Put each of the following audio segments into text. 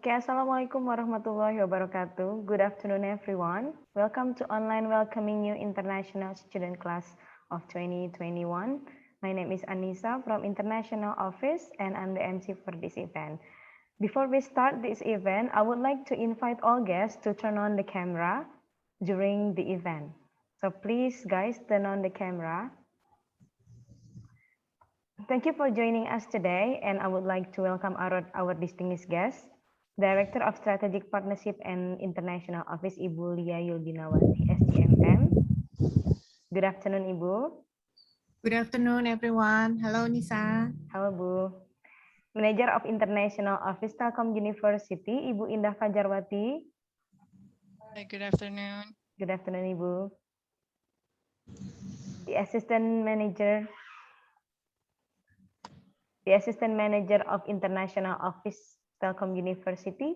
Okay, Assalamualaikum warahmatullahi wabarakatuh. Good afternoon, everyone. Welcome to online welcoming you international student class of 2021. My name is Anissa from International Office, and I'm the MC for this event. Before we start this event, I would like to invite all guests to turn on the camera during the event. So please, guys, turn on the camera. Thank you for joining us today, and I would like to welcome our distinguished guests. Director of Strategic Partnership and International Office, Ibu Lia Yulbinawati, SGMM. Good afternoon, Ibu. Good afternoon, everyone. Hello, Nisa. Halo, Bu. Manager of International Office, Telkom University, Ibu Indah Fajarwati. Hi, good afternoon. Good afternoon, Ibu. The Assistant Manager of International Office, Telkom University.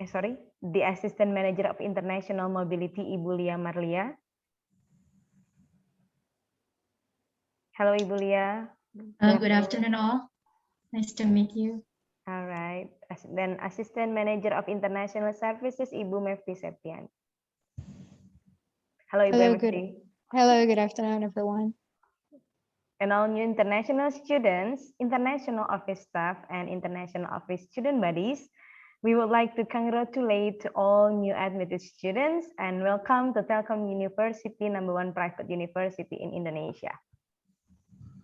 The Assistant Manager of International Mobility, Ibu Lia Marlia. Hello, Ibu Lia. Good afternoon, all. Nice to meet you. All right. Then Assistant Manager of International Services, Ibu Mevti Septian. Hello, Ibu Mevti. Hello, good afternoon, everyone. And all new international students, international office staff, and international office student buddies, we would like to congratulate all new admitted students and welcome to Telkom University, #1 private university in Indonesia.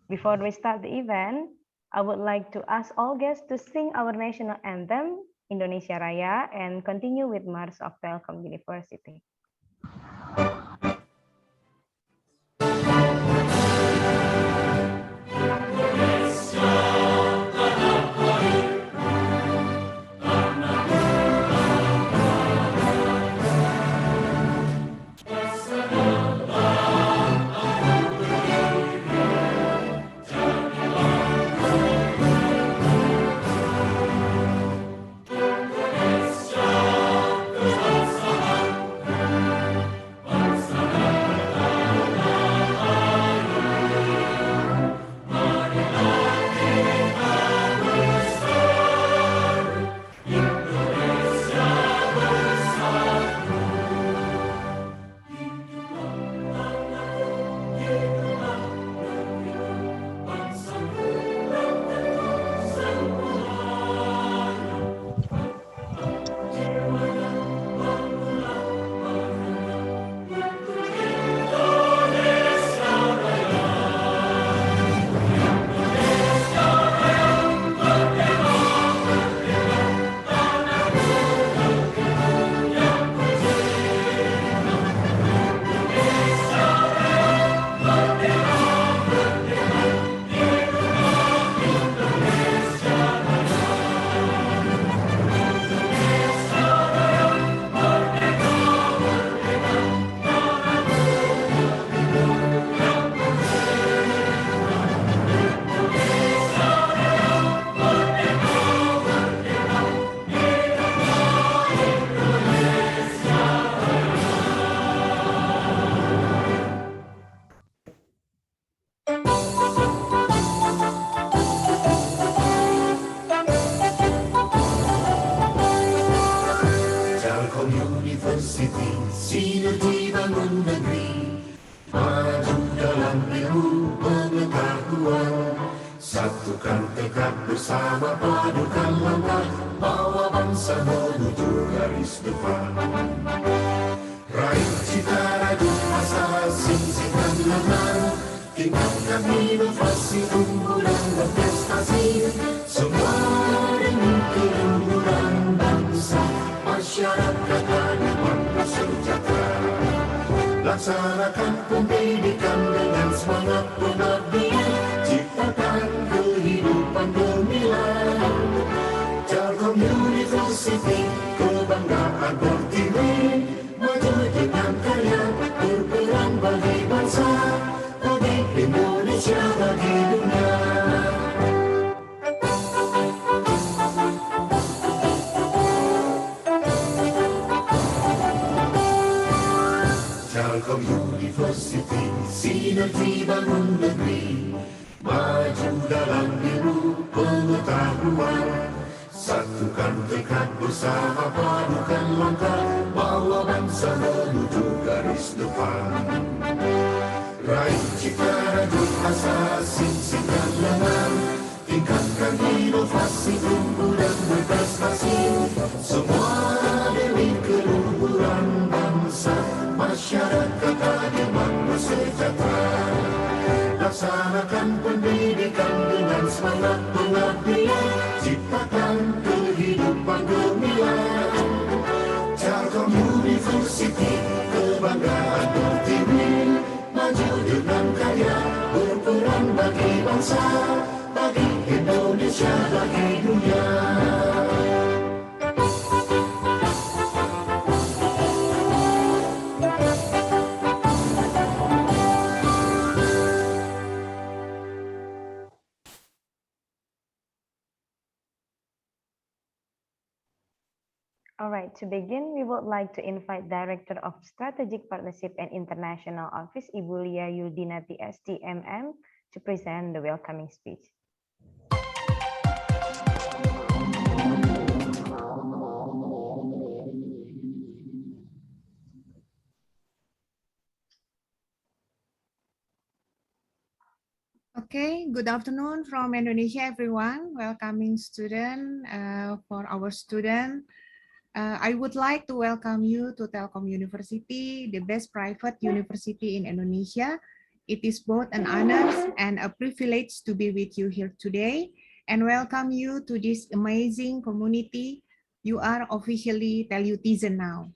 Before we start the event, I would like to ask all guests to sing our national anthem, Indonesia Raya, and continue with March of Telkom University. Sinergi bangun negeri, maju dalam ilmu pengetahuan. Satukan tekad bersama, padukan langkah, bawa bangsa menuju garis depan. Raih cita raju asa, singkirkan lahan, tingkatkan inovasi, unggulan dan prestasi. Semua demi keluhuran bangsa, masyarakat adil sejahtera. Laksanakan pendidikan dengan semangat, bagi bangsa, bagi Indonesia, bagi dunia. Telkom University, sinergi bangun negeri, maju dalam ilmu pengetahuan. Satukan tekad bersama, padukan langkah, bawa bangsa menuju garis depan. Raih cita rajut asa, sing-singkan lengan, tingkatkan inovasi, tumbuh dan berprestasi. Semua demi keluhuran bangsa, masyarakat adil makmur sejahtera. Laksanakan pendidikan dengan semangat pengabdian, ciptakan kehidupan gemilang. Telkom University, kebanggaan pertiwi, maju dengan karya, berperan bagi bangsa, bagi Indonesia, bagi dunia. All right, to begin, we would like to invite Director of Strategic Partnership and International Office, Ibu Lia Yuldinati STMM, to present the welcoming speech. Okay, good afternoon from Indonesia, everyone. Welcoming student for our student. I would like to welcome you to Telkom University, the best private university in Indonesia. It is both an honor and a privilege to be with you here today and welcome you to this amazing community. You are officially Telutizen now.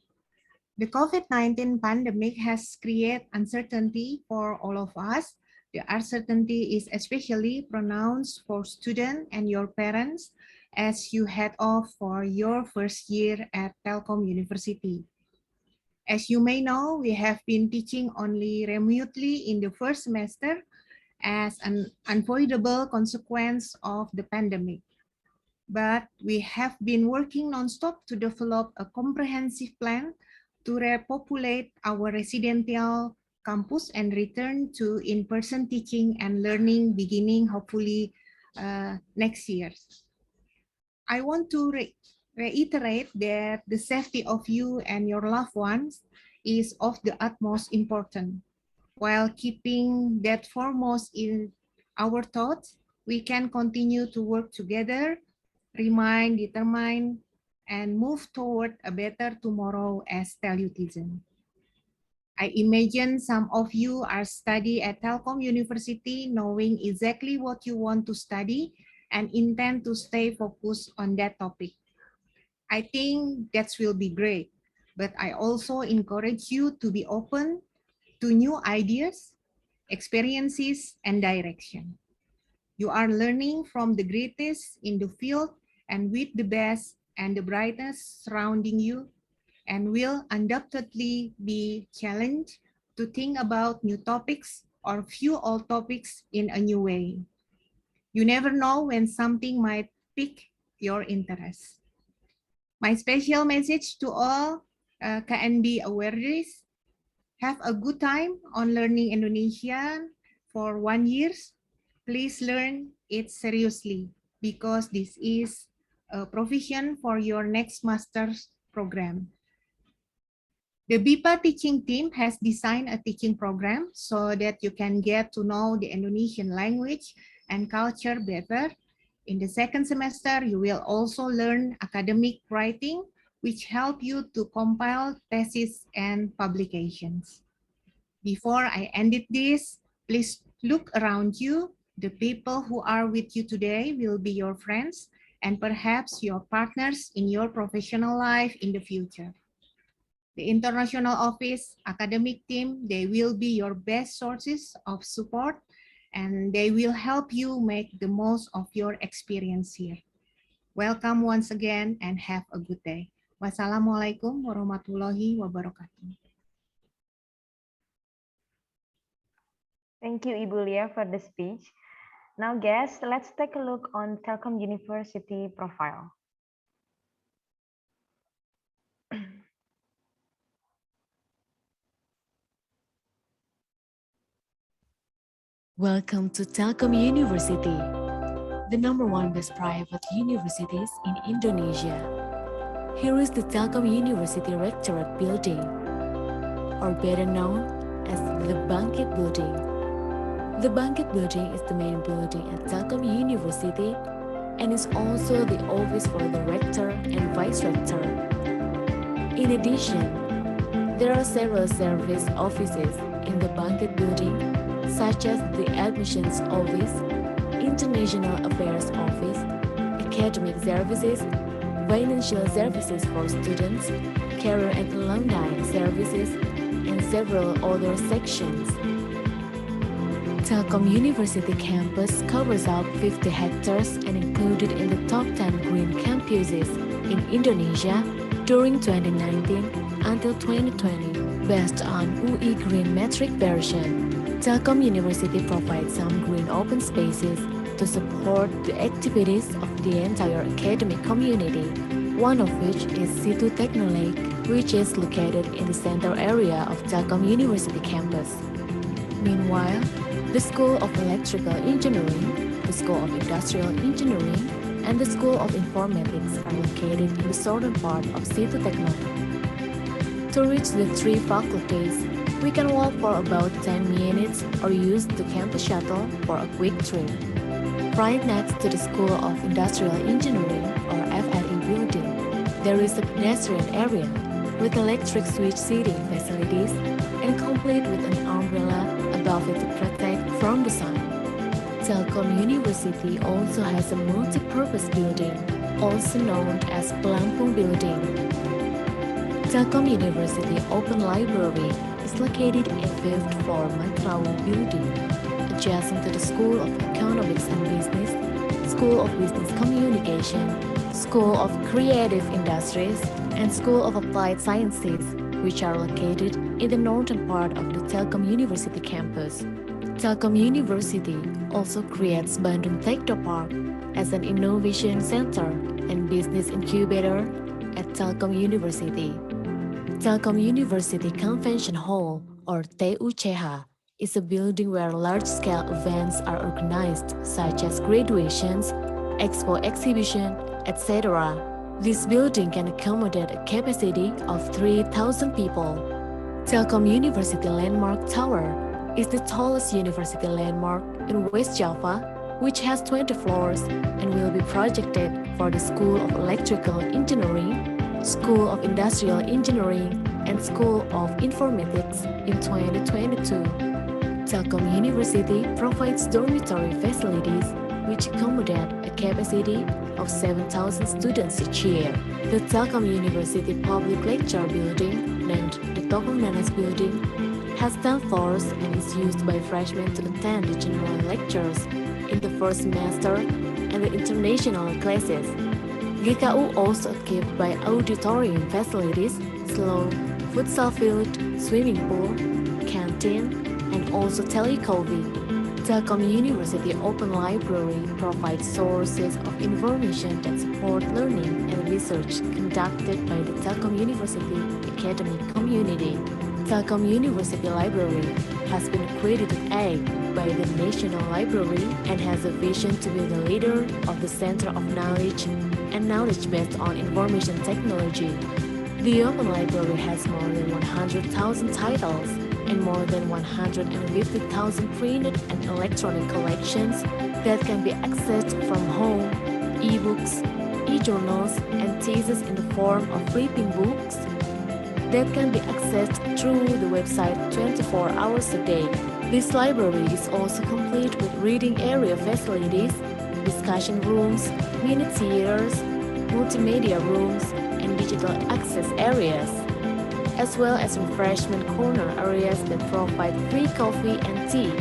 The COVID-19 pandemic has created uncertainty for all of us. The uncertainty is especially pronounced for students and your parents as you head off for your first year at Telkom University. As you may know, we have been teaching only remotely in the first semester as an unavoidable consequence of the pandemic. But we have been working non-stop to develop a comprehensive plan to repopulate our residential campus and return to in-person teaching and learning beginning hopefully next year. I want to reiterate that the safety of you and your loved ones is of the utmost importance. While keeping that foremost in our thoughts, we can continue to work together, remain determined, and move toward a better tomorrow as Telutizen. I imagine some of you are studying at Telkom University knowing exactly what you want to study and intend to stay focused on that topic. I think that will be great, but I also encourage you to be open to new ideas, experiences, and direction. You are learning from the greatest in the field and with the best and the brightest surrounding you, and will undoubtedly be challenged to think about new topics or view old topics in a new way. You never know when something might pique your interest. My special message to all KNB awarees: have a good time on learning Indonesian for 1 year. Please learn it seriously because this is a provision for your next master's program. The BIPA teaching team has designed a teaching program so that you can get to know the Indonesian language and culture better. In the second semester, you will also learn academic writing, which help you to compile theses and publications. Before I ended this, please look around you. The people who are with you today will be your friends and perhaps your partners in your professional life in the future. The international office, academic team, they will be your best sources of support and they will help you make the most of your experience here. Welcome once again and have a good day. Wassalamualaikum warahmatullahi wabarakatuh. Thank you, Ibu Lia, for the speech. Now, guests, let's take a look on Telkom University profile. Welcome to Telkom University, the #1 best private universities in Indonesia. Here is the Telkom University Rectorate Building, or better known as the Bangkit Building. The Bangkit Building is the main building at Telkom University and is also the office for the rector and vice rector. In addition, there are several service offices in the Bangkit Building, such as the Admissions Office, International Affairs Office, Academic Services, Financial Services for Students, Career and Alumni Services, and several other sections. Telkom University campus covers out 50 hectares and included in the top 10 green campuses in Indonesia during 2019 until 2020, based on UI Green Metric version. Telkom University provides some green open spaces to support the activities of the entire academic community, one of which is Situ Techno Lake, which is located in the center area of Telkom University campus. Meanwhile, the School of Electrical Engineering, the School of Industrial Engineering, and the School of Informatics are located in the southern part of Situ Techno Lake. To reach the three faculties, we can walk for about 10 minutes or use the campus shuttle for a quick trip. Right next to the School of Industrial Engineering, or FLE building, there is a pedestrian area with electric switch seating facilities and complete with an umbrella above it to protect from the sun. Telkom University also has a multi-purpose building, also known as Pelampung Building. Telkom University Open Library is located at 5th floor Matrawu Building, adjacent to the School of Economics and Business, School of Business Communication, School of Creative Industries, and School of Applied Sciences, which are located in the northern part of the Telkom University campus. Telkom University also creates Bandung Technopark as an innovation center and business incubator at Telkom University. Telkom University Convention Hall, or TUCH, is a building where large-scale events are organized, such as graduations, expo exhibition, etc. This building can accommodate a capacity of 3,000 people. Telkom University Landmark Tower is the tallest university landmark in West Java, which has 20 floors and will be projected for the School of Electrical Engineering, School of Industrial Engineering, and School of Informatics in 2022. Telkom University provides dormitory facilities which accommodate a capacity of 7,000 students each year. The Telkom University Public Lecture Building, named the Tokong Nanas Building, has 10 floors and is used by freshmen to attend the general lectures in the first semester and the international classes. GKU also equipped by auditorium facilities, slow, futsal field, swimming pool, canteen, and also telecovi. Telkom University Open Library provides sources of information that support learning and research conducted by the Telkom University academic community. Telkom University Library has been accredited A by the National Library and has a vision to be the leader of the Center of Knowledge and knowledge based on information technology. The Open Library has more than 100,000 titles and more than 150,000 printed and electronic collections that can be accessed from home, e-books, e-journals, and theses in the form of flipping books that can be accessed through the website 24 hours a day. This library is also complete with reading area facilities, discussion rooms, mini theaters, multimedia rooms, and digital access areas, as well as refreshment corner areas that provide free coffee and tea,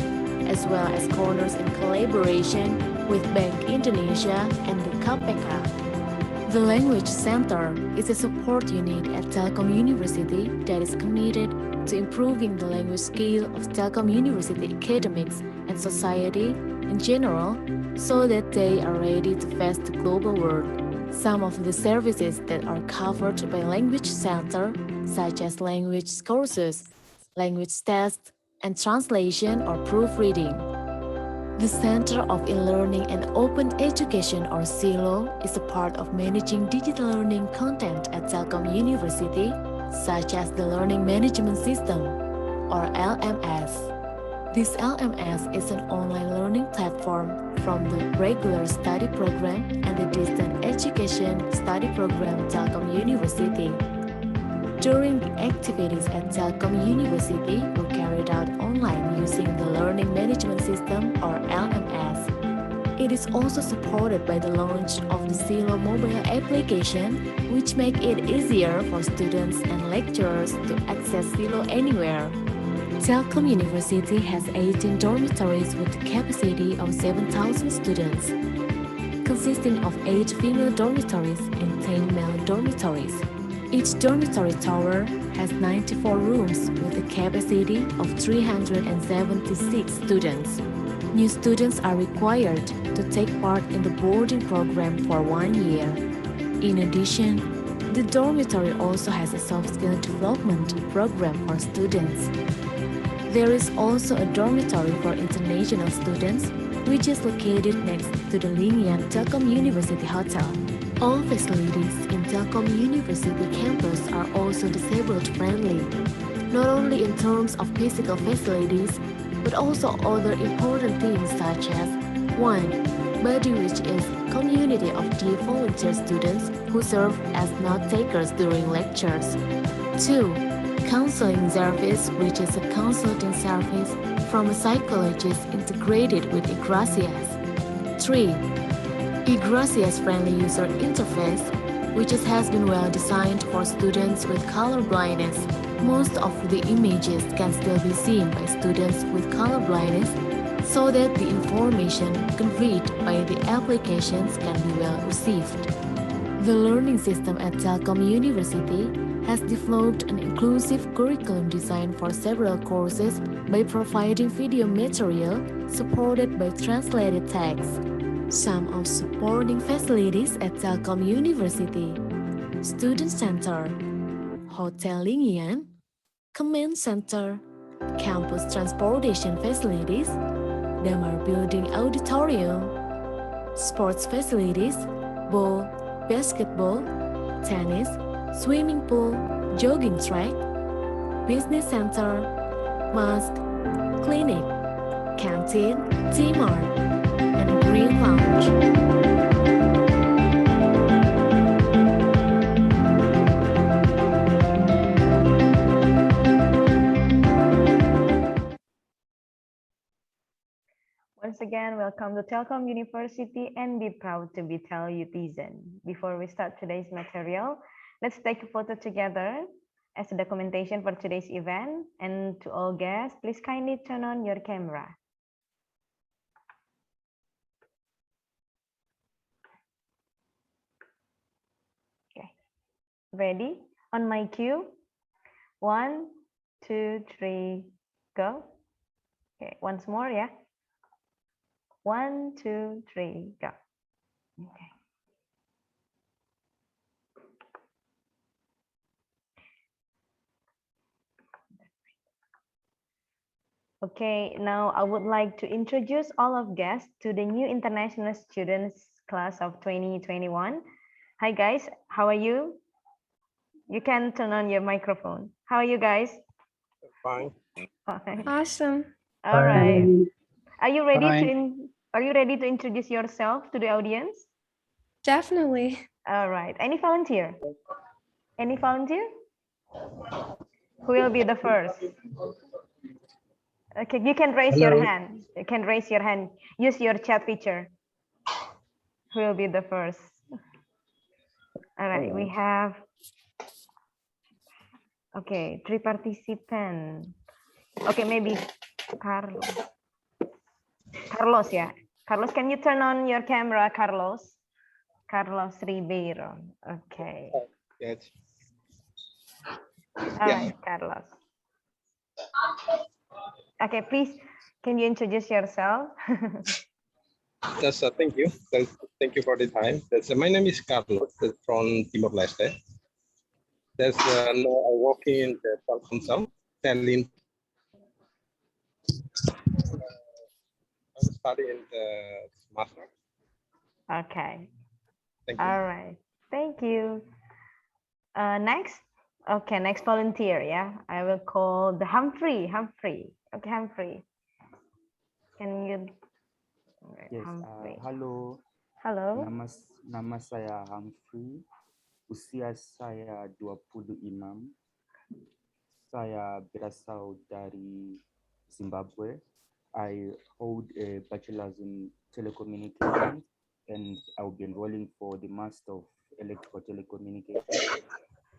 as well as corners in collaboration with Bank Indonesia and the KPK. The Language Center is a support unit at Telkom University that is committed to improving the language skill of Telkom University academics and society in general so that they are ready to face the global world. Some of the services that are covered by Language Center, such as language courses, language tests, and translation or proofreading. The Center of E-Learning and Open Education, or CELO, is a part of managing digital learning content at Telkom University, such as the Learning Management System, or LMS. This LMS is an online learning platform from the regular study program and the distant education study program Telkom University. During the activities at Telkom University were carried out online using the Learning Management System, or LMS. It is also supported by the launch of the CELO mobile application, which make it easier for students and lecturers to access CELO anywhere. Telkom University has 18 dormitories with a capacity of 7,000 students, consisting of 8 female dormitories and 10 male dormitories. Each dormitory tower has 94 rooms with a capacity of 376 students. New students are required to take part in the boarding program for 1 year. In addition, the dormitory also has a soft skill development program for students. There is also a dormitory for international students, which is located next to the Linian Telkom University Hotel. All facilities in Telkom University campus are also disabled friendly, not only in terms of physical facilities, but also other important things such as 1. Body, which is community of deaf volunteer students who serve as note takers during lectures. 2. Counseling service, which is a consulting service from a psychologist integrated with eGracias. 3. eGracias friendly user interface, which has been well designed for students with color blindness. Most of the images can still be seen by students with color blindness, so that the information conveyed by the applications can be well received. The learning system at Telkom University has developed an inclusive curriculum design for several courses by providing video material supported by translated text. Some of supporting facilities at Telkom University: Student Center, Hotel Linian, Command Center, Campus Transportation Facilities, Damar Building Auditorium, Sports Facilities, Ball, Basketball, Tennis, Swimming pool, jogging track, business center, mosque, clinic, canteen, T-Mart, and green lounge. Once again, welcome to Telkom University and be proud to be Tel-Utizen. Before we start today's material, let's take a photo together as a documentation for today's event. And to all guests, please kindly turn on your camera. Okay, ready? On my cue. 1, 2, 3, go. Okay, once more, yeah. 1, 2, 3, go. Okay. Okay, now I would like to introduce all of guests to the new international students class of 2021. Hi guys, how are you? You can turn on your microphone. How are you guys? Fine. Fine. Awesome. All right. Are you ready Fine. to introduce yourself to the audience? Definitely. All right. Any volunteer? Any volunteer? Who will be the first? Okay, you can raise your hand. You can raise your hand. Use your chat feature. Who will be the first? All right, we have, okay, 3 participants. Okay, maybe Carlos. Carlos, yeah. Carlos, can you turn on your camera, Carlos? Carlos Ribeiro. Okay. Yes. All right, Carlos. Okay, please, can you introduce yourself? Yes, thank you. Thank you for the time. My name is Carlos from Timor Leste. Now I'm working in the Telkom selling. I'm studying the master. Okay. Thank you. All right. Thank you. Next. Okay, next volunteer. Yeah, I will call the Humphrey. Humphrey. Okay, Humphrey. Can you? Yes, Humphrey. halo, Hello. nama saya Humphrey, usia saya 26, saya berasal dari Zimbabwe. I hold a bachelor's in telecommunications and I'll be enrolling for the Master of Electrical Telecommunications.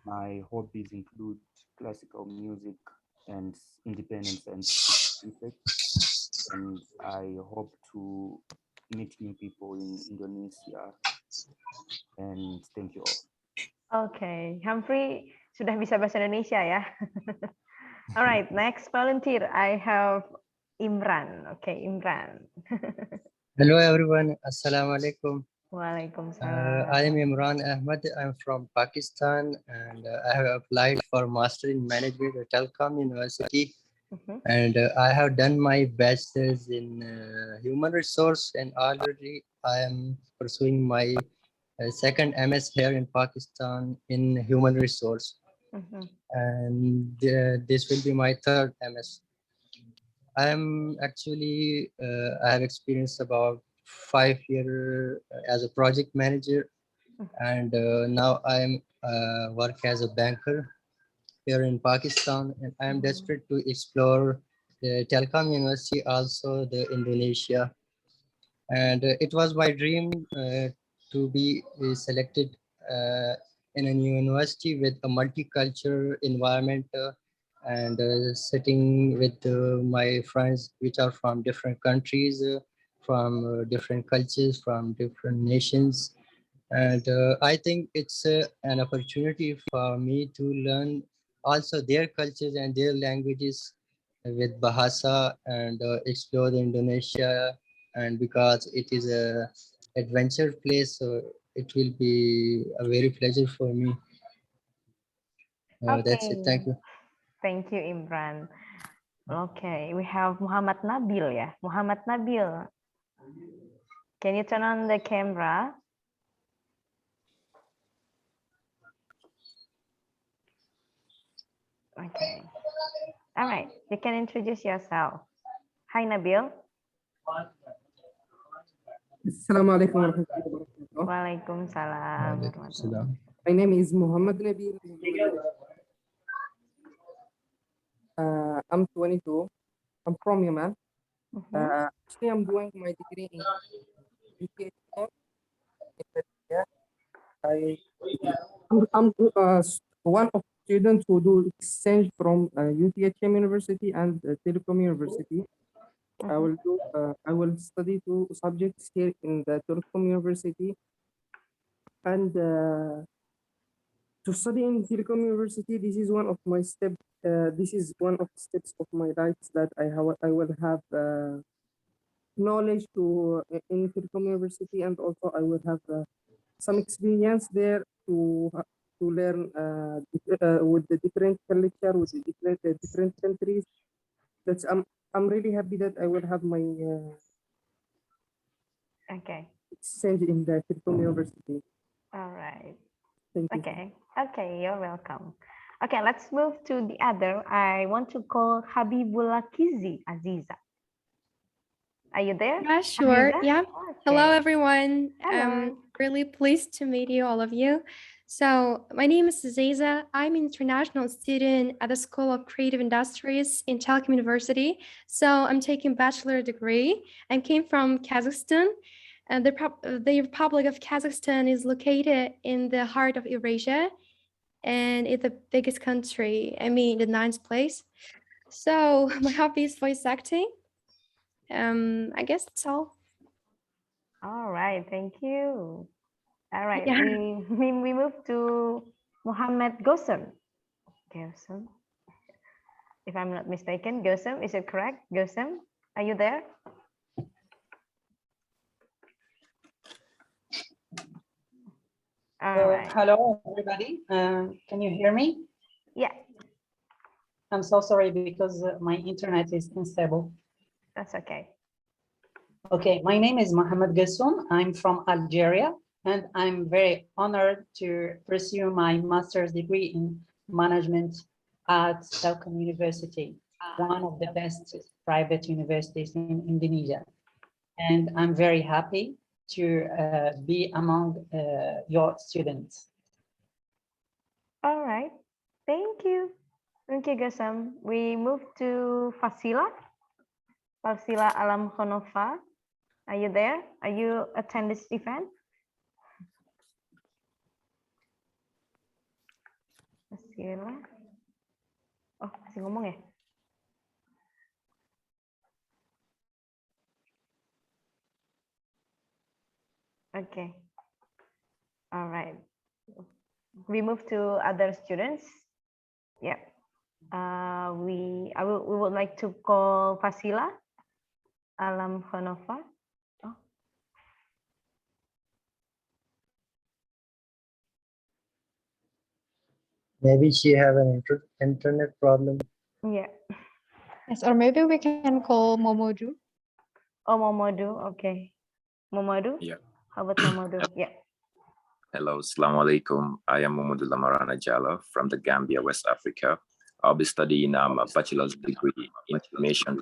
My hobbies include classical music and independent scientific research, and I hope to meet new people in Indonesia. And thank you all. Okay, Humphrey sudah bisa bahasa Indonesia ya. Alright, next volunteer I have Imran. Okay, Imran. Hello everyone, Assalamu alaikum. Waalaikumsalam. I am Imran Ahmad. I'm from Pakistan and I have applied for Master in Management at Telkom University. And I have done my bachelor's in human resource, and already I am pursuing my second MS here in Pakistan in human resource. And this will be my third MS. I am actually, I have experience about 5 years as a project manager, and now I am work as a banker here in Pakistan, and I am desperate to explore the Telkom University, also the Indonesia. And it was my dream to be selected in a new university with a multicultural environment and sitting with my friends which are from different countries, from different cultures, from different nations. And I think it's an opportunity for me to learn also their cultures and their languages with Bahasa and explore the Indonesia. And because it is a adventure place, so it will be a very pleasure for me. That's it. Thank you. Thank you, Imran. Okay, we have Muhammad Nabil ya. Muhammad Nabil. Can you turn on the camera? Okay. All right, you can introduce yourself. Hi, Nabil. Assalamu alaikum warahmatullahi wabarakatuh. Waalaikumsalam. My name is Muhammad Nabil. I'm 22. I'm from Yemen. Actually, I'm doing my degree in UTH. I'm one of students who do exchange from UTHM University and Telkom University. I will study 2 subjects here in the Telkom University, and to study in Telkom University, this is one of my steps. This is one of the steps of my life that I will have knowledge to in Telkom University, and also I will have some experience there to learn with the different culture, with the different countries. That's I'm really happy that I will have my exchange in the Telkom University. All right. Thank you. Okay, you're welcome. Okay, let's move to the other. I want to call Habibullah Kizi Aziza. Are you there? Yeah, sure. Aziza? Yeah. Okay. Hello, everyone. Hello. I'm really pleased to meet you, all of you. So my name is Aziza. I'm an international student at the School of Creative Industries in Telkom University. So I'm taking bachelor degree. I came from Kazakhstan. And the Republic of Kazakhstan is located in the heart of Eurasia, and it's the biggest country, I mean, the 9th place. So my hobby is voice acting. I guess that's all. All right, thank you. All right, Yeah. we move to Muhammad Gosen. if I'm not mistaken. Gosem, is it correct? Gosem, are you there? All right. Hello, everybody. Can you hear me? Yeah. I'm so sorry because my internet is unstable. That's okay. Okay, my name is Mohammed Gassoum. I'm from Algeria, and I'm very honored to pursue my master's degree in management at Telkom University, one of the best private universities in Indonesia. And I'm very happy to be among your students. All right. Thank you. Thank you, Gosem. We move to Fasila. Fasila Alam Khonofa. Are you there? Are you attend this event? Fasila. Oh, masih ngomong ya? Okay. All right. We move to other students. Yeah. We would like to call Fasila Alam Khonofa. Oh. Maybe she have an internet problem. Yeah. Yes, or maybe we can call Momodu. Oh, Momodu. Okay. Momodu? Yeah. How about Momodu? Yeah. Hello, Assalamu alaikum. I am Momodu Lamarana Jala from the Gambia, West Africa. I'll be studying a bachelor's degree in information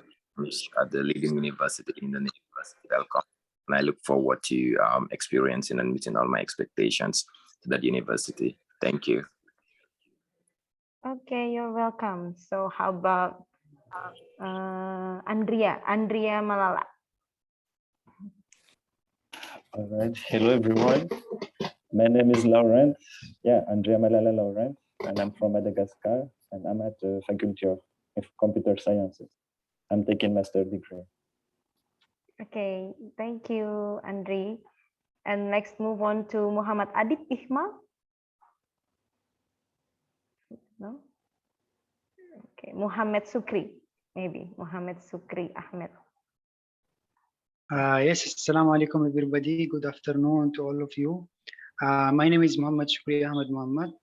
at the leading university in Indonesia, Telkom. And I look forward to experiencing and meeting all my expectations to that university. Thank you. Okay, you're welcome. So how about Andrea Malala? All right. Hello, everyone. My name is Laurent. Yeah, Andrea Malala Laurent, and I'm from Madagascar, and I'm at the Faculty of Computer Sciences. I'm taking master degree. Okay, thank you, Andre. And next, move on to Muhammad Adib Ihmal. No? Okay, Muhammad Sukri, maybe. Muhammad Sukri Ahmed. Yes, assalamu alaikum everybody. Good afternoon to all of you. My name is Muhammad Shukri Ahmed Muhammad.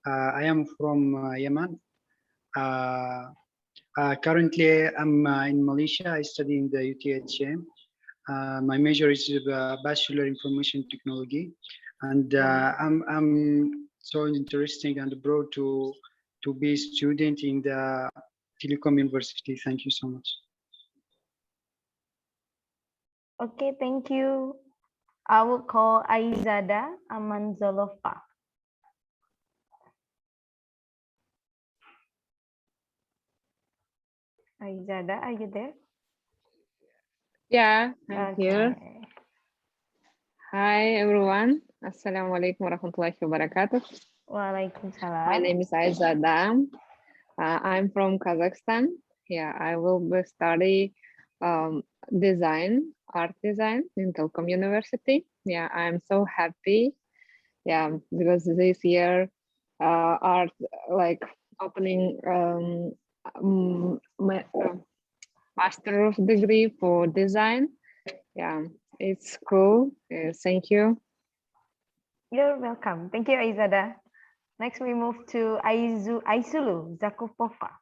I am from Yemen. Currently, I'm in Malaysia. I study in the UTHM. My major is Bachelor Information Technology, and I'm so interesting and proud to be a student in the Telkom University. Thank you so much. Okay, thank you. I will call Aizada Amanzolova. Aizada, are you there? Yeah, I'm here. Hi, everyone. Assalamualaikum warahmatullahi wabarakatuh. Waalaikumsalam. My name is Aizada. I'm from Kazakhstan. Yeah, I will be study art design in Telkom University. Yeah, I'm so happy. Yeah, because this year art like opening master's degree for design. Yeah, it's cool. Thank you. You're welcome. Thank you, Aizada. Next, we move to Aisulu Zakupova.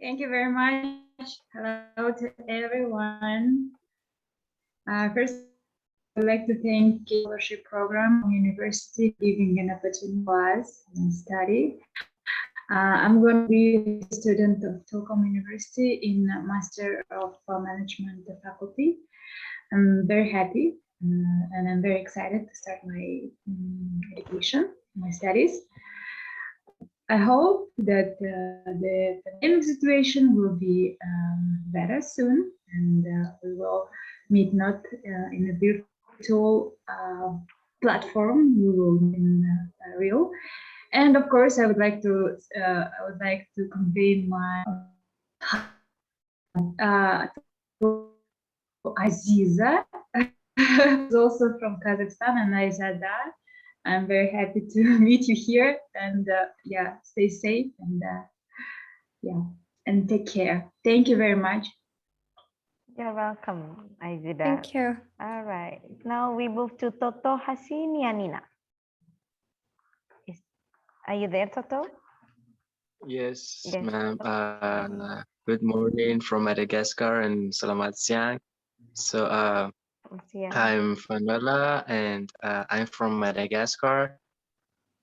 Thank you very much. Hello to everyone. First, I'd like to thank the scholarship program university giving an opportunity for us and study. I'm going to be a student of Telkom University in Master of Management faculty. I'm very happy and I'm very excited to start my education, my studies. I hope that the pandemic situation will be better soon, and we will meet not in a virtual platform. We will in real. And of course, I would like to convey my Aziza, who's also from Kazakhstan, and Aizada. I'm very happy to meet you here, and yeah, stay safe, and yeah, and take care. Thank you very much. You're welcome, Aizida. Thank you. All right. Now we move to Toto Hasinianina. Are you there, Toto? Yes, Yes. ma'am. Good morning from Madagascar and selamat siang. So Yeah. I'm Fanuela and I'm from Madagascar,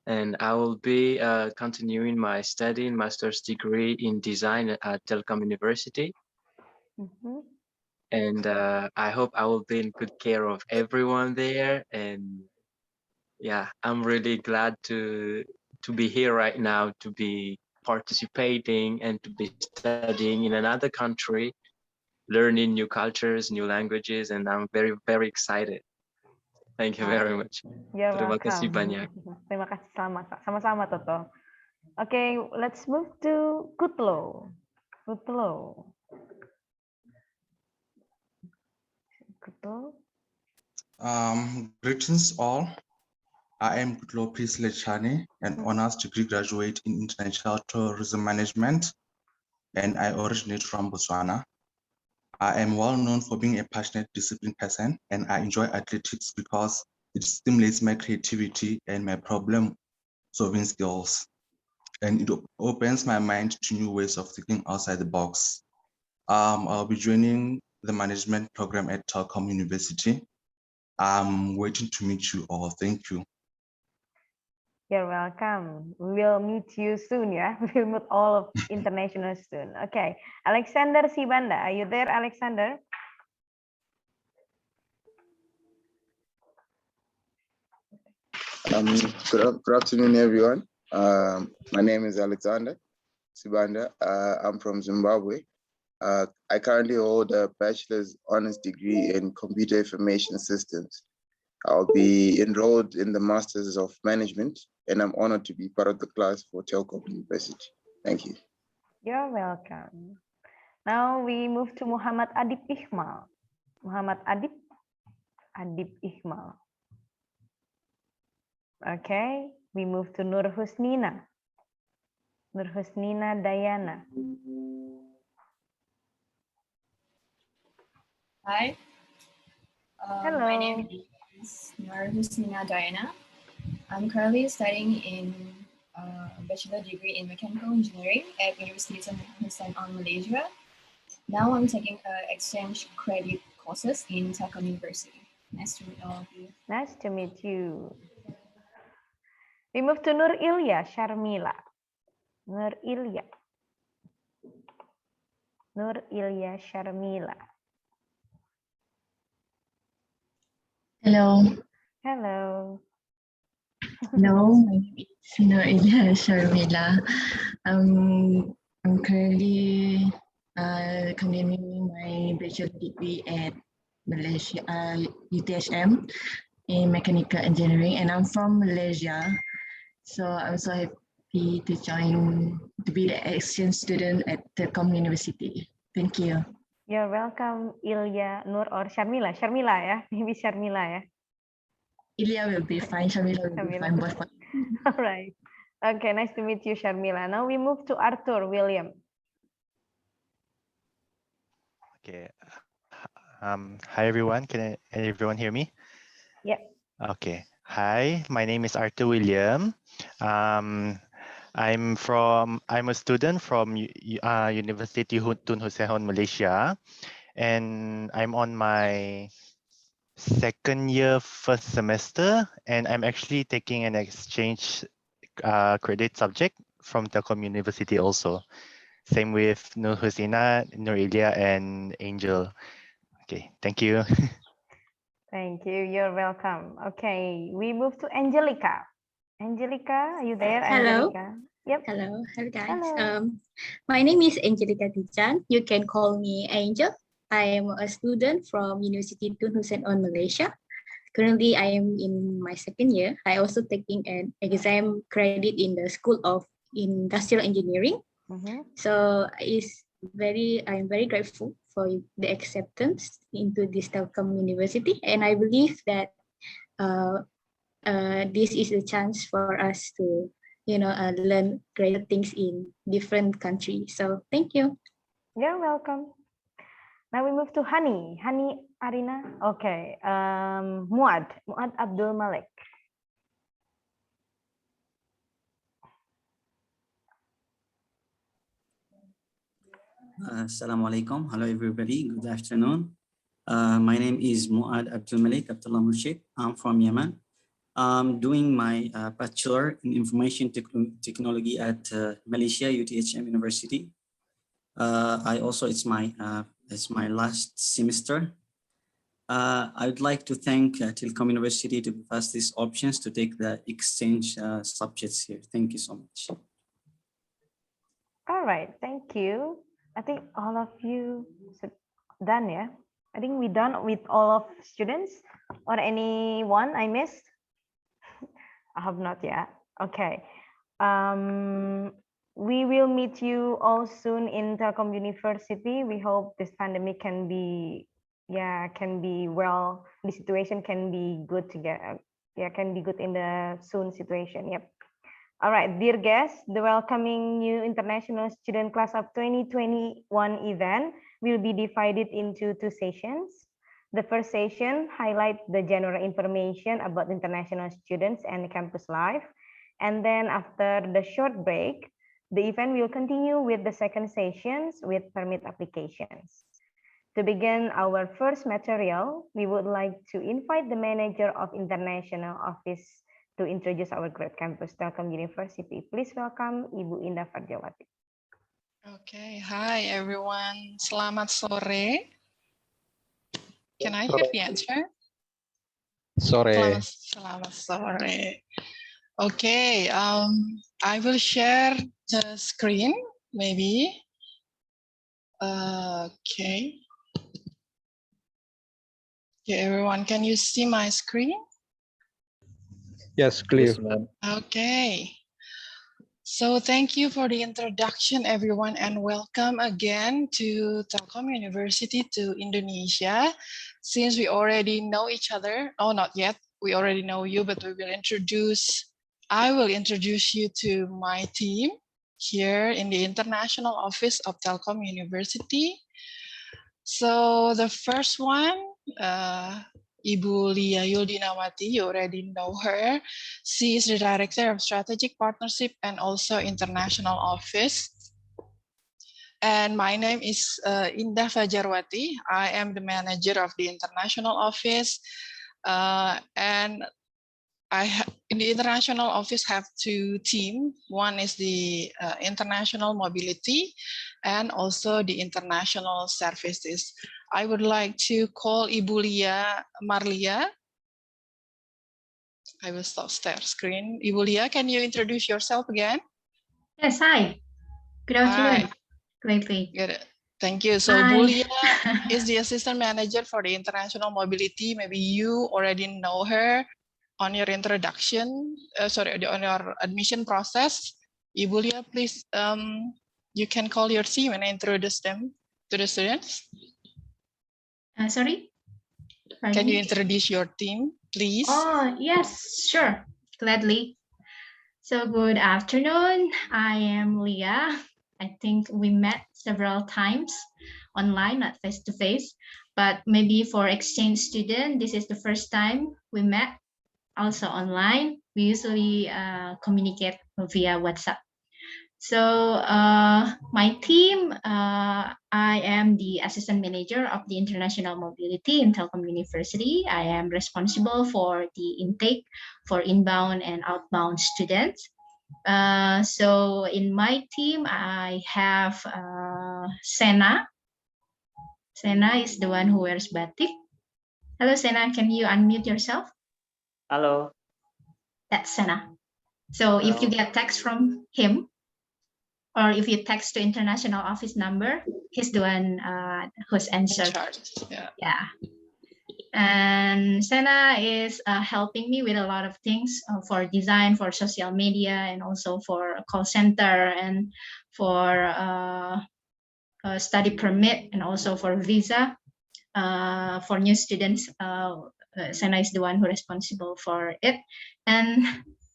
and I will be continuing my study in master's degree in design at Telkom University. And I hope I will be in good care of everyone there. And yeah, I'm really glad to be here right now, to be participating and to be studying in another country, learning new cultures, new languages, and I'm very, very excited. Thank you very much. You're Terima kasih welcome. banyak. Terima kasih sama-sama Toto. Okay, let's move to Kutlo. Kutlo. Kutlo. Greetings all. I am Kutlo Lechani, an honors degree graduate in international tourism management, and I originate from Botswana. I am well known for being a passionate, disciplined person, and I enjoy athletics because it stimulates my creativity and my problem-solving skills, and it opens my mind to new ways of thinking outside the box. I'll be joining the management program at Telkom University. I'm waiting to meet you all. Thank you. You're welcome. We'll meet you soon, yeah? We'll meet all of international soon. Okay, Alexander Sibanda, are you there, Alexander? Good afternoon, everyone. My name is Alexander Sibanda. I'm from Zimbabwe. I currently hold a bachelor's honors degree in computer information systems. I'll be enrolled in the Masters of Management, and I'm honored to be part of the class for Telkom University. Thank you. You're welcome. Now we move to Muhammad Adib Iqmal. Muhammad Adib Iqmal. Okay, we move to Nur Husnina. Nur Husnina Dayana. Hi. Hello. My name is Nur Husnina Diana. I'm currently studying in a bachelor degree in mechanical engineering at University of Indonesia Malaysia. Now I'm taking exchange credit courses in Telkom University. Nice to meet all of you. Nice to meet you. We move to Nur Ilya Sharmila. Nur Ilya. Nur Ilya Sharmila. Hello. Hello. Hello, my name is Nur Ilya Sharmila. I'm currently continuing my bachelor degree at Malaysia, UTHM in mechanical engineering, and I'm from Malaysia. So I'm so happy to be the exchange student at Telkom University. Thank you. You're welcome, Ilya, Nur, or Sharmila. Sharmila, ya? Maybe Sharmila, ya? Ilya will be fine. Sharmila will be fine. Both fine. All right. Okay, nice to meet you, Sharmila. Now we move to Arthur William. Okay. Hi, everyone. Can everyone hear me? Yeah. Okay. Hi, my name is Arthur William. I'm a student from University Tun Hussein, Malaysia, and I'm on my second year, first semester, and I'm actually taking an exchange credit subject from Telkom University also. Same with Nur Husina, Nur Ilya, and Angel. Okay, thank you. Thank you. You're welcome. Okay, we move to Angelica. Angelica, are you there? Hello. Angelica. Yep. Hello. Hello, guys. Hello. My name is Angelica Tichan. You can call me Angel. I am a student from University Tun Hussein Malaysia. Currently, I am in my second year. I also taking an exam credit in the School of Industrial Engineering. So I'm very grateful for the acceptance into this Telkom University, and I believe that this is a chance for us to, learn greater things in different countries. So thank you. You're welcome. Now we move to Hani. Hani Arina. Okay. Muad Abdul Malik. Assalamualaikum. Hello, everybody. Good afternoon. My name is Muad Abdul Malik Abdullah Murshid. I'm from Yemen. I'm doing my bachelor in information technology at Malaysia UTHM University. It's my last semester. I would like to thank Telkom University to give us these options to take the exchange subjects here. Thank you so much. All right, thank you. I think all of you done, yeah? I think we're done with all of students, or anyone I missed? I hope not, yeah. Okay. We will meet you all soon in Telkom University. We hope this pandemic can be, well, the situation can be good together. Yeah, can be good in the soon situation. Yep. All right, dear guests, the welcoming new international student class of 2021 event will be divided into 2 sessions. The first session highlights the general information about international students and campus life. And then after the short break, the event will continue with the second sessions with permit applications. To begin our first material, we would like to invite the manager of International Office to introduce our great campus, Telkom University. Please welcome Ibu Indah Farjawati. Okay, hi everyone. Selamat sore. Can I have the answer? Sore. Selamat sore. Okay, I will share the screen, maybe. Okay. Okay, everyone, can you see my screen? Yes, clear. Okay. So thank you for the introduction, everyone, and welcome again to Telkom University to Indonesia. Since we already know each other, oh, not yet, we already know you, but I will introduce you to my team here in the International Office of Telkom University. So the first one, Ibu Lia Yuldinawati, you already know her. She is the Director of Strategic Partnership and also International Office. And my name is Indah Fajarwati. I am the Manager of the International Office. And in the International Office have 2 teams. One is the International Mobility and also the International Services. I would like to call Ibu Lia Marlia. I will stop share screen. Ibu Lia, can you introduce yourself again? Yes, hi. Good afternoon. Greatly. Good. Thank you. So Hi. Ibu Lia is the Assistant Manager for the International Mobility. Maybe you already know her on your introduction, on your admission process. Ibu Lia, please, you can call your team and introduce them to the students. Sorry? Can you introduce your team, please? Oh, yes, sure. Gladly. So good afternoon. I am Leah. I think we met several times online, not face-to-face, but maybe for exchange student, this is the first time we met also online. We usually communicate via WhatsApp. So my team, I am the assistant manager of the international mobility in Telkom University. I am responsible for the intake for inbound and outbound students. So in my team, I have Sena. Sena is the one who wears batik. Hello, Sena, can you unmute yourself? Hello. That's Sena. So Hello. if you get text from him, or if you text to international office number, he's the one who's answered. Yeah. And Sena is helping me with a lot of things for design, for social media, and also for a call center, and for study permit, and also for visa for new students Sana is the one who responsible for it. And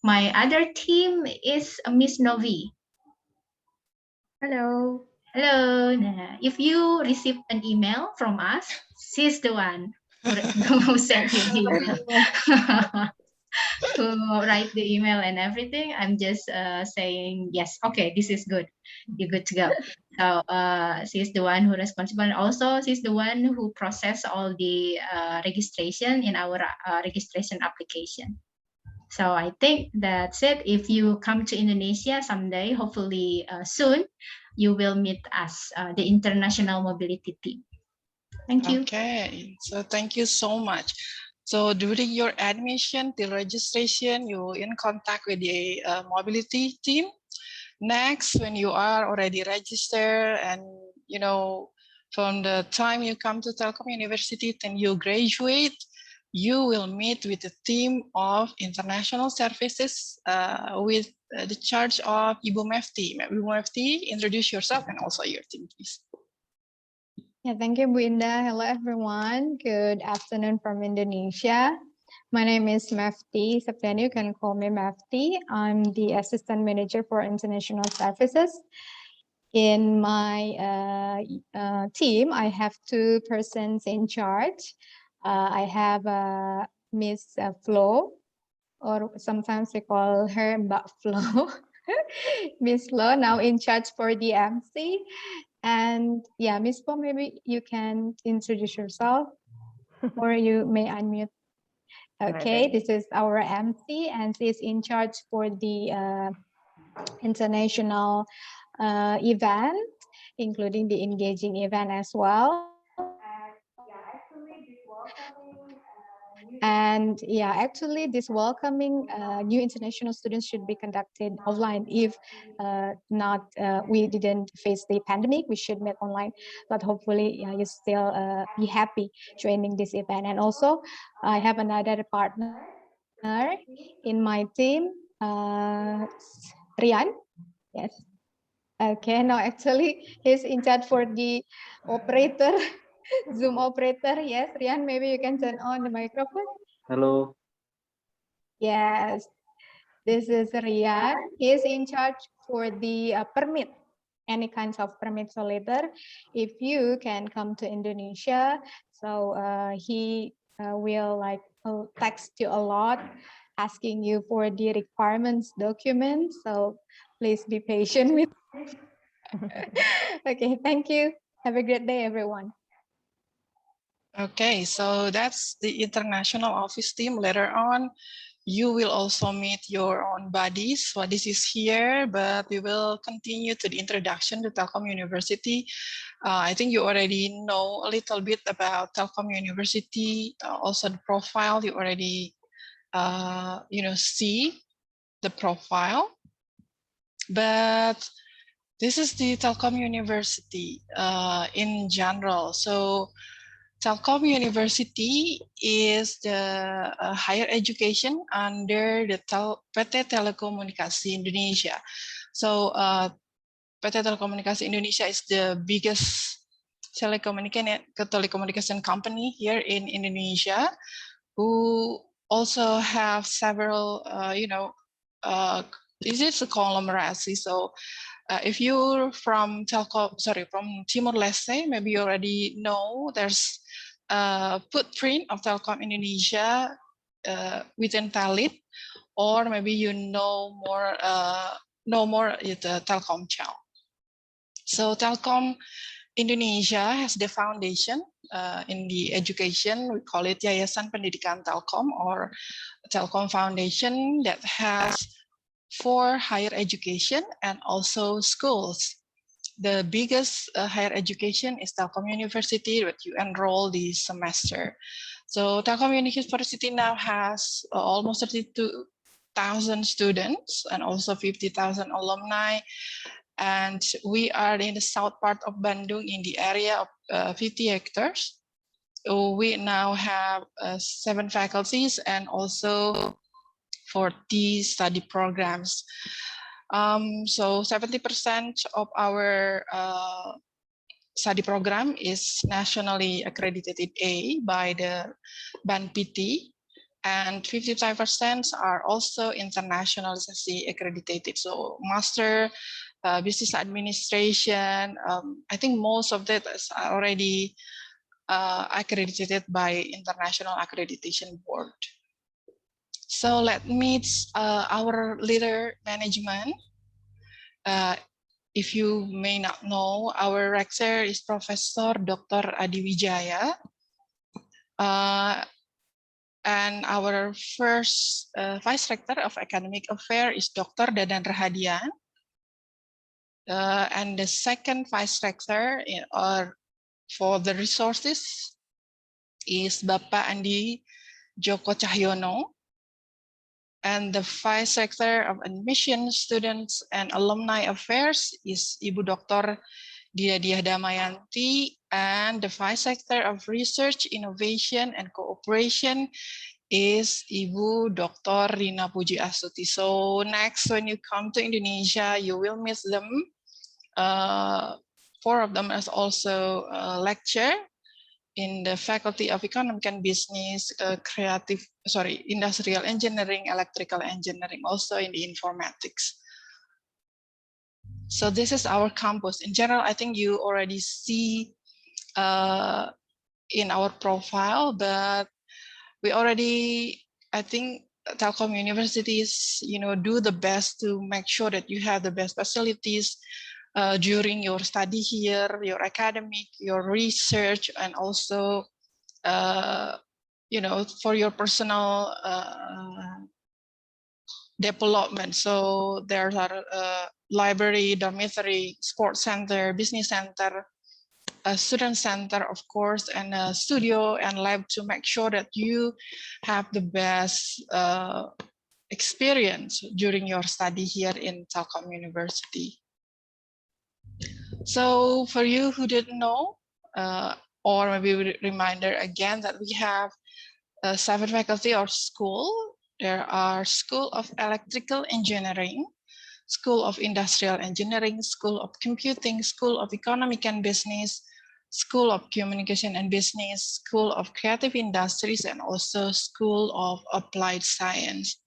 my other team is Miss Novi. Hello. Hello. Nah, if you receive an email from us, she's the one who sent you the email. Who write the email and everything. I'm just saying, yes, okay, this is good. You're good to go. So she's the one who responsible. And also, she's the one who process all the registration in our registration application. So I think that's it. If you come to Indonesia someday, hopefully soon, you will meet us, the International Mobility Team. Thank you. Okay, so thank you so much. So during your admission till registration, you in contact with the mobility team. Next, when you are already registered and, you know, from the time you come to Telkom University and you graduate, you will meet with the team of international services with the charge of Ibu Mefti. Ibu Mefti, introduce yourself and also your team, please. Yeah, thank you, Bu Indah. Hello, everyone. Good afternoon from Indonesia. My name is Mefti Septiani. You can call me Mefti. I'm the Assistant Manager for International Services. In my team, I have 2 persons in charge. I have Miss Flo, or sometimes we call her Mbak Flo. Miss Flo, now in charge for the MC. And yeah, Miss Flo, maybe you can introduce yourself or you may unmute. Okay, this is our MC and she's in charge for the international event, including the engaging event as well. And yeah, actually this welcoming new international students should be conducted offline. If not, we didn't face the pandemic, we should meet online, but hopefully you still be happy joining this event. And also I have another partner in my team, Rian. Yes. Okay, no, actually he's in charge for the operator, Zoom operator. Yes, Rian, maybe you can turn on the microphone. Hello. Yes, this is Rian. He is in charge for the permit, any kinds of permit. So later, if you can come to Indonesia, so he will like text you a lot, asking you for the requirements documents. So please be patient with. Okay, thank you. Have a great day, everyone. Okay, so that's the international office team. Later on, you will also meet your own buddies. So this is here, but we will continue to the introduction to Telkom University. I think you already know a little bit about Telkom University. Also the profile, you already see the profile. But this is the Telkom University in general. So Telkom University is the higher education under the PT Telekomunikasi Indonesia. So PT Telekomunikasi Indonesia is the biggest telecommunication company here in Indonesia, who also have several, this is a conglomerate. So if you're from Timor-Leste, maybe you already know there's a footprint of Telkom Indonesia within Telit, or maybe you know more Telkomsel. So Telkom Indonesia has the foundation in the education. We call it Yayasan Pendidikan Telkom or Telkom Foundation, that has 4 higher education and also schools. The biggest higher education is Telkom University, that you enroll this semester. So Telkom University now has almost 32,000 students and also 50,000 alumni. And we are in the south part of Bandung in the area of 50 hectares. So we now have 7 faculties and also 40 study programs. So 70% of our study program is nationally accredited A by the BANPT, and 55% are also internationally accredited. So master, business administration, I think most of that is already accredited by International Accreditation Board. So let me meet our leader management. If you may not know, our rector is Professor Dr. Adi Wijaya. And our first Vice Rector of Academic Affairs is Dr. Dadan Rahadian. And the second Vice Rector for the resources is Bapak Andi Joko Cahyono. And the Vice Rector of Admission, Students, and Alumni Affairs is Ibu Dr. Dia Damayanti. And the Vice Rector of Research, Innovation, and Cooperation is Ibu Dr. Rina Puji Astuti. So next, when you come to Indonesia, you will meet them. 4 of them is also lecture in the Faculty of Economic and Business, Industrial Engineering, Electrical Engineering, also in the Informatics. So this is our campus. In general, I think you already see in our profile that we already, I think Telkom universities, do the best to make sure that you have the best facilities during your study here, your academic, your research, and also, for your personal development. So there are library, dormitory, sports center, business center, a student center, of course, and a studio and lab to make sure that you have the best experience during your study here in Telkom University. So for you who didn't know, or maybe a reminder again that we have 7 faculty or school. There are School of Electrical Engineering, School of Industrial Engineering, School of Computing, School of Economic and Business, School of Communication and Business, School of Creative Industries, and also School of Applied Science.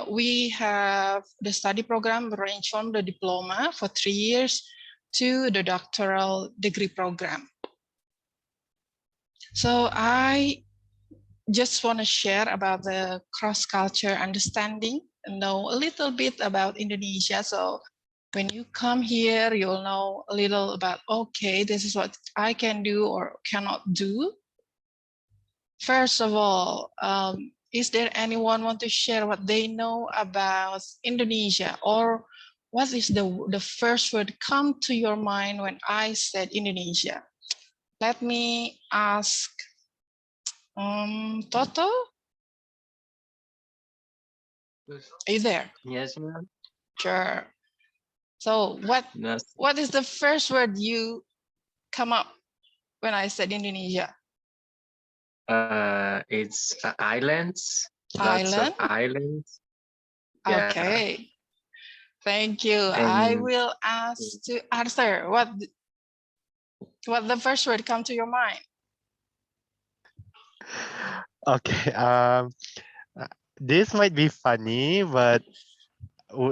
We have the study program range from the diploma for 3 years to the doctoral degree program. So I just want to share about the cross-culture understanding and know a little bit about Indonesia. So when you come here, you'll know a little about, okay, this is what I can do or cannot do. First of all, is there anyone want to share what they know about Indonesia, or what is the first word come to your mind when I said Indonesia? Let me ask Toto. Are you there? Yes, ma'am. Sure. So what is the first word you come up when I said Indonesia? It's islands. Island? Lots of islands. Yeah. Okay. Thank you. And I will ask to Arthur. What the first word come to your mind? Okay. This might be funny, but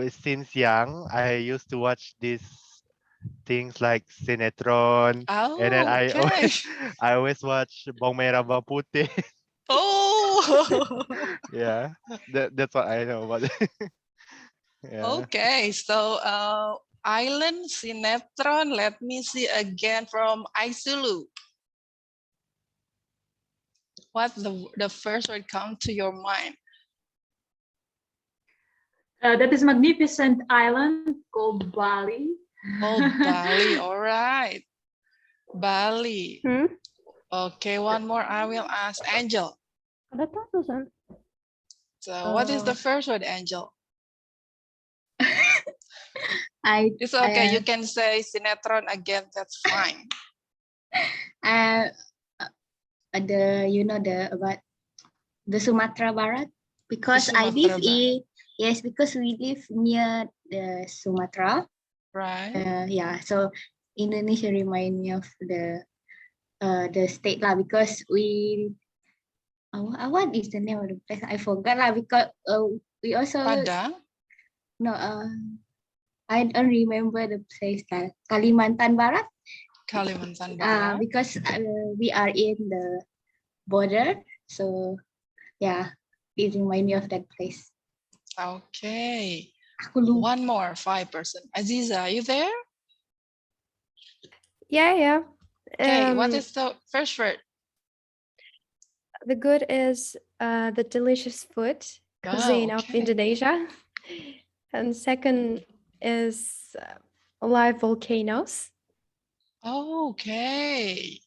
since young, I used to watch these things like Sinetron, and then okay. I always watch Bawang Merah Bawang Putih. Oh. Yeah, that's what I know about it. Yeah. Okay, so island, Sinetron. Let me see again from Aizulu. What the first word come to your mind? That is magnificent island called Bali. Oh, Bali. All right. Bali. Okay, one more. I will ask Angel. So what is the first word, Angel? It's okay. You can say Sinetron again. That's fine. About the Sumatra Barat, because I live in because we live near the Sumatra. Right. Yeah. So Indonesia remind me of the state lah, because what is the name of the place? I forgot lah, because we also Padang. no I don't remember the place lah. Kalimantan Barat. Kalimantan Barat. Because we are in the border, so yeah, it remind me of that place. Okay. One more, 5%. Aziza, are you there? Yeah. Okay, what is the first word? The good is the delicious food cuisine of okay. Indonesia. And second is live volcanoes. Okay.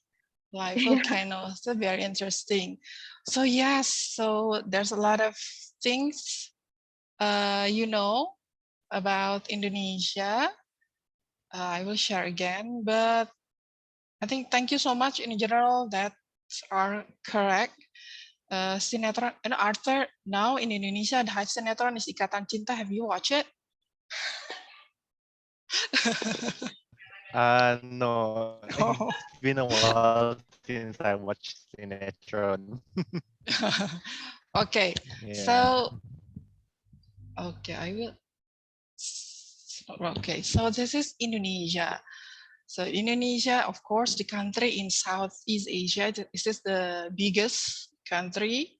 Like volcanoes, that's very interesting. So yes, so there's a lot of things you know about Indonesia. I will share again, but I think thank you so much in general that are correct. Sinetron and Arthur, now in Indonesia the high sinetron is Ikatan Cinta. Have you watched it? No, it's been a while since I watched Sinetron. Okay, Yeah. so okay, I will. Okay, so this is Indonesia. So Indonesia, of course, the country in Southeast Asia. This is the biggest country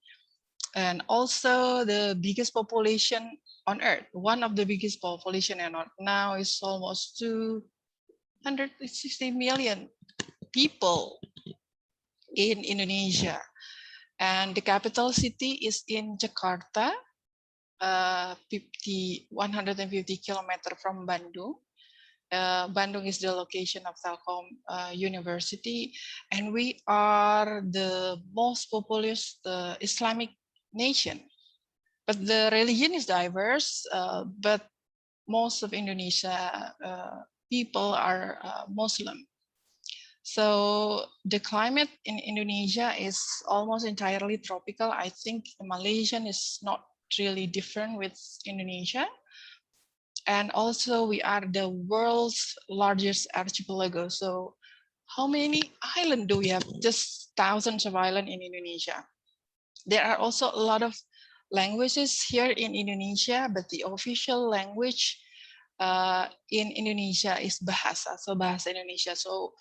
and also the biggest population on Earth. One of the biggest population on Earth now is almost 260 million people in Indonesia. And the capital city is in Jakarta, 150 kilometers from Bandung. Bandung is the location of Telkom University, and we are the most populous Islamic nation. But the religion is diverse, but most of Indonesia people are Muslim. So the climate in Indonesia is almost entirely tropical. I think Malaysian is not really different with Indonesia. And also we are the world's largest archipelago. So how many islands do we have? Just thousands of islands in Indonesia. There are also a lot of languages here in Indonesia, but the official language in Indonesia is Bahasa. So Bahasa Indonesia. So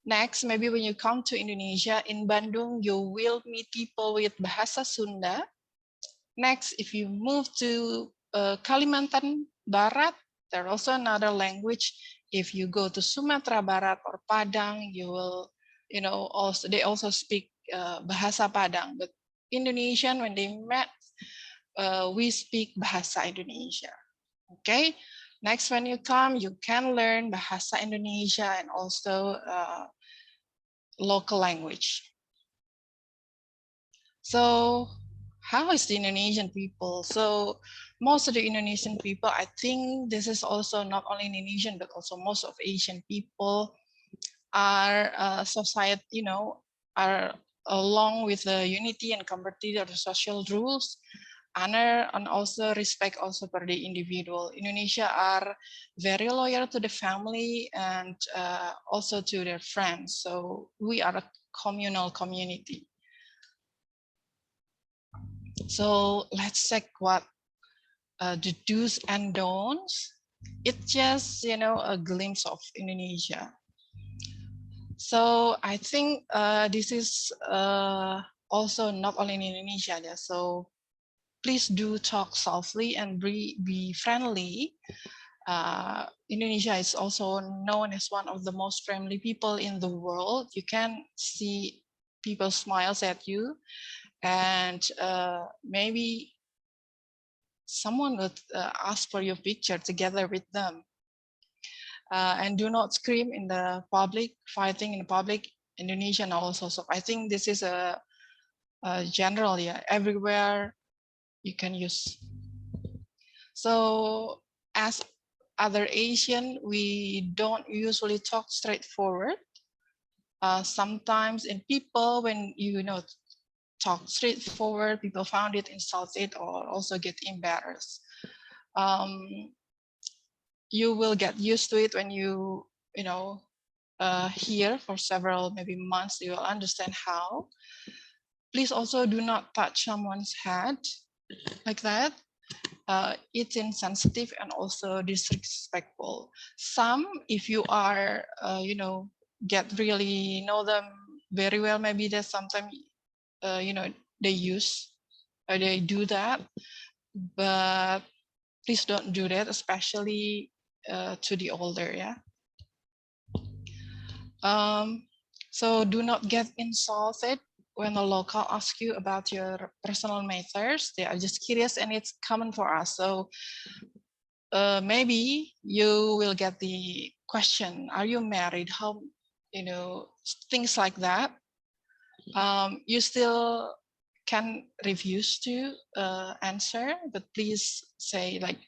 next, maybe when you come to Indonesia, in Bandung, you will meet people with Bahasa Sunda. Next, if you move to Kalimantan Barat, there's also another language. If you go to Sumatera Barat or Padang, you will, they also speak Bahasa Padang. But Indonesian, when they met, we speak Bahasa Indonesia. Okay. Next, when you come, you can learn Bahasa Indonesia and also local language. So how is the Indonesian people? So most of the Indonesian people, I think this is also not only Indonesian, but also most of Asian people are society, are along with the unity and converted of the social rules, honor and also respect also for the individual. Indonesia are very loyal to the family and also to their friends. So we are a communal community. So let's check what the do's and don'ts. It's just, a glimpse of Indonesia. So I think this is also not only in Indonesia. So please do talk softly and be friendly. Indonesia is also known as one of the most friendly people in the world. You can see people smiles at you, and maybe someone would ask for your picture together with them. And do not scream in the public, fighting in the public, Indonesian also. So I think this is a general, everywhere you can use. So as other Asian, we don't usually talk straightforward. Sometimes in people, when talk straightforward, people found it insulted or also get embarrassed. You will get used to it when you here for several maybe months, you will understand how. Please also do not touch someone's head like that. It's insensitive and also disrespectful. Some, if you are, you know, get really know them very well, maybe there's sometimes, you know, they use or they do that, but please don't do that, especially to the older, yeah. So do not get insulted when a local asks you about your personal matters. They are just curious and it's common for us. So maybe you will get the question, are you married? How, you know, things like that. You still can refuse to answer, but please say like,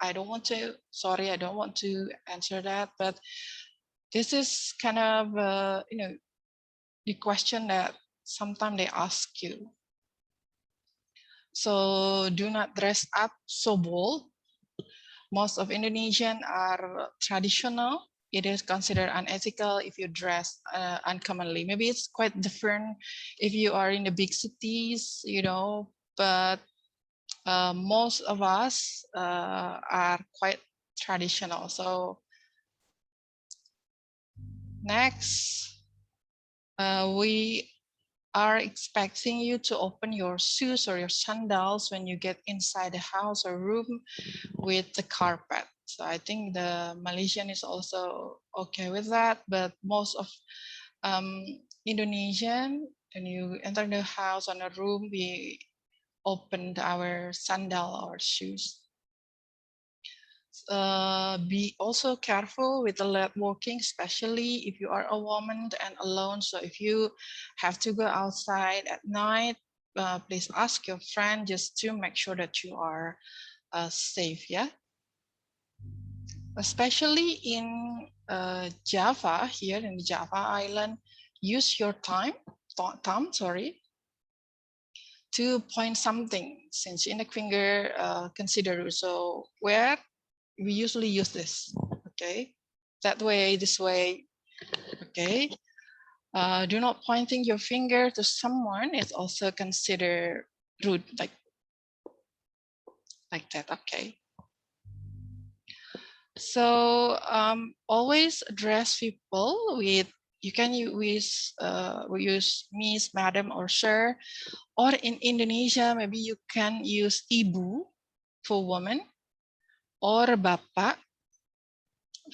I don't want to, sorry, I don't want to answer that. But this is kind of, you know, the question that sometimes they ask you. So do not dress up so bold. Most of Indonesian are traditional. It is considered unethical if you dress uncommonly. Maybe it's quite different if you are in the big cities, you know, but most of us are quite traditional. So next, we are expecting you to open your shoes or your sandals when you get inside the house or room with the carpet. So I think the Malaysian is also okay with that, but most of Indonesian, when you enter the house or a room, we opened our sandal or shoes. Be also careful with the late walking, especially if you are a woman and alone. So if you have to go outside at night, please ask your friend just to make sure that you are safe, yeah? Especially in Java, here in the Java island, use your thumb, sorry, to point something, since index finger consider. So where we usually use this, okay? That way, this way, okay? Do not pointing your finger to someone is also considered rude, like that, okay? So always address people with, you can use we use Miss, Madam, or Sir, or in Indonesia maybe you can use Ibu for women, or Bapak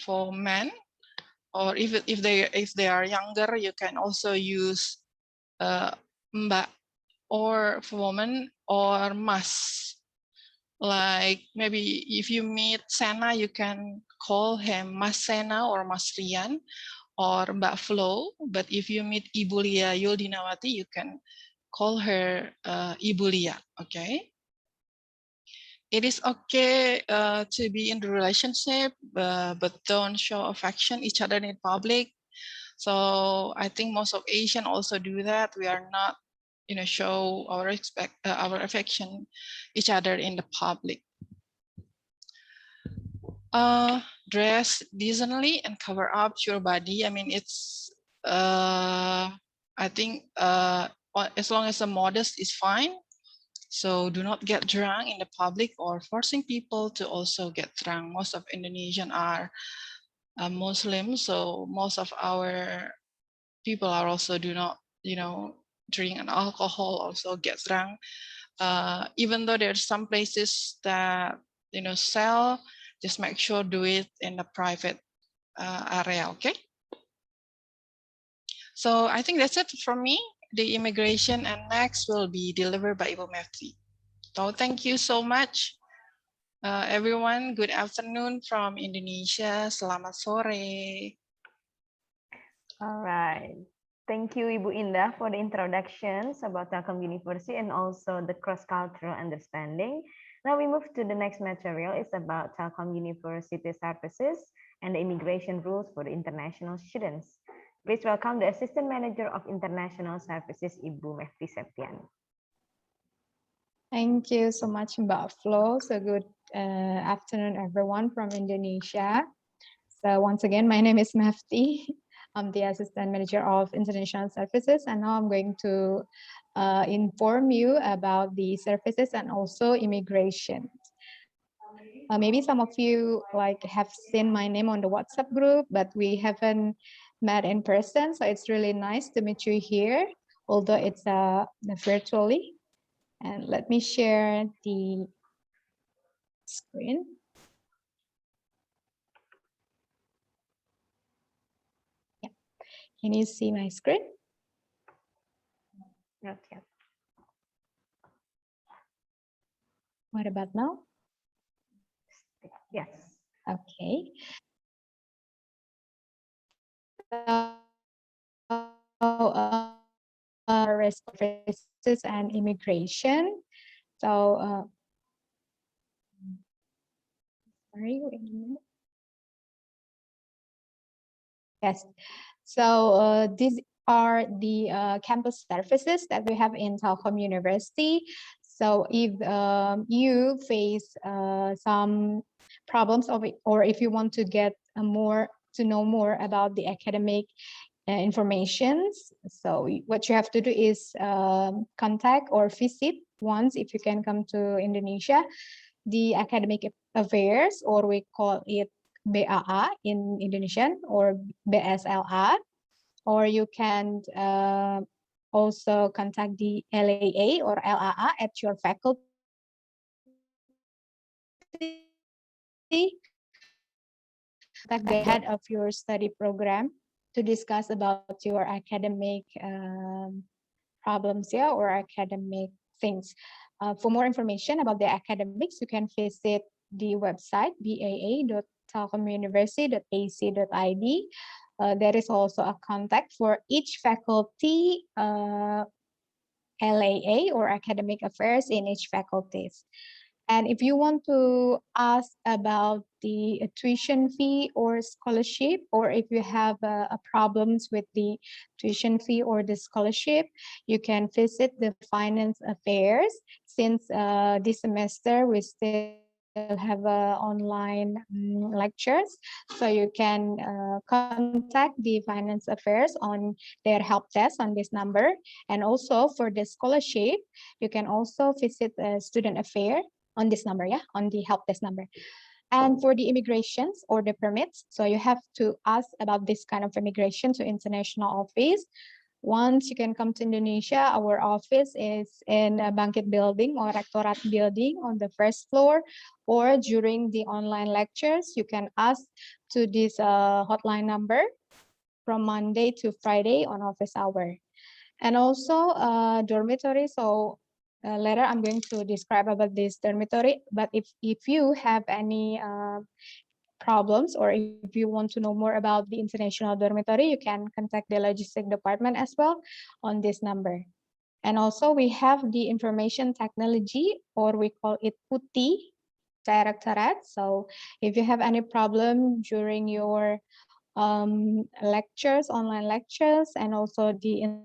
for men, or if they are younger, you can also use Mbak or for woman, or Mas. Like maybe if you meet Sena, you can call him Mas Sena or Mas Rian or Mbak Flo. But if you meet Ibu Lia Yuldinawati, you can call her Ibu Lia, okay? It is okay to be in the relationship, but don't show affection each other in public. So I think most of Asian also do that. We are not, you know, show our affection each other in the public. Dress decently and cover up your body. I mean, it's I think as long as the modest is fine. So do not get drunk in the public or forcing people to also get drunk. Most of Indonesian are Muslim, so most of our people are also do not, you know, drink and alcohol, also get drunk. Even though there's some places that, you know, sell, just make sure do it in a private area, okay? So I think that's it from me. The immigration and next will be delivered by Ibu Mefti. So thank you so much, everyone. Good afternoon from Indonesia. Selamat sore. All right. Thank you, Ibu Indah, for the introductions about Telkom University and also the cross-cultural understanding. Now we move to the next material. It's about Telkom University services and the immigration rules for the international students. Please welcome the Assistant Manager of International Services, Ibu Mefti Septiani. Thank you so much, Mbak Flo. So good afternoon, everyone from Indonesia. So once again, my name is Mafti. I'm the Assistant Manager of International Services, and now I'm going to inform you about the services and also immigration. Maybe some of you have seen my name on the WhatsApp group, but we haven't met in person. So it's really nice to meet you here, although it's virtually. And let me share the screen. Yeah. Can you see my screen? Not yet. What about now? Yes. Okay. Services and immigration. So, sorry, wait a minute. Yes. So these are the campus services that we have in Telkom University. So if you face some problems or if you want to get to know more about the academic informations, so what you have to do is contact or visit once, if you can come to Indonesia, the academic affairs, or we call it BAA in Indonesian, or BSLA, or you can also contact the LAA or LAA at your faculty. Contact the head of your study program to discuss about your academic problems, yeah, or academic things. For more information about the academics, you can visit the website baa.telkomuniversity.ac.id. There is also a contact for each faculty LAA or academic affairs in each faculties. And if you want to ask about the tuition fee or scholarship, or if you have problems with the tuition fee or the scholarship, you can visit the finance affairs. Since this semester we still have online lectures, so you can contact the finance affairs on their help desk on this number. And also for the scholarship, you can also visit student affair on this number, yeah, on the help desk number. And for the immigrations or the permits, so you have to ask about this kind of immigration to international office. Once you can come to Indonesia, our office is in a Bangkit building or Rectorat building on the first floor, or during the online lectures, you can ask to this hotline number from Monday to Friday on office hour. And also dormitory. So later I'm going to describe about this dormitory, but if you have any problems, or if you want to know more about the international dormitory, you can contact the logistic department as well on this number. And also we have the information technology, or we call it PUTI directorate. So if you have any problem during your lectures, online lectures, and also the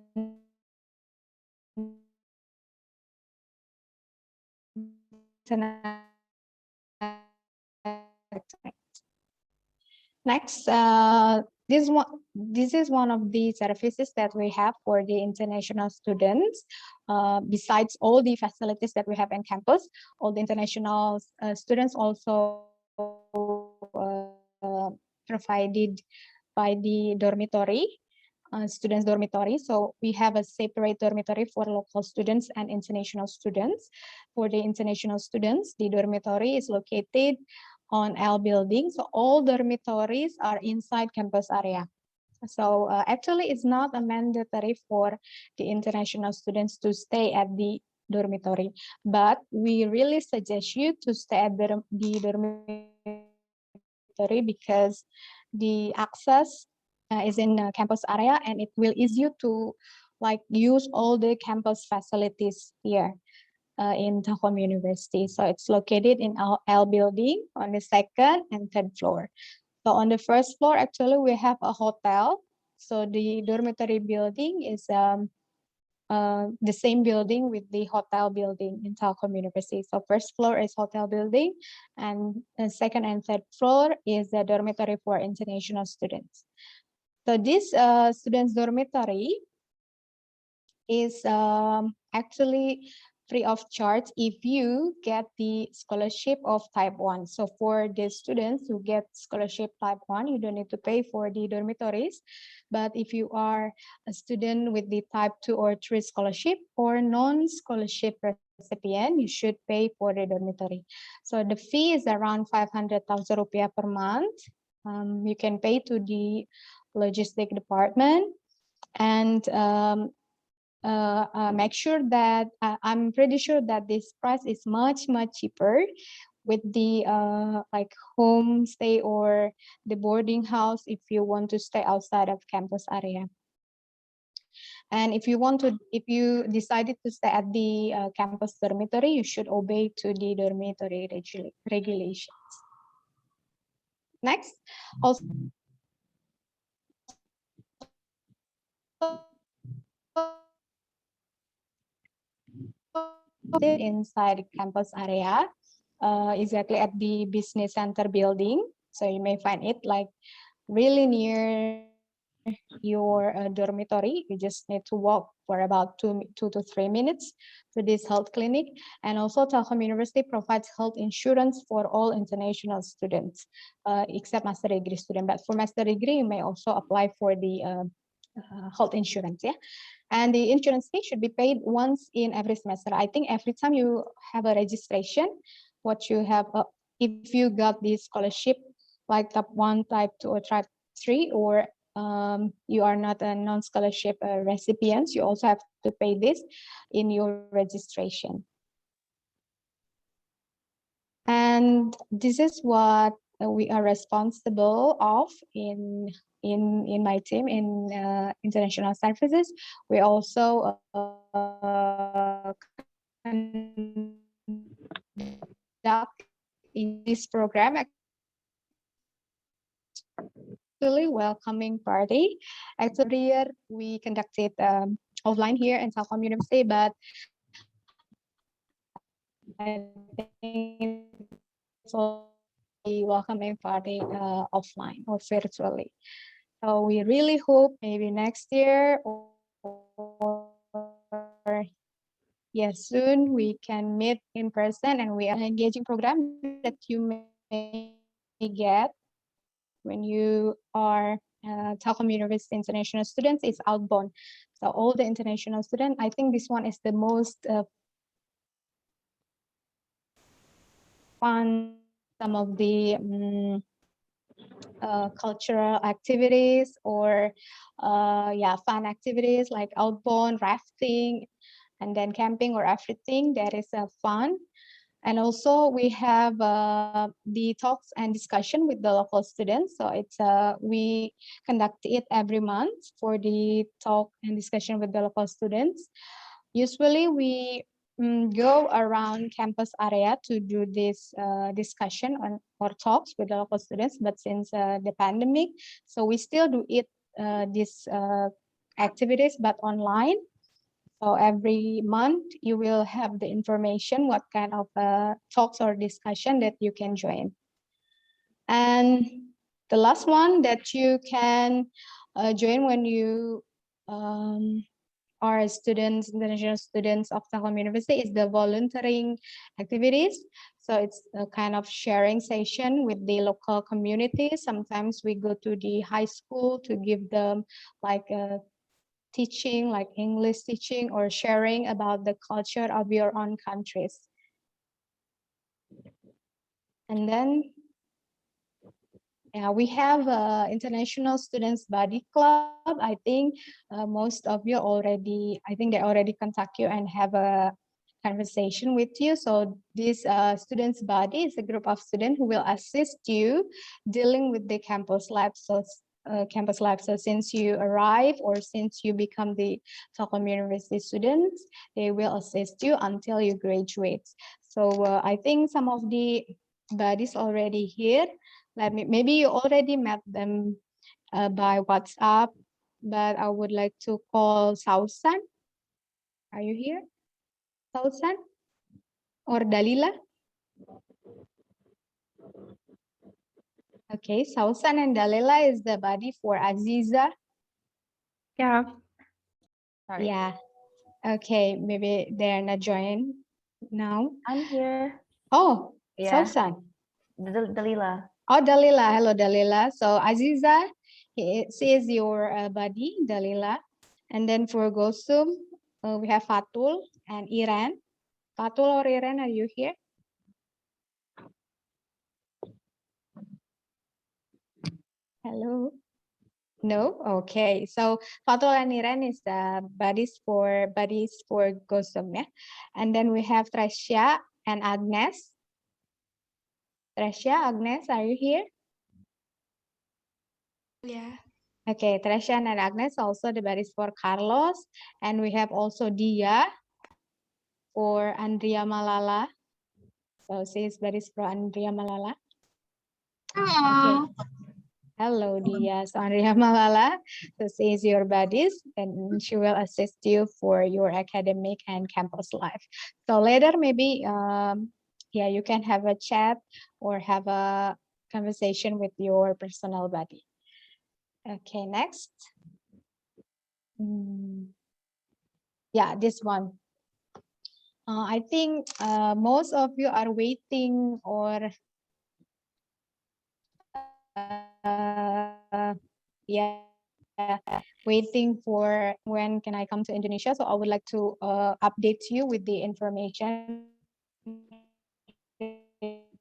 Next, this is one of the services that we have for the international students. Besides all the facilities that we have in campus, all the international students also provided by the dormitory, students dormitory. So we have a separate dormitory for local students and international students. For the international students, the dormitory is located on L building. So all dormitories are inside campus area. So actually it's not a mandatory for the international students to stay at the dormitory, but we really suggest you to stay at the dormitory because the access is in campus area, and it will ease you to use all the campus facilities here in Telkom University. So it's located in our L building on the second and third floor. So on the first floor, actually we have a hotel. So the dormitory building is the same building with the hotel building in Telkom University. So first floor is hotel building, and the second and third floor is a dormitory for international students. So this students dormitory is actually free of charge if you get the scholarship of type 1. So for the students who get scholarship type 1, you don't need to pay for the dormitories. But if you are a student with the type 2 or 3 scholarship or non-scholarship recipient, you should pay for the dormitory. So the fee is around 500,000 rupiah per month. You can pay to the logistic department, and make sure that I'm pretty sure that this price is much cheaper with the like homestay or the boarding house if you want to stay outside of campus area. And if you decided to stay at the campus dormitory, you should obey to the dormitory regulations. Next, also inside campus area, exactly at the business center building. So you may find it like really near your dormitory. You just need to walk for about 2 to 3 minutes to this health clinic. And also Telkom University provides health insurance for all international students, except master degree student. But for master degree, you may also apply for the health insurance, yeah. And the insurance fee should be paid once in every semester. I think every time you have a registration, what you have, if you got the scholarship like type 1, type 2, or type 3, or you are not a non-scholarship recipient, you also have to pay this in your registration. And this is what we are responsible of in my team in international services. We also conduct in this program actually welcoming party. Actually, every year we conducted offline here in Telkom University, but I think it's also a welcoming party offline or virtually. So we really hope maybe next year or yes, soon we can meet in person, and we are an engaging program that you may get when you are Telkom University international students is outbound. So all the international students, I think this one is the most fun. Some of the cultural activities or fun activities like outbound rafting and then camping or everything that is fun. And also we have the talks and discussion with the local students. So it's we conduct it every month for the talk and discussion with the local students. Usually we go around campus area to do this discussion on or talks with the local students. But since the pandemic, so we still do it these activities, but online. So every month you will have the information what kind of talks or discussion that you can join. And the last one that you can join when you are students, international students of Telkom University is the volunteering activities. So it's a kind of sharing session with the local community. Sometimes we go to the high school to give them like a teaching, like English teaching or sharing about the culture of your own countries. And then we have international students body club. I think most of you already, I think they already contact you and have a conversation with you. So this students body is a group of students who will assist you dealing with the campus lab. So campus life. So since you arrive or since you become the Telkom University students, they will assist you until you graduate. So I think some of the buddies already here. Maybe you already met them by WhatsApp, but I would like to call Sausan. Are you here? Sausan or Dalila? Okay, Sausan and Dalila is the body for Aziza. Yeah. Sorry. Yeah. Okay, maybe they're not joining now. I'm here. Oh, Yeah. Sausan. Dalila. Oh, Dalila. Hello, Dalila. So Aziza, she is your buddy, Dalila. And then for Gosum, we have Fatul and Iran. Fatul or Iran, are you here? Hello. No. Okay. So Fatul and Iran is the buddies for Gosum, yeah. And then we have Tresya and Agnes. Tresya, Agnes, are you here? Yeah. Okay, Tresya and Agnes also the buddies for Carlos, and we have also Dia for Andrea Malala. So she is buddies for Andrea Malala. Okay. Hello, Dia. So Andrea Malala, so she is your buddies, and she will assist you for your academic and campus life. So later, maybe, yeah, you can have a chat or have a conversation with your personal buddy. Okay, next. Yeah, this one. I think most of you are waiting or yeah, waiting for when can I come to Indonesia. So I would like to update you with the information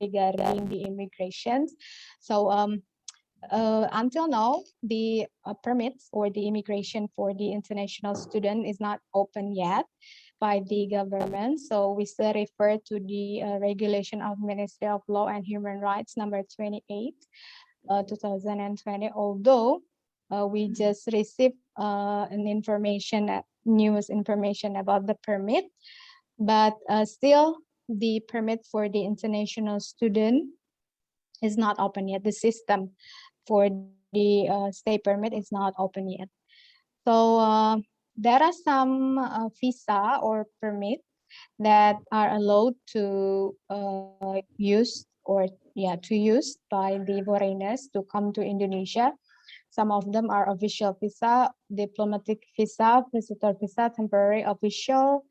regarding the immigrations. So until now, the permits or the immigration for the international student is not open yet by the government. So we still refer to the regulation of Ministry of Law and Human Rights number 28, 2020, although we just received news information about the permit, but still the permit for the international student is not open yet. The system for the stay permit is not open yet. So there are some visa or permit that are allowed to use by the foreigners to come to Indonesia. Some of them are official visa, diplomatic visa, visitor visa, temporary official,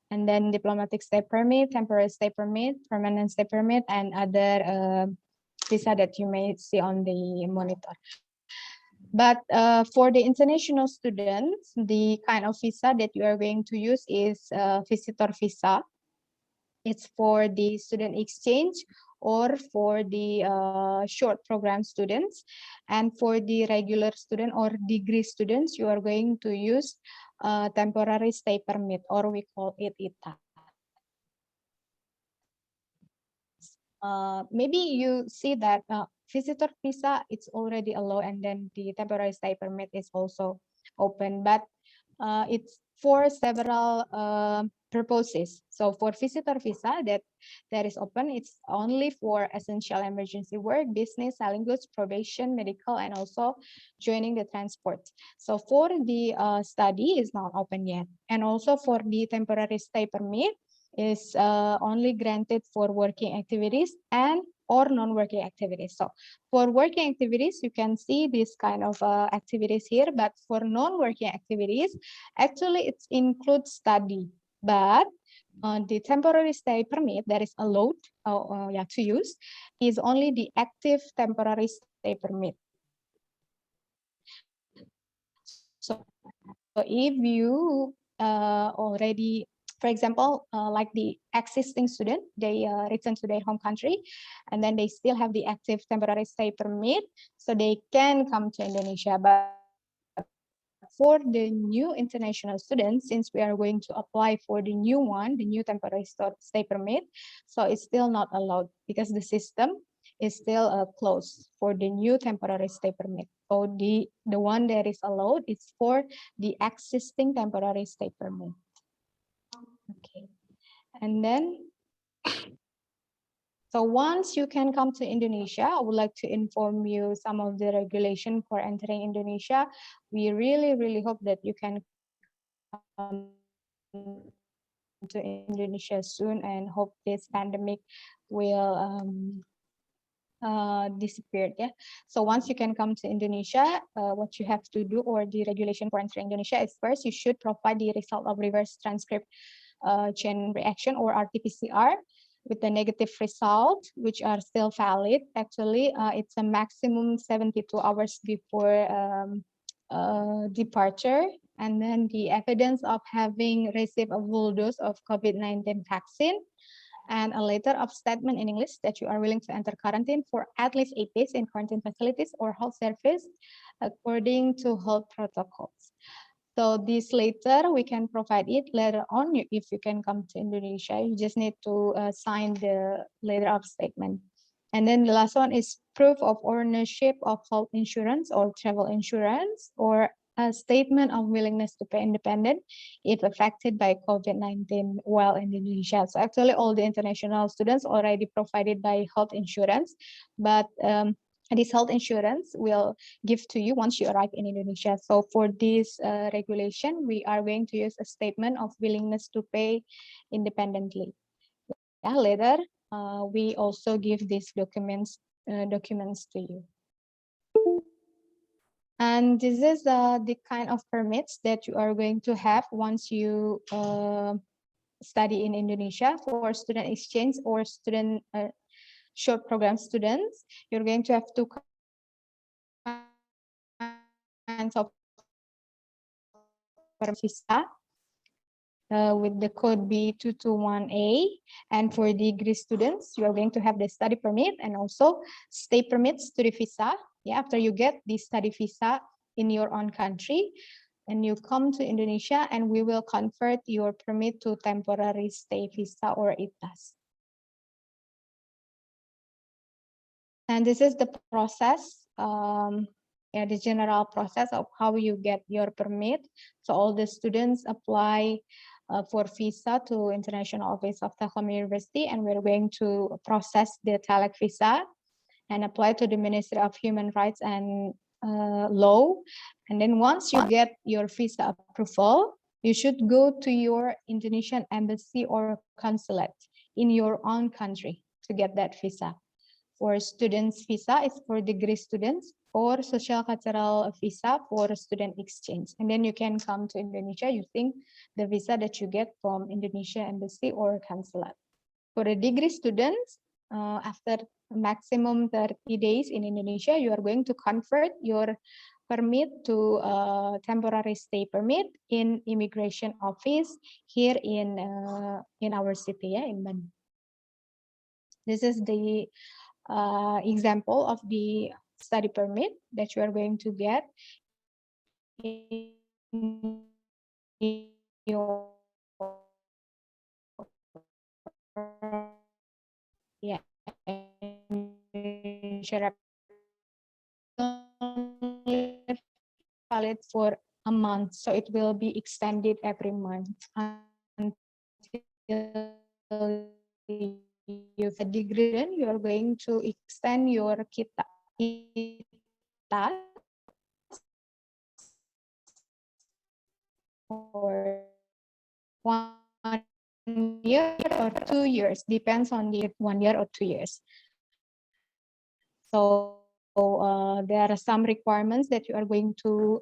and then diplomatic stay permit, temporary stay permit, permanent stay permit, and other visa that you may see on the monitor. But for the international students, the kind of visa that you are going to use is visitor visa. It's for the student exchange or for the short program students. And for the regular student or degree students, you are going to use temporary stay permit, or we call it ITA. Maybe you see that visitor visa, it's already allowed, and then the temporary stay permit is also open, but it's for several purposes. So for visitor visa that is open, it's only for essential emergency work, business, selling goods, probation, medical, and also joining the transport. So for the study is not open yet. And also for the temporary stay permit is only granted for working activities and or non-working activities. So for working activities, you can see this kind of activities here, but for non-working activities, actually it includes study, but the temporary stay permit that is allowed to use is only the active temporary stay permit. So if you already, for example, like the existing student, they return to their home country, and then they still have the active temporary stay permit, so they can come to Indonesia. But for the new international students, since we are going to apply for the new one, the new temporary stay permit, so it's still not allowed because the system is still closed for the new temporary stay permit. So the one that is allowed is for the existing temporary stay permit. Okay, and then, so once you can come to Indonesia, I would like to inform you some of the regulation for entering Indonesia. We really, really hope that you can come to Indonesia soon and hope this pandemic will disappear. Yeah. So once you can come to Indonesia, what you have to do, or the regulation for entering Indonesia, is first you should provide the result of reverse transcript chain reaction, or RT-PCR, with the negative result, which are still valid. Actually, it's a maximum 72 hours before departure. And then the evidence of having received a full dose of COVID-19 vaccine, and a letter of statement in English that you are willing to enter quarantine for at least 8 days in quarantine facilities or health service according to health protocols. So this letter, we can provide it later on if you can come to Indonesia. You just need to sign the letter of statement. And then the last one is proof of ownership of health insurance or travel insurance, or a statement of willingness to pay independent if affected by COVID-19 while in Indonesia. So actually all the international students already provided by health insurance, but this health insurance will give to you once you arrive in Indonesia. So for this regulation, we are going to use a statement of willingness to pay independently. Yeah, later, we also give these documents to you. And this is the kind of permits that you are going to have once you study in Indonesia. For student exchange or student short program students, you're going to have two kinds of visa with the code B221A. And for degree students, you are going to have the study permit and also stay permits to the visa. Yeah, after you get the study visa in your own country, and you come to Indonesia, and we will convert your permit to temporary stay visa or ITAS. And this is the process, the general process of how you get your permit. So all the students apply for visa to International Office of Telkom University, and we're going to process the TELEC visa and apply to the Ministry of Human Rights and Law. And then once you get your visa approval, you should go to your Indonesian embassy or consulate in your own country to get that visa. For students visa is for degree students, or social cultural visa for student exchange. And then you can come to Indonesia using the visa that you get from Indonesia embassy or consulate. For the degree students, after maximum 30 days in Indonesia, you are going to convert your permit to temporary stay permit in immigration office here in our city, in Bandung. This is the example of the study permit that you are going to get in your valid for a month, so it will be extended every month until you have a degree. Then you are going to extend your kita for 1 year or 2 years, depends on the 1 year or 2 years. So there are some requirements that you are going to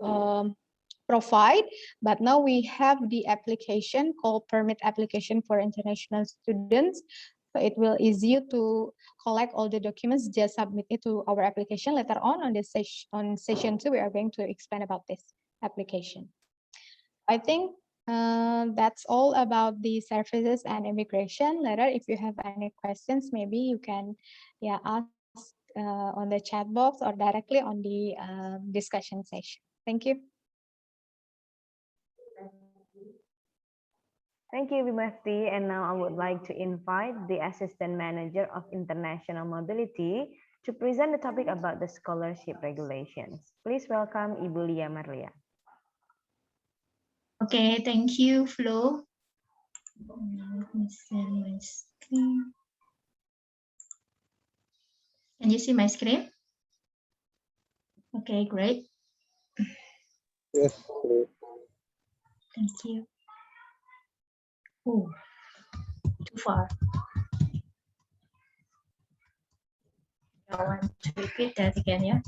provide, but now we have the application called permit application for international students. So it will easy you to collect all the documents, just submit it to our application. Later on this session 2, we are going to explain about this application. I think that's all about the services and immigration. Later, if you have any questions, maybe you can ask on the chat box or directly on the discussion session. Thank you. Thank you, Bimafti. And now I would like to invite the Assistant Manager of International Mobility to present the topic about the scholarship regulations. Please welcome Ibu Lia Marlia. Okay, thank you, Flo. Let me share my screen. Can you see my screen? Okay, great. Yes. Thank you. Oh, too far. I want to repeat that again, yeah.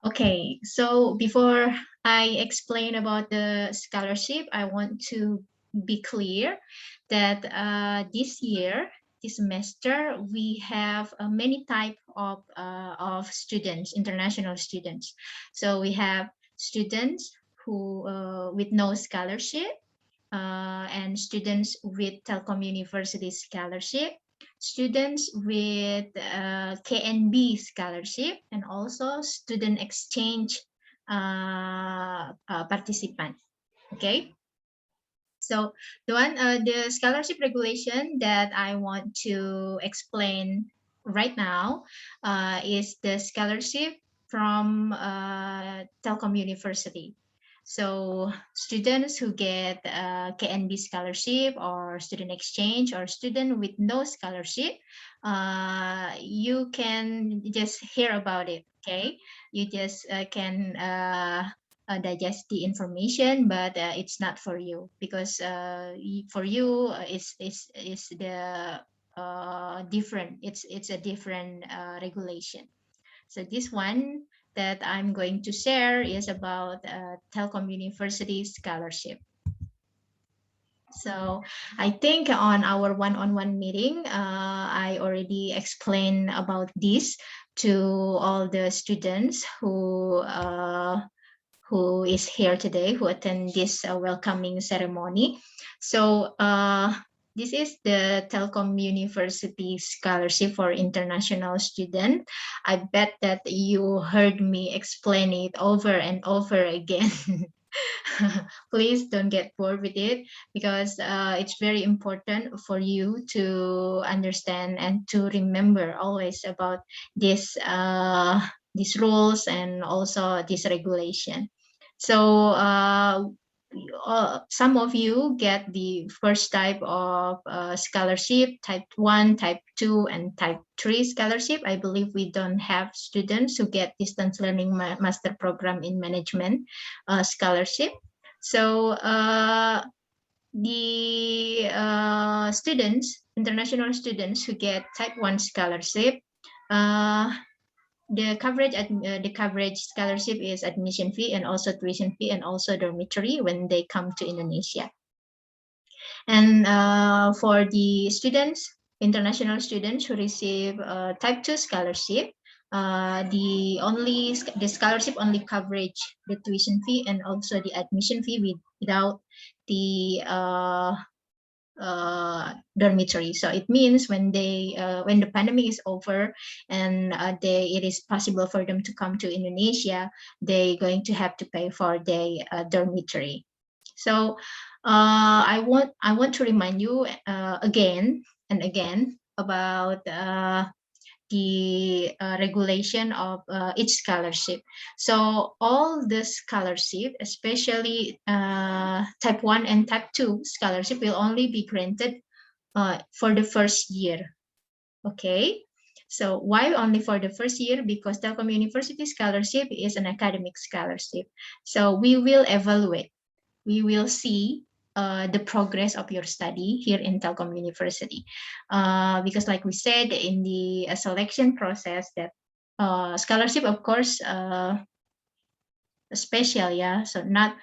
Okay, so before I explain about the scholarship, I want to be clear that this year, this semester, we have many type of students, international students. So we have students who with no scholarship, and students with Telkom University scholarship, students with KNB scholarship, and also student exchange participant. Okay. So the scholarship regulation that I want to explain right now is the scholarship from Telkom University. So students who get KNB scholarship or student exchange or student with no scholarship, you can just hear about it, okay? You just can digest the information, but it's not for you because for you is the different. It's a different regulation. So this one that I'm going to share is about Telkom University scholarship. So I think on our one-on-one meeting, I already explained about this to all the students who is here today, who attend this welcoming ceremony. So this is the Telkom University Scholarship for International Student. I bet that you heard me explain it over and over again. Please don't get bored with it because it's very important for you to understand and to remember always about this these rules and also this regulation. So some of you get the first type of scholarship, type 1, type 2, and type 3 scholarship. I believe we don't have students who get distance learning master program in management scholarship. So the students, international students who get type 1 scholarship, the coverage scholarship is admission fee and also tuition fee and also dormitory when they come to Indonesia. And for the students, international students who receive type 2 scholarship, the scholarship only coverage the tuition fee and also the admission fee without the dormitory. So it means when when the pandemic is over and it is possible for them to come to Indonesia, they're going to have to pay for their dormitory. So I want to remind you again and again about the regulation of each scholarship. So all the scholarship, especially type 1 and type 2 scholarship, will only be granted for the first year. Okay. So why only for the first year? Because Telkom University scholarship is an academic scholarship. So we will evaluate. We will see the progress of your study here in Telkom University. Because like we said in the selection process that scholarship, of course, special, yeah. So not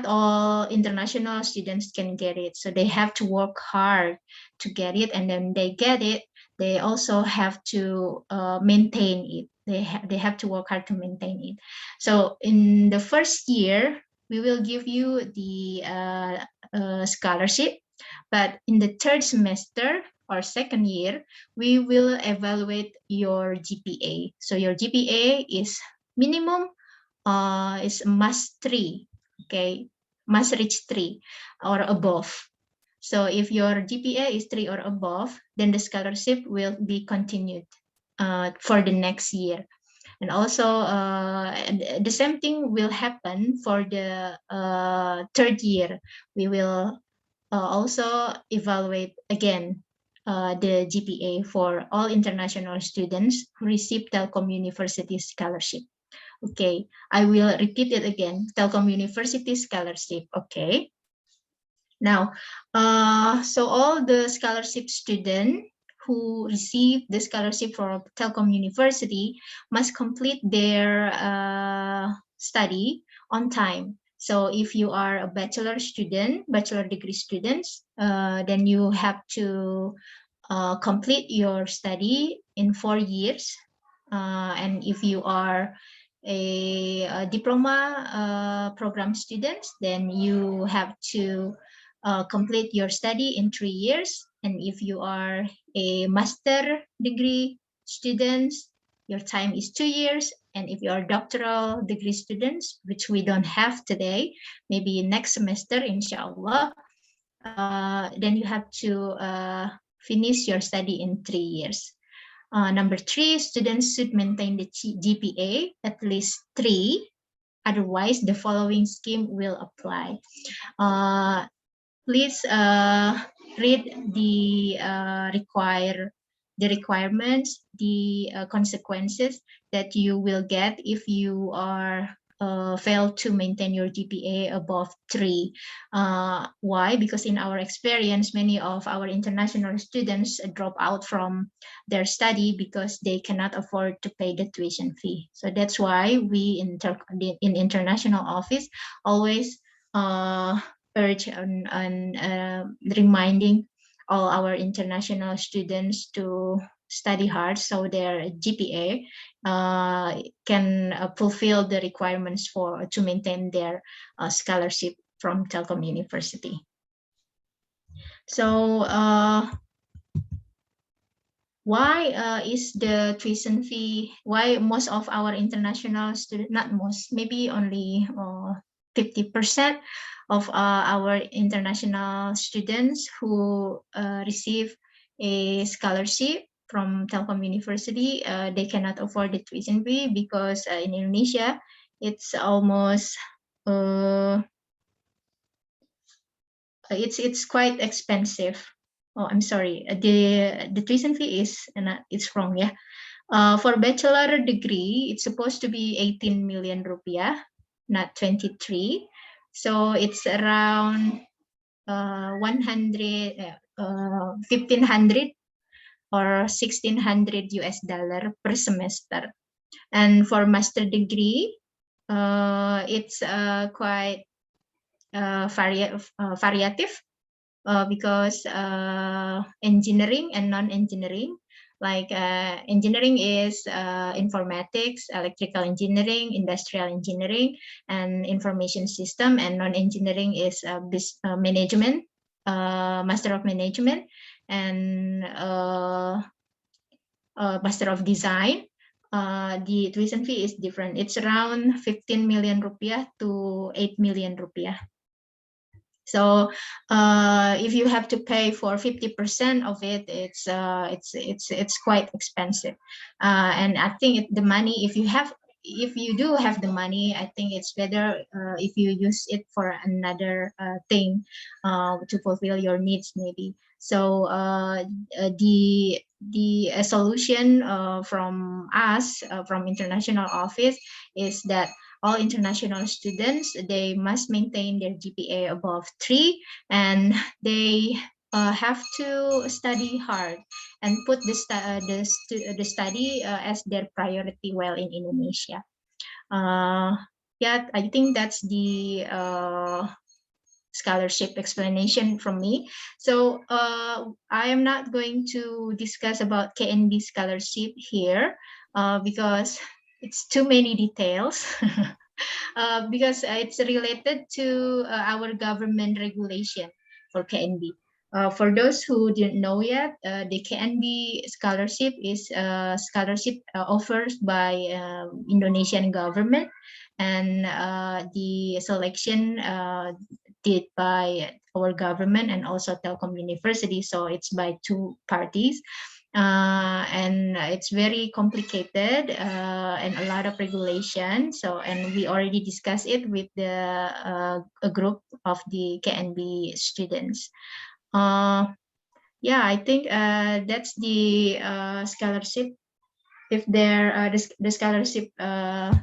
all international students can get it. So they have to work hard to get it, and then they get it. They also have to maintain it. They have to work hard to maintain it. So in the first year, we will give you the scholarship, but in the third semester or second year, we will evaluate your GPA. So your GPA is minimum is must 3. Okay, must reach 3 or above. So if your GPA is 3 or above, then the scholarship will be continued for the next year. And also the same thing will happen for the third year. We will also evaluate again the GPA for all international students who receive Telkom University scholarship. Okay, I will repeat it again. Telkom University scholarship. Okay. Now, so all the scholarship students who receive the scholarship from Telkom University must complete their study on time. So if you are a bachelor student, bachelor degree students, then you have to complete your study in 4 years. And if you are a diploma program students, then you have to complete your study in 3 years. And if you are a master degree students, your time is 2 years. And if you are doctoral degree students, which we don't have today, maybe next semester, inshallah, then you have to finish your study in 3 years. Number 3, students should maintain the GPA at least 3. Otherwise, the following scheme will apply. Please read the requirements, the consequences that you will get if you are fail to maintain your GPA above 3. Why? Because in our experience, many of our international students drop out from their study because they cannot afford to pay the tuition fee. So that's why we in international office always urge on reminding all our international students to study hard so their GPA can fulfill the requirements to maintain their scholarship from Telkom University. So why is the tuition fee, why most of our international students, not most, maybe only 50% of our international students who receive a scholarship from Telkom University, they cannot afford the tuition fee because in Indonesia, it's almost, it's quite expensive. Oh, I'm sorry. The tuition fee is it's wrong, yeah. For bachelor degree, it's supposed to be 18 million rupiah, not 23. So it's around 1500 or $1,600 per semester. And for master degree, it's quite variative. Because engineering and non-engineering, like engineering is informatics, electrical engineering, industrial engineering, and information system, and non-engineering is management, master of management, and master of design. The tuition fee is different. It's around 15 million rupiah to 8 million rupiah. So if you have to pay for 50% of it, it's quite expensive. And I think the money, if you do have the money, I think it's better if you use it for another thing to fulfill your needs, maybe. So the solution from us, from international office, is that all international students, they must maintain their GPA above 3, and they have to study hard and put the study as their priority while in Indonesia. Yeah, I think that's the scholarship explanation from me. So I am not going to discuss about KNB scholarship here because it's too many details. Because it's related to our government regulation for KNB. For those who didn't know yet, the KNB scholarship is a scholarship offered by Indonesian government, and the selection did by our government and also Telkom University. So it's by 2 parties. And it's very complicated and a lot of regulation. So, and we already discussed it with the a group of the KNB students. Yeah, I think that's the scholarship if there the scholarship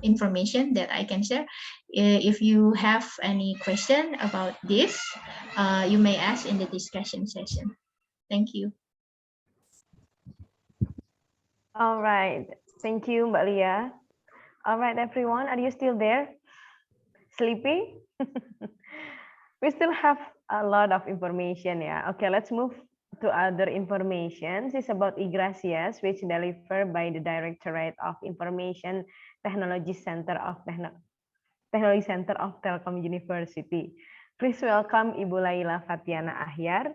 information that I can share. If you have any question about this, you may ask in the discussion session. Thank you. All right. Thank you, Mbak Lia. All right, everyone. Are you still there? Sleepy? We still have a lot of information, yeah. Okay, let's move to other information. It's about e-Gracias, which delivered by the Directorate of Information Technology Center of Technology Center of Telkom University. Please welcome Ibu Laila Fatiana Ahyar.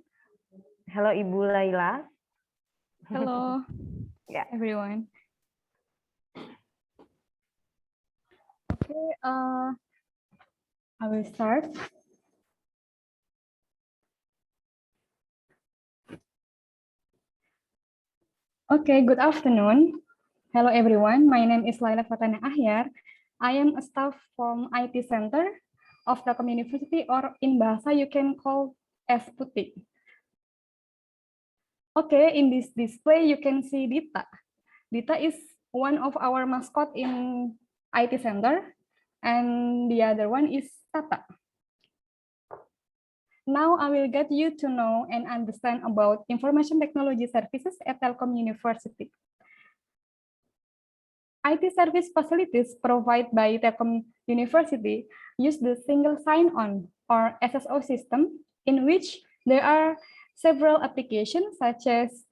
Hello, Ibu Laila. Hello, Yeah. everyone. Okay, I will start. Okay, good afternoon. Hello, everyone. My name is Laila Fatana Ahyar. I am a staff from IT Center of Telkom University, or in Bahasa you can call as Putih. Okay, in this display you can see Dita. Dita is one of our mascot in IT Center, and the other one is Tata. Now I will get you to know and understand about information technology services at Telkom University. IT service facilities provided by Telkom University use the single sign-on or SSO system, in which there are several applications such as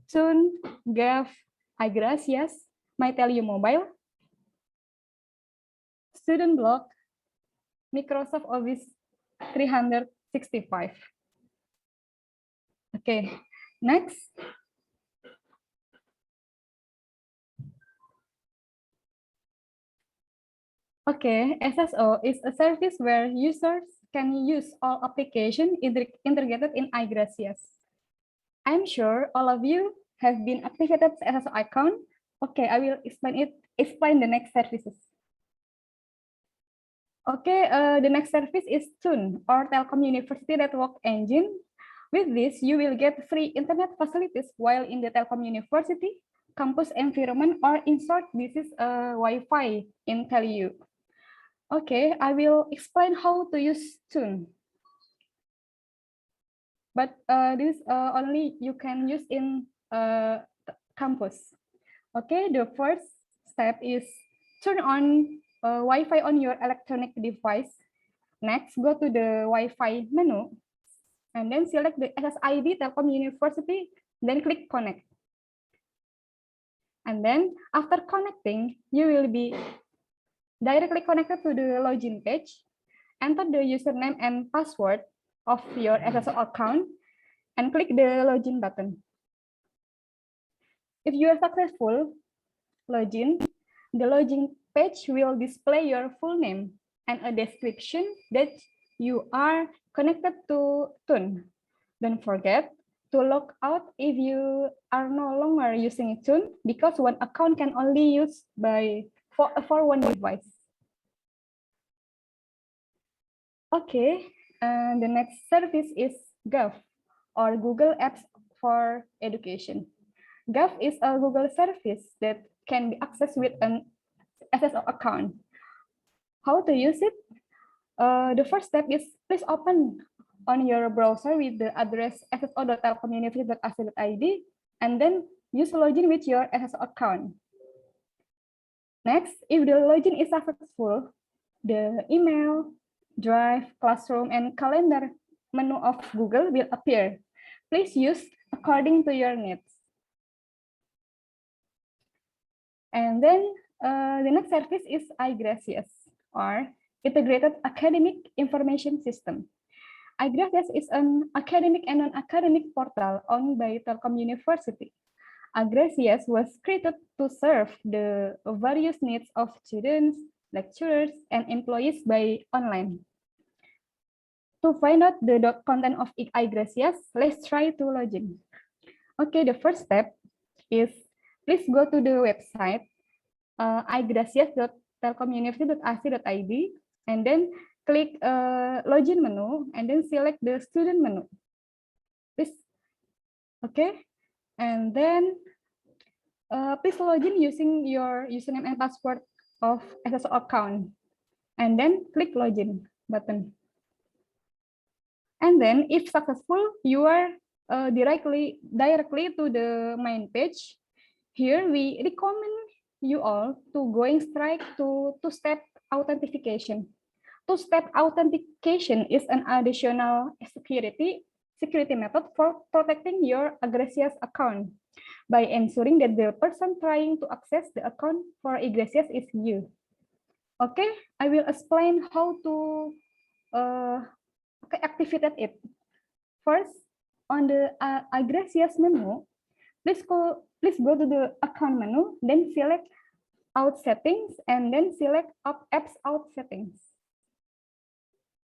Tune, Gav, iGracias, MyTelu Mobile, Student Block, Microsoft Office 365. Okay, next. Okay, SSO is a service where users can use all applications integrated in iGracias. I'm sure all of you have been activated SSO account. Okay, I will explain the next services. Okay, the next service is Tune, or Telkom University Network Engine. With this, you will get free internet facilities while in the Telkom University campus environment, or in short, this is a Wi-Fi in Telu. Okay, I will explain how to use Tune. But this only you can use in campus. Okay, the first step is turn on Wi-Fi on your electronic device. Next, go to the Wi-Fi menu, and then select the SSID Telkom University, then click connect. And then after connecting, you will be directly connected to the login page. Enter the username and password of your SSO account and click the login button. If you are successful login, the login page will display your full name and a description that you are connected to Tune. Don't forget to log out if you are no longer using Tune, because one account can only use for one device. Okay, and the next service is Gov, or Google Apps for Education. Gov is a Google service that can be accessed with an SSO account. How to use it? The first step is please open on your browser with the address sso.telkomuniversity.ac.id, and then use login with your SSO account. Next, if the login is successful, the email, Drive, Classroom, and Calendar menu of Google will appear. Please use according to your needs. And then the next service is iGracias, or Integrated Academic Information System. iGracias is an academic and non-academic portal owned by Telkom University. iGracias was created to serve the various needs of students, lecturers, and employees by online. To find out the content of iGracias, let's try to login. Okay, the first step is please go to the website igracias.telkomuniversity.ac.id, and then click login menu, and then select the student menu. Please, okay, and then Please log in using your username and password of SSO account, and then click login button. And then if successful, you are directly to the main page. Here we recommend you all to going straight to two-step authentication. Two-step authentication is an additional security method for protecting your Agresias account by ensuring that the person trying to access the account for Agresias is you. Okay, I will explain how to activate it. First, on the Agresias menu, please go to the account menu, then select out settings, and then select apps out settings.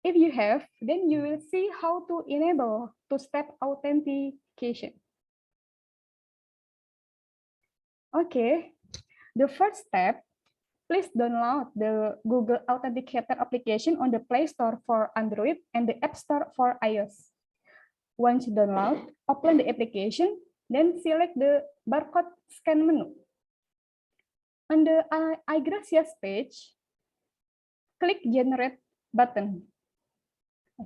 If you have, then you will see how to enable two-step authentication. Okay, the first step, please download the Google Authenticator application on the Play Store for Android and the App Store for iOS. Once you download, open the application, then select the barcode scan menu. On the iGrasias page, click Generate button.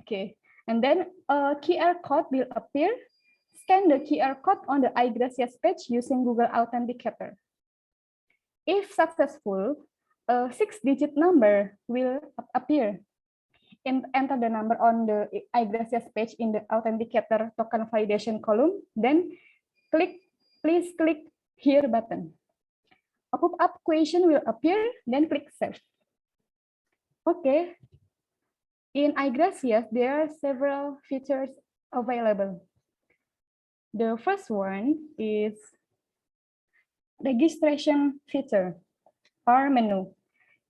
Okay, and then a QR code will appear. Scan the QR code on the iGrasias page using Google Authenticator. If successful, a 6-digit number will appear. Enter the number on the iGrasias page in the Authenticator token validation column, then please click Here button. A pop-up question will appear, then click Save. Okay. In iGrasias, there are several features available. The first one is registration feature or menu.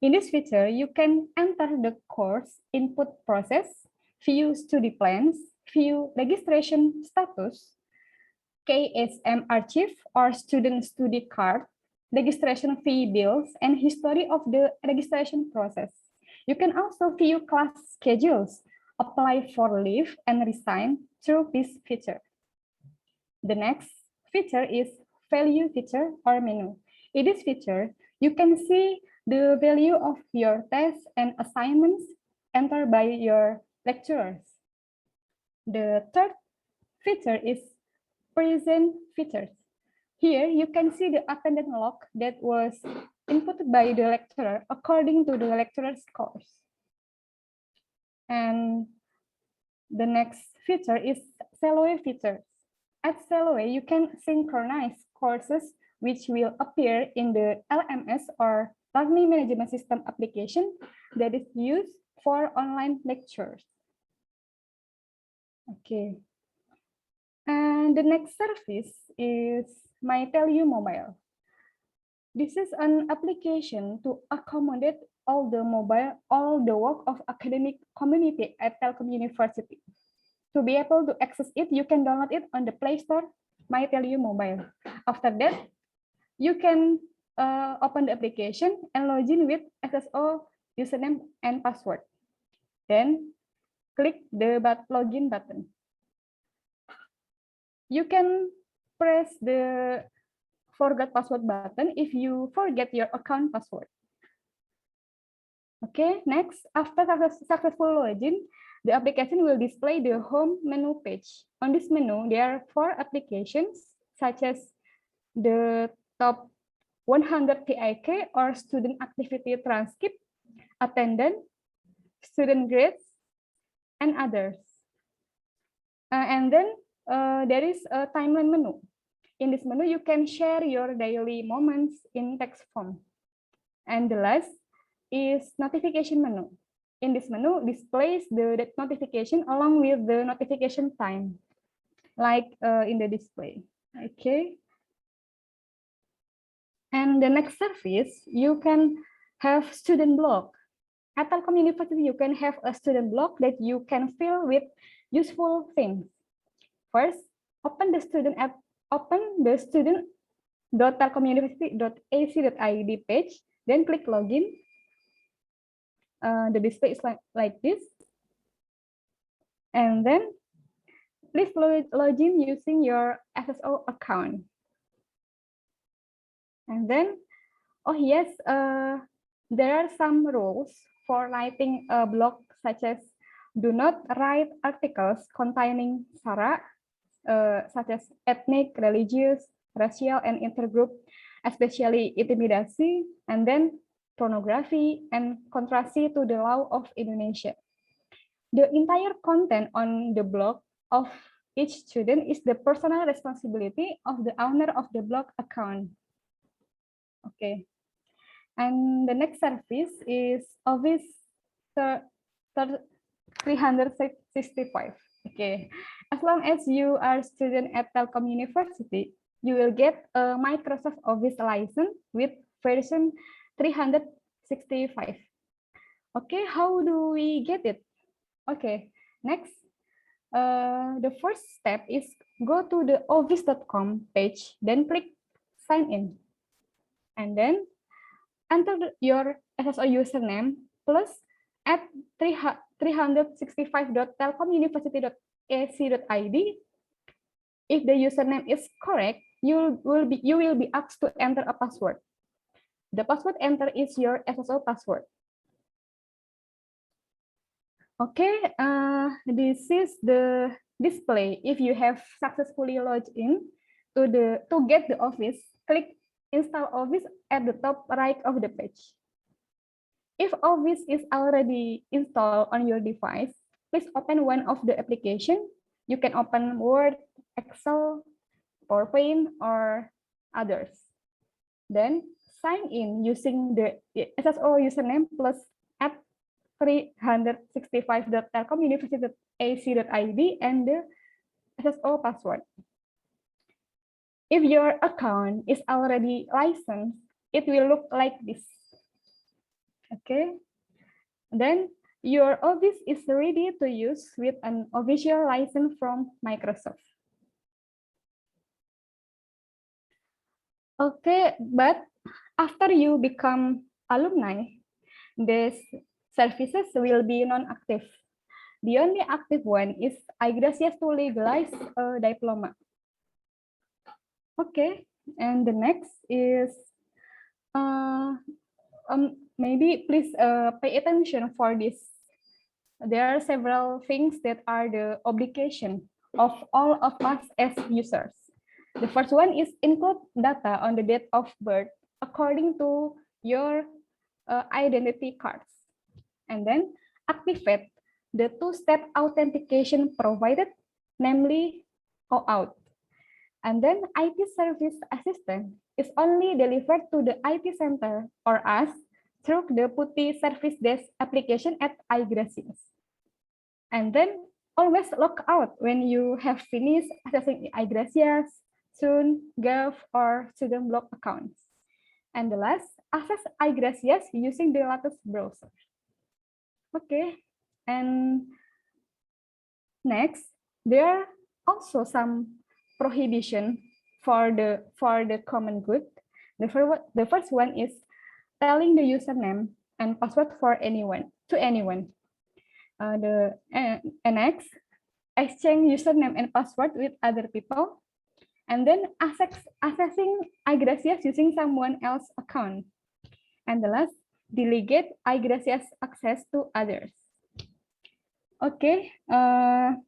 In this feature, you can enter the course input process, view study plans, view registration status, KSM archive or student study card, registration fee bills, and history of the registration process. You can also view class schedules, apply for leave, and resign through this feature. The next feature is value feature or menu. In this feature, you can see the value of your tests and assignments entered by your lecturers. The third feature is present features. Here, you can see the attendance log that was inputted by the lecturer according to the lecturer's scores. And the next feature is Selloe features. At Selloe, you can synchronize courses which will appear in the LMS or Learning Management System application that is used for online lectures. Okay. And the next service is My Telyu Mobile. This is an application to accommodate all the work of academic community at Telkom University. To be able to access it, you can download it on the Play Store, My Telyu Mobile. After that, you can open the application and log in with SSO username and password. Then click the login button. You can press the forget password button if you forget your account password. Okay, next, after successful login, the application will display the home menu page. On this menu, there are 4 applications, such as the top 100 TIK or student activity transcript, attendance, student grades, and others. And then there is a timeline menu. In this menu, you can share your daily moments in text form. And the last is notification menu. In this menu, displays the notification along with the notification time, like in the display. Okay. And the next service, you can have student blog. At Telkom University, you can have a student blog that you can fill with useful things. First, open the student.telkomuniversity.ac.id page, then click login. The display is like this. And then please log in using your SSO account. And then, oh yes, there are some rules for writing a blog, such as do not write articles containing sara, such as ethnic, religious, racial, and intergroup, especially intimidasi, and then pornography and contrary to the law of Indonesia. The entire content on the blog of each student is the personal responsibility of the owner of the blog account. Okay. And the next service is Office 365. Okay. As long as you are a student at Telkom University, you will get a Microsoft Office license with version 365. Okay, how do we get it? Okay, next, the first step is go to the office.com page, then click sign in. And then enter your SSO username plus at 365.telkomuniversity.ac.id. If the username is correct, you will be asked to enter a password. The password enter is your SSO password. Okay, this is the display. If you have successfully logged in to get the Office, click Install Office at the top right of the page. If Office is already installed on your device, please open one of the applications. You can open Word, Excel, PowerPoint, or others. Then sign in using the SSO username plus at 365.telkomuniversity.ac.id and the SSO password. If your account is already licensed, it will look like this. Okay. Then your Office is ready to use with an official license from Microsoft. Okay, but after you become alumni, these services will be non-active. The only active one is iGracias to legalize a diploma. Okay, and the next is maybe please pay attention for this. There are several things that are the obligation of all of us as users. The first one is include data on the date of birth according to your identity cards. And then activate the two-step authentication provided, namely OAuth. And then IT service assistant is only delivered to the IT center or us through the Putih Service Desk application at iGracias. And then always log out when you have finished accessing iGracias, Sun, Gov, or student blog accounts. And the last, access iGracias using the latest browser. Okay, and next, there are also some prohibition for the common good. The first one is telling the username and password for anyone to anyone. Next, exchange username and password with other people, and then accessing iGracias using someone else's account. And the last, delegate iGracias access to others. Okay. And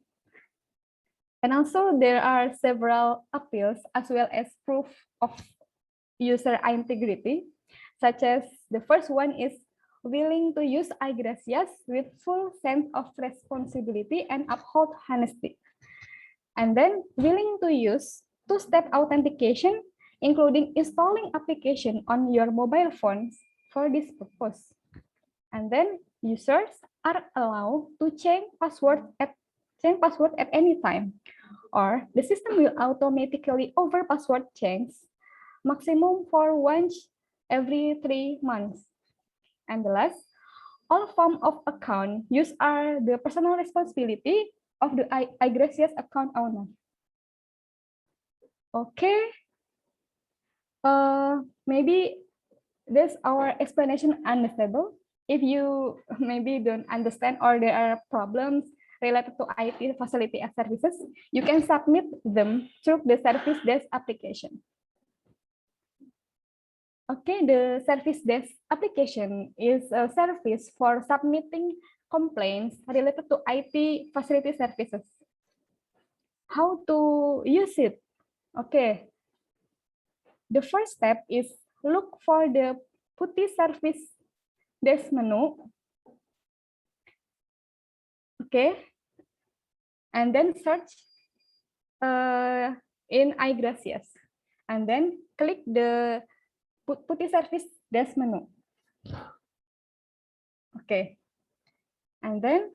also there are several appeals as well as proof of user integrity, such as the first one is willing to use iGracias with full sense of responsibility and uphold honesty. And then willing to use two-step authentication, including installing application on your mobile phones for this purpose. And then users are allowed to change password at any time, or the system will automatically over password change, maximum for once every 3 months. And the last, all form of account use are the personal responsibility of the iGracias account owner. Okay, maybe this our explanation understandable. If you maybe don't understand or there are problems related to IT facility and services, you can submit them through the service desk application. Okay, the service desk application is a service for submitting complaints related to IT facility services. How to use it? Okay, the first step is look for the putih service desk menu. Okay, and then search in iGracias, and then click the putih service desk menu. Okay, and then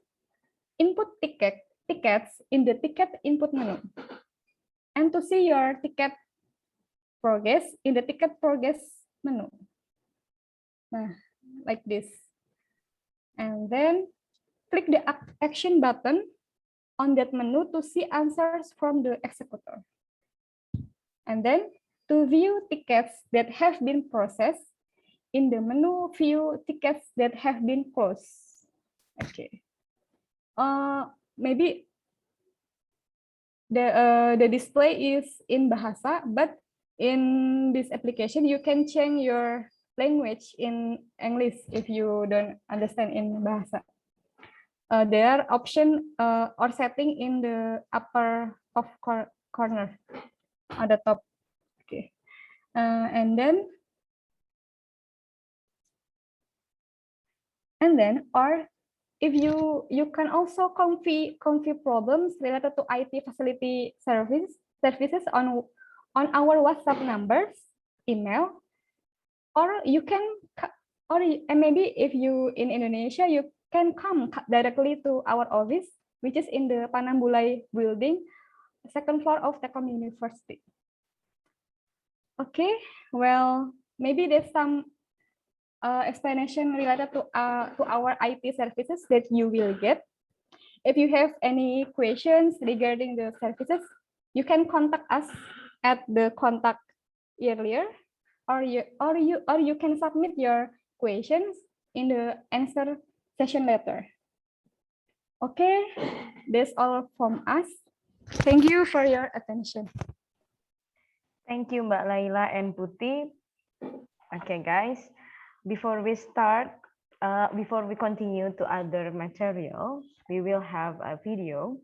input tickets in the ticket input menu, and to see your ticket progress in the ticket progress menu. Nah, like this, and then click the action button on that menu to see answers from the executor. And then to view tickets that have been processed, in the menu view tickets that have been closed. Okay. Maybe the display is in Bahasa, but in this application you can change your language in English if you don't understand in Bahasa. There are option or setting in the upper top corner on the top. Okay, and then or if you can also config problems related to IT facility services on our WhatsApp numbers, email, or you can and maybe if you in Indonesia you can come directly to our office, which is in the Panambulai building, second floor of Telkom University. Okay, well, maybe there's some explanation related to our IT services that you will get. If you have any questions regarding the services, you can contact us at the contact earlier, or you can submit your questions in the answer session letter. Okay, that's all from us. Thank you for your attention. Thank you, Mbak Laila and Putih. Okay, guys, before we start, before we continue to other material, we will have a video.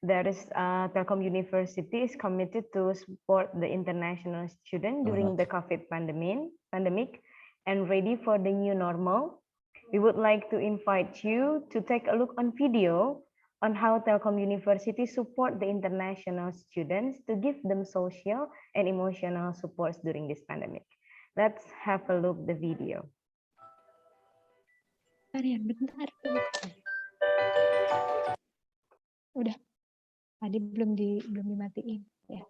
There is Telkom University is committed to support the international student during the COVID pandemic and ready for the new normal. We would like to invite you to take a look on video on how Telkom University support the international students to give them social and emotional supports during this pandemic. Let's have a look the video. Bentar. Udah. Tadi belum dimatiin ya.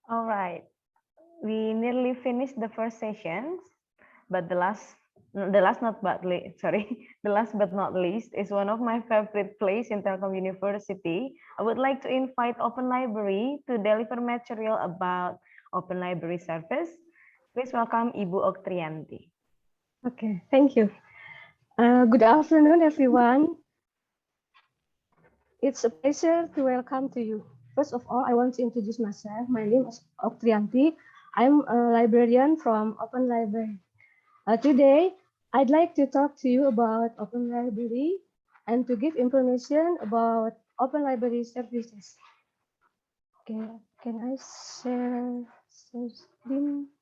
All right, we nearly finished the first sessions, but the last not but sorry, the last but not least is one of my favorite place in Telkom University. I would like to invite Open Library to deliver material about Open Library service. Please welcome Ibu Oktrianti. Okay, thank you. Good afternoon, everyone. It's a pleasure to welcome to you. First of all, I want to introduce myself. My name is Oktrianti. I'm a librarian from Open Library. Today, I'd like to talk to you about Open Library and to give information about Open Library services. Okay, can I share screen?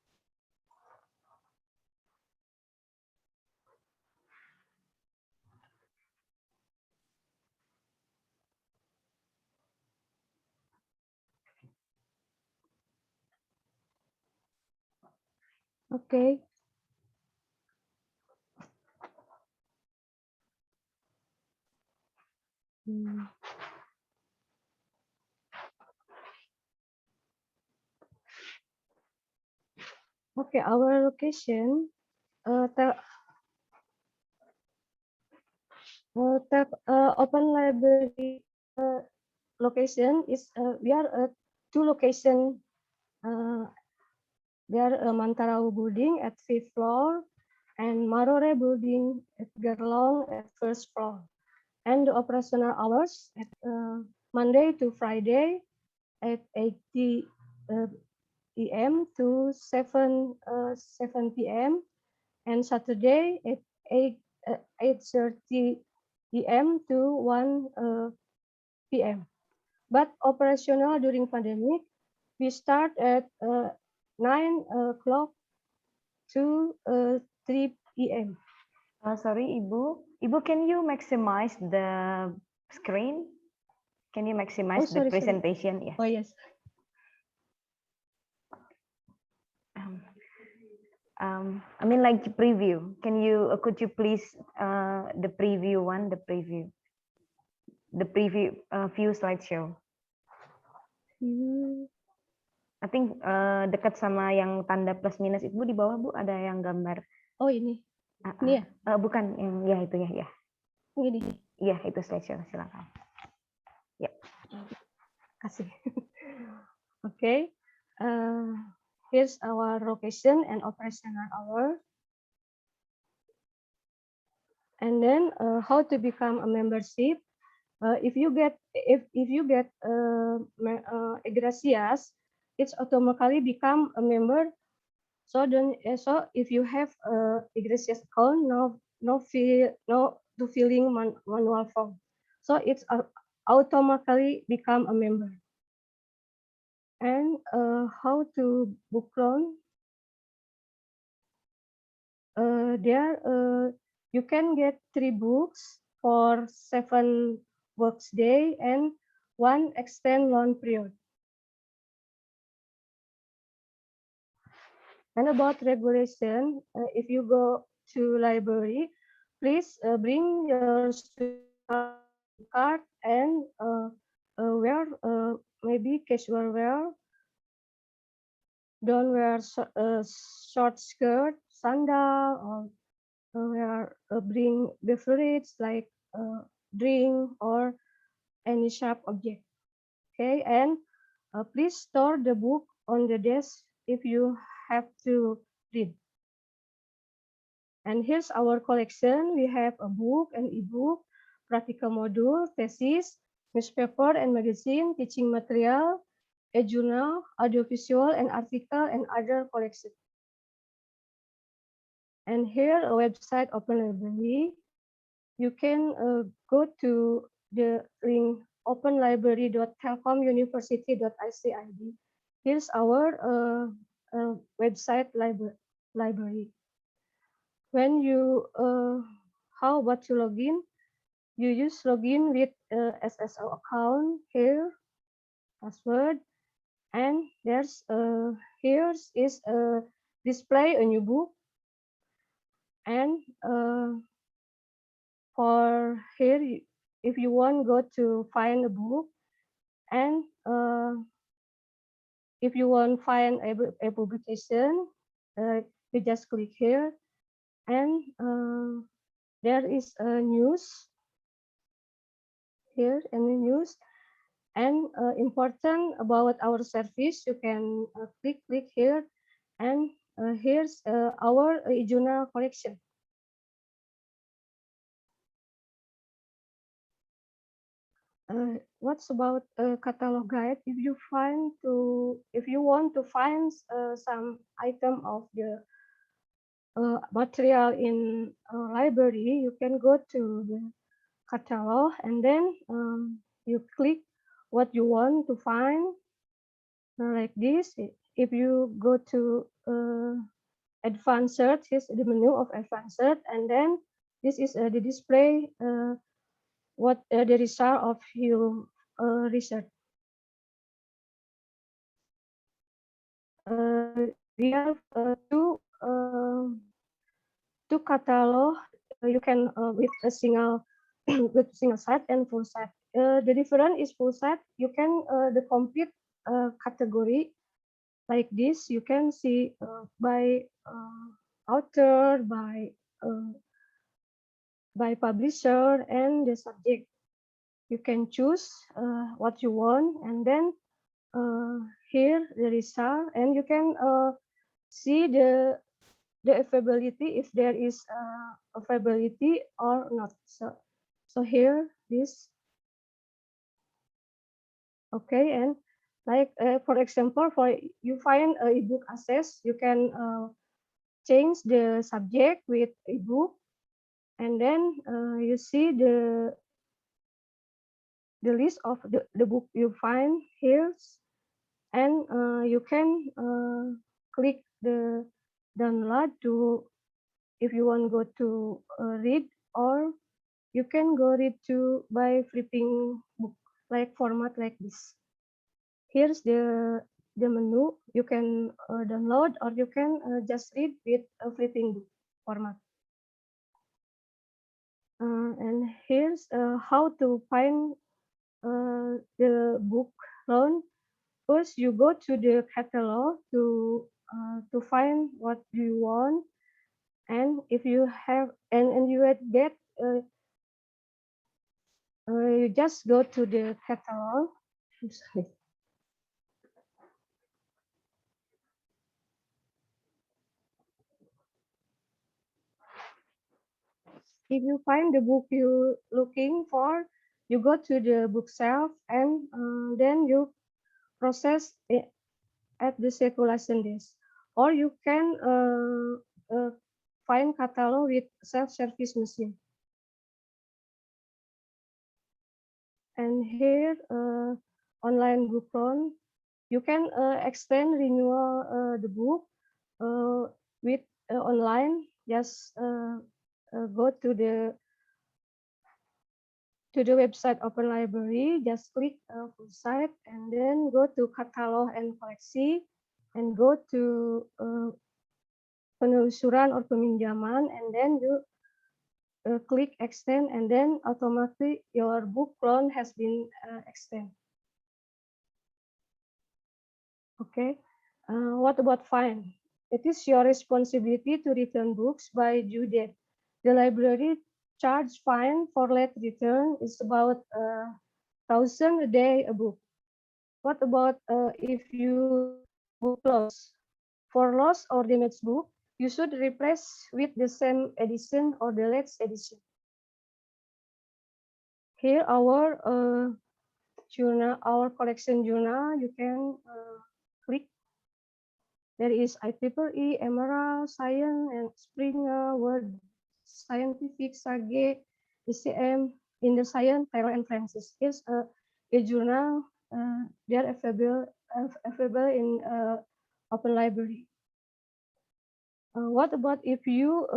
Okay. Okay, our location, Open Library location is we are two location. There are Mantarau building at 5th floor and Marore building at Gerlong at 1st floor. And the operational hours at Monday to Friday at 8 a.m. to 7 p.m. and Saturday at 8:30 p.m. to 1 p.m. But operational during pandemic, we start at 9 o'clock to 3 p.m. Sorry, Ibu. Ibu, can you maximize the screen? Can you maximize the presentation? Sorry. Yeah. Oh, yes. I mean like preview. Could you please the preview one, the preview view slideshow. I think dekat sama yang tanda plus minus itu di bawah Bu ada yang gambar. Oh ini. Ini ya? Bukan yang ya itu ya. Ini. Iya itu slideshow, silakan. Ya. Kasih. Okay. Here's our location and operational hour. And then how to become a membership. If you get Gracias, it's automatically become a member. So if you have a Gracias account, no filling manual form. So it's automatically become a member. And how to book loan? There you can get 3 books for 7 works day and 1 extend loan period. And about regulation, if you go to library, please bring your card and wear maybe casual wear. Don't wear short skirt, sandal, or bring beverage like drink or any sharp object. Okay, and please store the book on the desk if you have to read. And here's our collection. We have a book, an e-book, practical module, thesis, newspaper and magazine, teaching material, a journal, audiovisual and article, and other collection. And here a website Open Library. You can go to the link openlibrary.telkomuniversity.ac.id. Here's our website library. When you how about to login? You use login with SSO account here, password, and there's here is display a new book, and for here if you want go to find a book, and if you want to find a publication, you just click here, and there is a news here, and the news, and important about our service. You can click here, and here's our journal collection. What's about a catalog guide? If you want to find some item of the material in a library, you can go to the catalog, and then you click what you want to find, like this. If you go to advanced search, here's the menu of advanced search, and then this is the display what the result of your research. We have two catalog. You can with a single with single set and full set. The difference is full set. You can the complete category like this. You can see by author, by publisher, and the subject. You can choose what you want, and then here the result, and you can see the availability, if there is availability or not. So here this. Okay, and like for example, for you find a ebook access, you can change the subject with ebook, and then you see the list of the book you find here, and you can click the download to, if you want to go to read, or you can go read to by flipping book, like format like this. Here's the menu. You can download, or you can just read with a flipping book format. And here's how to find the book loan. First, you go to the catalog to find what you want, and if you have and you get you just go to the catalog. Sorry. If you find the book you're looking for, you go to the bookshelf, and then you process it at the circulation desk, or you can find catalog with self-service machine. And here, online book loan, you can extend renewal the book with online. Just go to the website Open Library. Just click full site, and then go to catalog and koleksi, and go to penelusuran or peminjaman, and then you click extend, and then automatically your book loan has been extended. Okay, what about fine? It is your responsibility to return books by due date. The library charge fine for late return is about 1,000 a day a book. What about if you book loss? For lost or damaged book, you should replace with the same edition or the latest edition. Here our journal, our collection journal, you can click. There is IEEE, Emerald, Science, and Springer, World Scientific, Sage, ECM, in the Science, Taylor and Francis. Here's a journal. They are available in Open Library. What about if you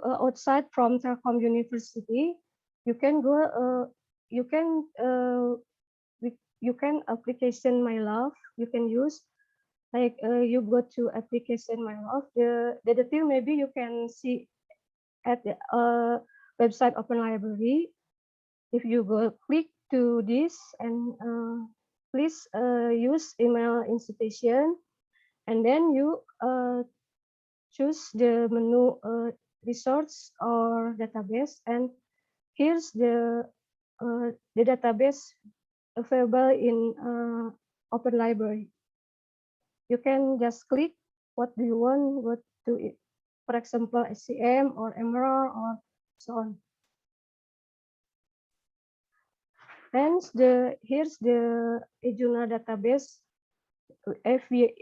outside from Telkom University, you can go. You can application My Love. You can use, like you go to application My Love. The detail maybe you can see at the website Open Library. If you go click to this, and please use email institution, and then you choose the menu resource or database, and here's the database available in Open Library. You can just click what do you want, what to it. For example, SCM or Emerald or so on. And here's the EDUNA database. If you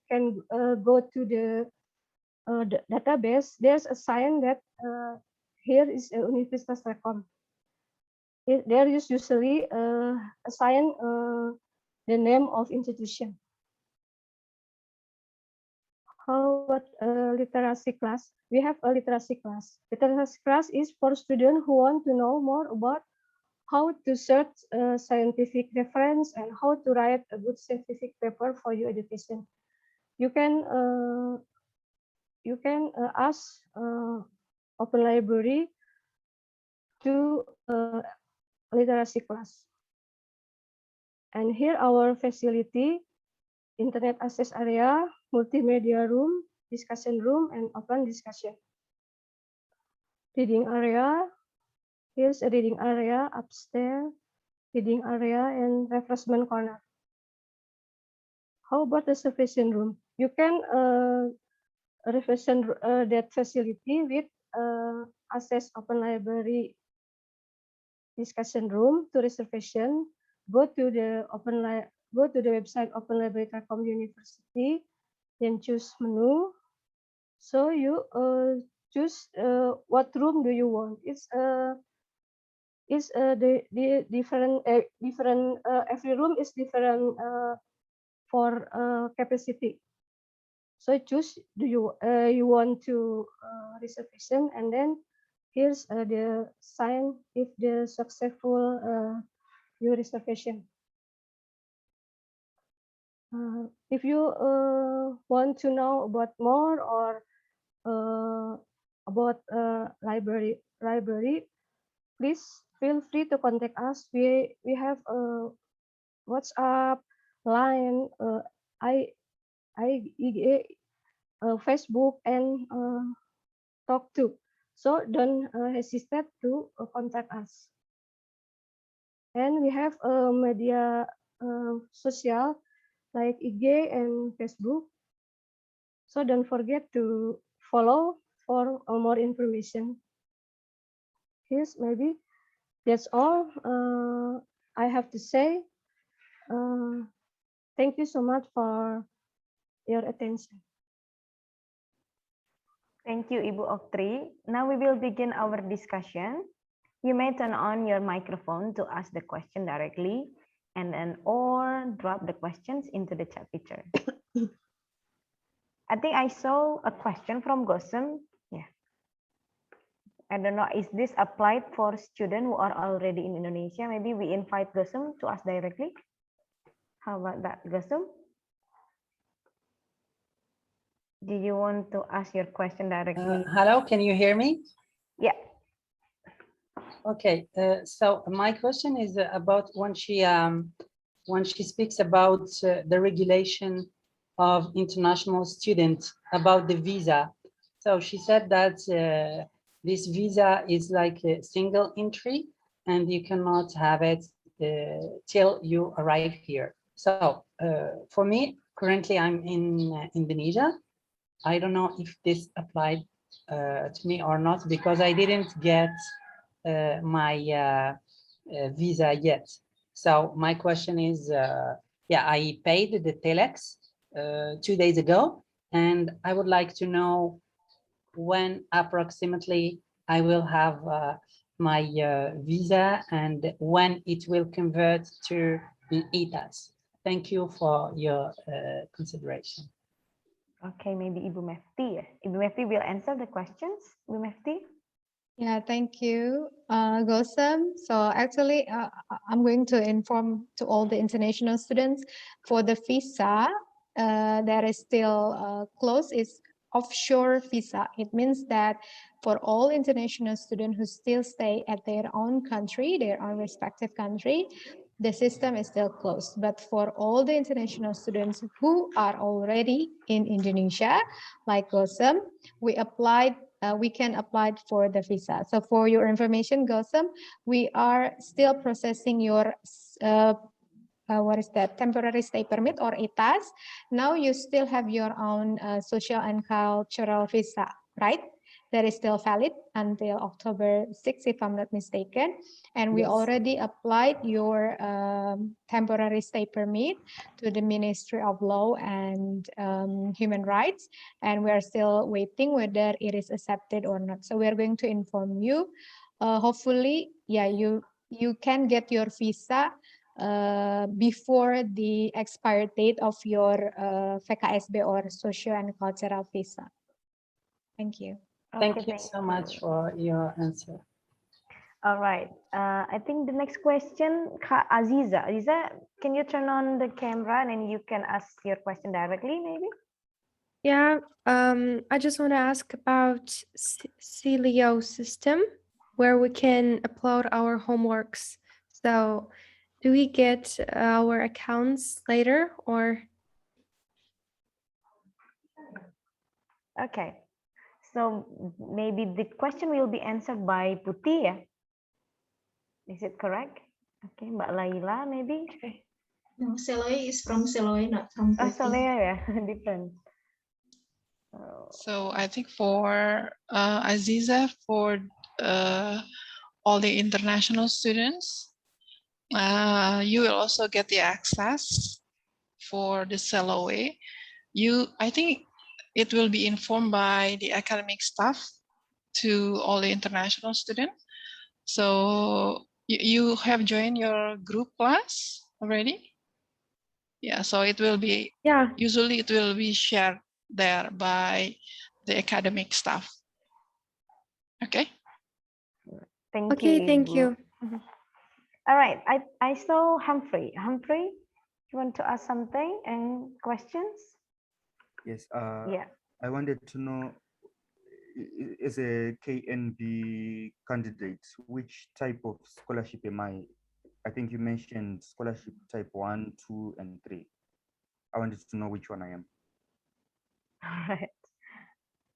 can go to the database, there's a sign that here is a Universitas Telkom. There is usually assign the name of institution. How about literacy class? We have a literacy class. Literacy class is for students who want to know more about how to search scientific reference and how to write a good scientific paper for your education. You can ask Open Library to literacy class. And here our facility, internet access area, multimedia room, discussion room, and open discussion. Reading area, here's a reading area upstairs, reading area, and refreshment corner. How about the reservation room? You can reservation that facility with access Open Library discussion room to reservation. Go to the website Open Library Telkom University, then choose menu. So you choose what room do you want. It's the different every room is different for capacity. So choose do you want to reservation, and then here's the sign if the successful your reservation. If you want to know about more or about library, please feel free to contact us. We have WhatsApp, Line, IEA, Facebook, and Talk to. So don't hesitate to contact us. And we have media social like IG and Facebook. So don't forget to follow for more information. Here's maybe that's all I have to say. Thank you so much for your attention. Thank you, Ibu Oktri. Now we will begin our discussion. You may turn on your microphone to ask the question directly, and then or drop the questions into the chat feature. I think I saw a question from Gosem. Yeah. I don't know, is this applied for students who are already in Indonesia? Maybe we invite Gosem to ask directly. How about that, Gosem? Do you want to ask your question directly? Hello, can you hear me? Yeah. Okay, so my question is about when she speaks about the regulation of international students about the visa. So she said that this visa is like a single entry and you cannot have it till you arrive here. So for me, currently I'm in Indonesia. I don't know if this applied to me or not because I didn't get my visa yet. So my question is, yeah, I paid the telex 2 days ago, and I would like to know when approximately I will have my visa and when it will convert to an ETAS. Thank you for your consideration. Okay, maybe Ibu Mefti. Ibu Mefti will answer the questions. Ibu Mefti. Yeah, thank you, Gosam. So actually, I'm going to inform to all the international students for the visa that is still closed. It's offshore visa. It means that for all international students who still stay at their own country, their own respective country, the system is still closed. But for all the international students who are already in Indonesia, like Gosem, we can apply for the visa. So for your information, Gosem, we are still processing your what is that, temporary stay permit or ETAS. Now you still have your own social and cultural visa, right? That is still valid until October 6th, if I'm not mistaken. And we Yes. already applied your temporary stay permit to the Ministry of Law and Human Rights. And we are still waiting whether it is accepted or not. So we are going to inform you. Hopefully, yeah, you can get your visa before the expired date of your VKSB or social and cultural visa. Thank you. Thank Okay, you so much for your answer. All right. I think the next question, Aziza. Aziza, can you turn on the camera and then you can ask your question directly, maybe? Yeah, I just want to ask about Celio system where we can upload our homeworks. So do we get our accounts later or? Okay. So maybe the question will be answered by Putih, ya? Is it correct? Okay, Mbak Laila, maybe? Okay. No, Seloy is from Seloy, not from Oh, Putih. Solea, yeah, different. So I think for Aziza, for all the international students, you will also get the access for the CELOE. I think it will be informed by the academic staff to all the international students. So you have joined your group class already? Yeah, so it will be, usually it will be shared there by the academic staff. Okay. Thank Okay, you, thank Ibu. you. All right, I saw Humphrey. Humphrey, you want to ask something and questions? Yes. Yeah. I wanted to know, as a KNB candidate, which type of scholarship am I? I think you mentioned scholarship type 1, 2, and 3. I wanted to know which one I am. All right.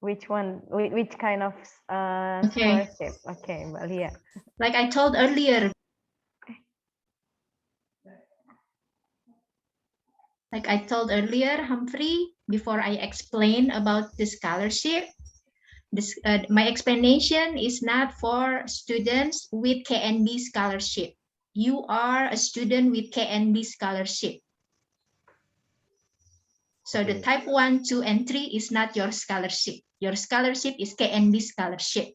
Which one? Which kind of Okay. scholarship? Okay, well, yeah. Like I told earlier, Humphrey, before I explain about the scholarship, my explanation is not for students with KNB scholarship. You are a student with KNB scholarship. So the type 1, 2, and 3 is not your scholarship. Your scholarship is KNB scholarship.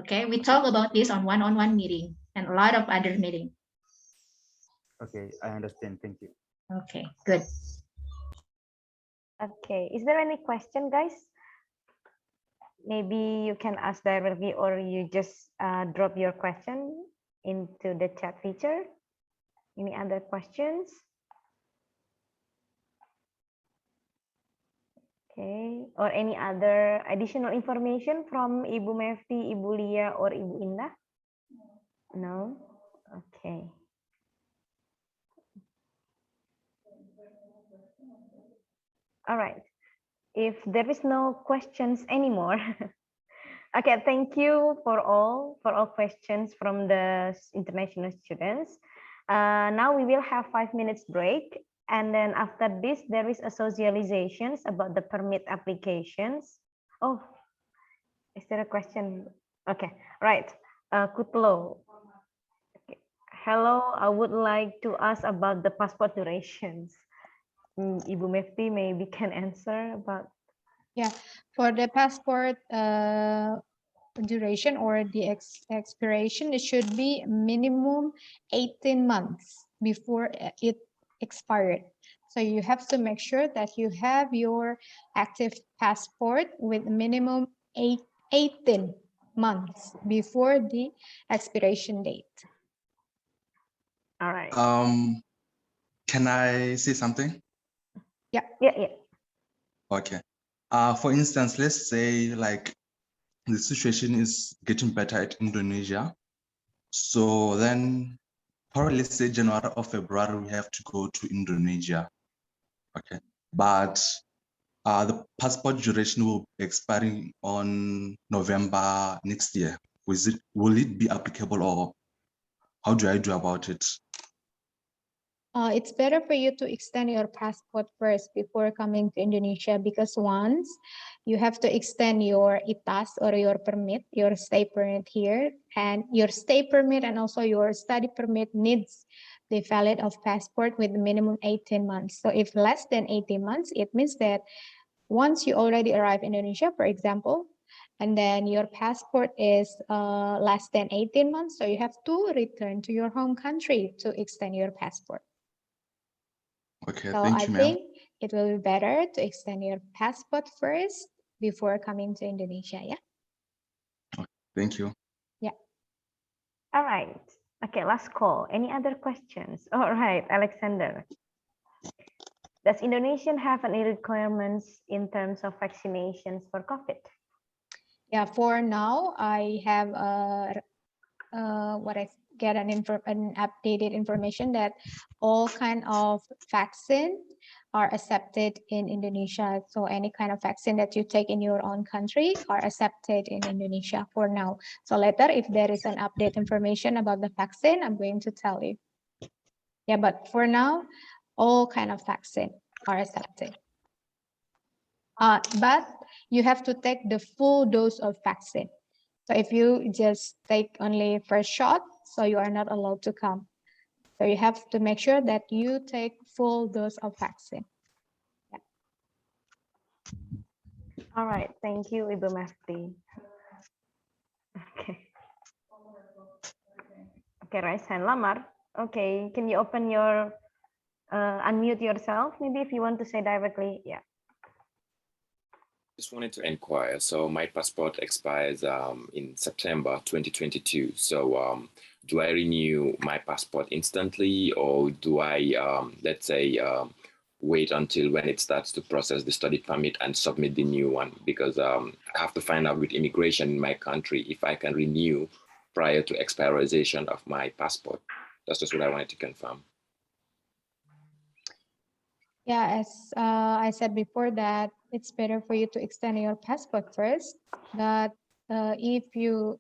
Okay, we talk about this on one-on-one meeting and a lot of other meetings. Okay, I understand. Thank you. Okay, good. Okay, is there any question, guys? Maybe you can ask directly or you just drop your question into the chat feature. Any other questions? Okay, or any other additional information from Ibu Mefti, Ibu Lia, or Ibu Indah? No? Okay. All right. If there is no questions anymore, okay, thank you for all questions from the international students. Now we will have 5 minutes break. And then after this, there is a socializations about the permit applications. Oh, is there a question? Okay, right. Kutlo. Okay. Hello, I would like to ask about the passport durations. Ibu Mefti maybe can answer about. Yeah, for the passport duration or the expiration, it should be minimum 18 months before it expired. So you have to make sure that you have your active passport with minimum 18 months before the expiration date. All right. Can I say something? Yeah. Yeah. Okay. For instance, let's say like the situation is getting better at Indonesia. So then probably let's say January or February, we have to go to Indonesia. Okay. But the passport duration will be expiring on November next year. Will it be applicable, or how do I do about it? It's better for you to extend your passport first before coming to Indonesia, because once you have to extend your ITAS or your permit, your stay permit here, and your stay permit and also your study permit needs the valid of passport with minimum 18 months. So if less than 18 months, it means that once you already arrive in Indonesia, for example, and then your passport is less than 18 months, so you have to return to your home country to extend your passport. Okay, So thank I you, ma'am. think it will be better to extend your passport first before coming to Indonesia, yeah? Thank you. Yeah. All right. Okay, last call. Any other questions? All right, Alexander. Does Indonesia have any requirements in terms of vaccinations for COVID? Yeah, for now, I have what I get an updated information that all kind of vaccine are accepted in Indonesia. So any kind of vaccine that you take in your own country are accepted in Indonesia for now. So later, if there is an update information about the vaccine, I'm going to tell you. Yeah, but for now, all kind of vaccine are accepted. But you have to take the full dose of vaccine. So if you just take only first shot, so you are not allowed to come. So you have to make sure that you take full dose of vaccine. Yeah. All right, thank you, Ibu Mafti. Okay. Okay, raise hand, Lamar. Okay, can you open your, unmute yourself, maybe if you want to say directly, yeah. Just wanted to inquire. So my passport expires in September 2022. So do I renew my passport instantly, or do I, let's say, wait until when it starts to process the study permit and submit the new one? Because I have to find out with immigration in my country if I can renew prior to expiration of my passport. That's just what I wanted to confirm. Yeah, as I said before, that it's better for you to extend your passport first. But if you,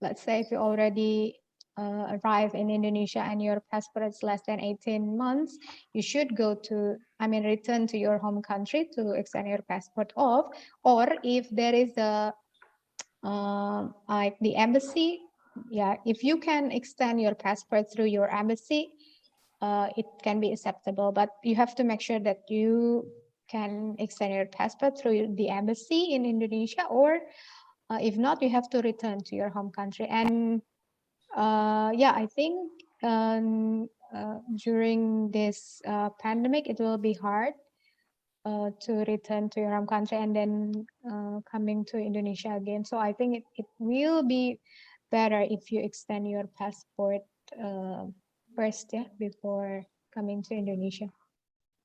let's say, if you already arrive in Indonesia and your passport is less than 18 months, you should go to, return to your home country to extend your passport off. Or if there is a, like the embassy, yeah, if you can extend your passport through your embassy, it can be acceptable, but you have to make sure that you can extend your passport through the embassy in Indonesia, or if not, you have to return to your home country. And yeah, I think during this pandemic, it will be hard to return to your home country and then coming to Indonesia again. So I think it will be better if you extend your passport first, yeah, before coming to Indonesia.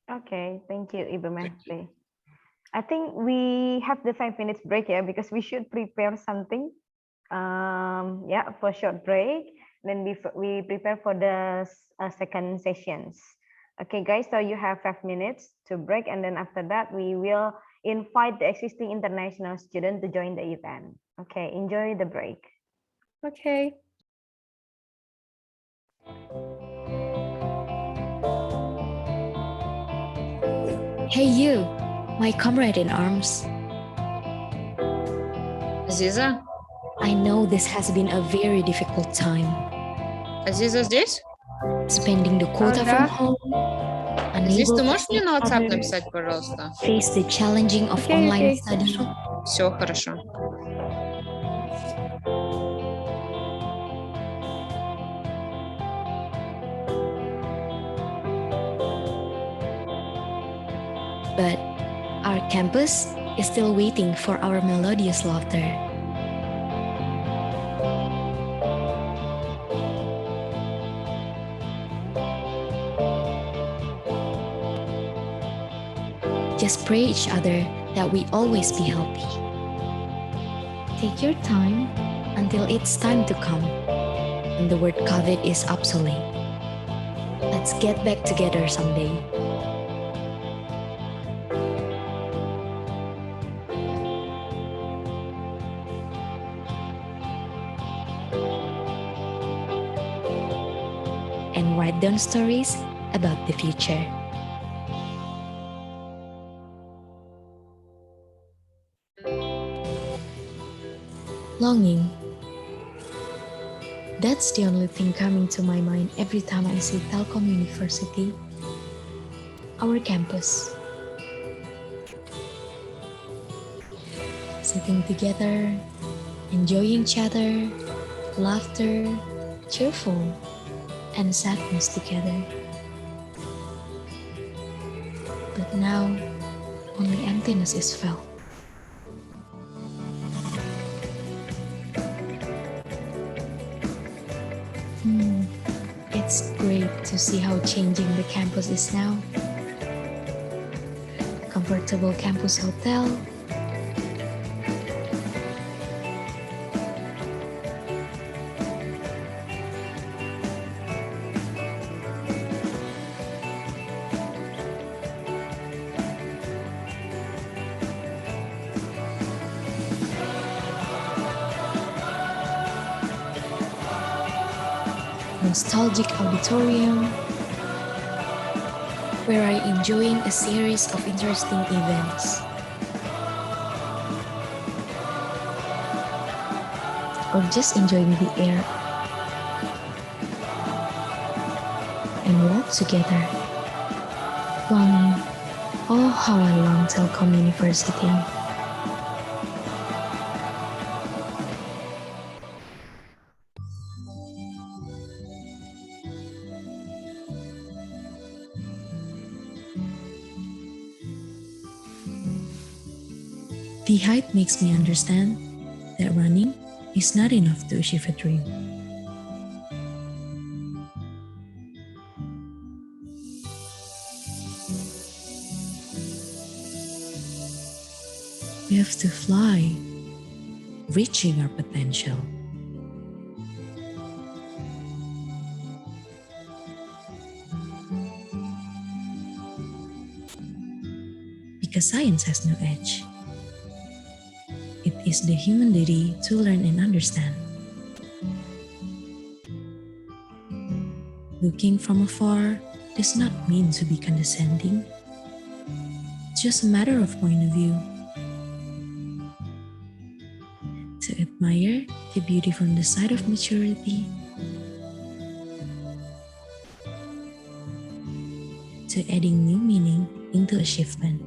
Okay, thank you, Ibu Mafti. I think we have the 5 minutes break here, because we should prepare something. Yeah, for short break. Then we prepare for the second sessions. Okay, guys, so you have 5 minutes to break, and then after that, we will invite the existing international student to join the event. Okay, enjoy the break. Okay. Hey you, my comrade in arms. Aziza? I know this has been a very difficult time. Aziza здесь? Spending the quota from home, Здесь unable ты to можешь see мне на each WhatsApp other, написать, пожалуйста? face the challenging of online study. Все хорошо. But our campus is still waiting for our melodious laughter. Just pray each other that we always be healthy. Take your time until it's time to come, and the word COVID is obsolete. Let's get back together someday. And write down stories about the future. Longing. That's the only thing coming to my mind every time I see Telkom University, our campus. Sitting together, enjoying each other, laughter, cheerful, and sadness together. But now, only emptiness is felt. It's great to see how changing the campus is now. Comfortable campus hotel, nostalgic auditorium, where I enjoying a series of interesting events, or just enjoying the air and walk together, longing, oh how I long Telkom University. The height makes me understand that running is not enough to achieve a dream. We have to fly, reaching our potential. Because science has no edge. It is the human duty to learn and understand. Looking from afar does not mean to be condescending. It's just a matter of point of view. To admire the beauty from the side of maturity, to adding new meaning into achievement.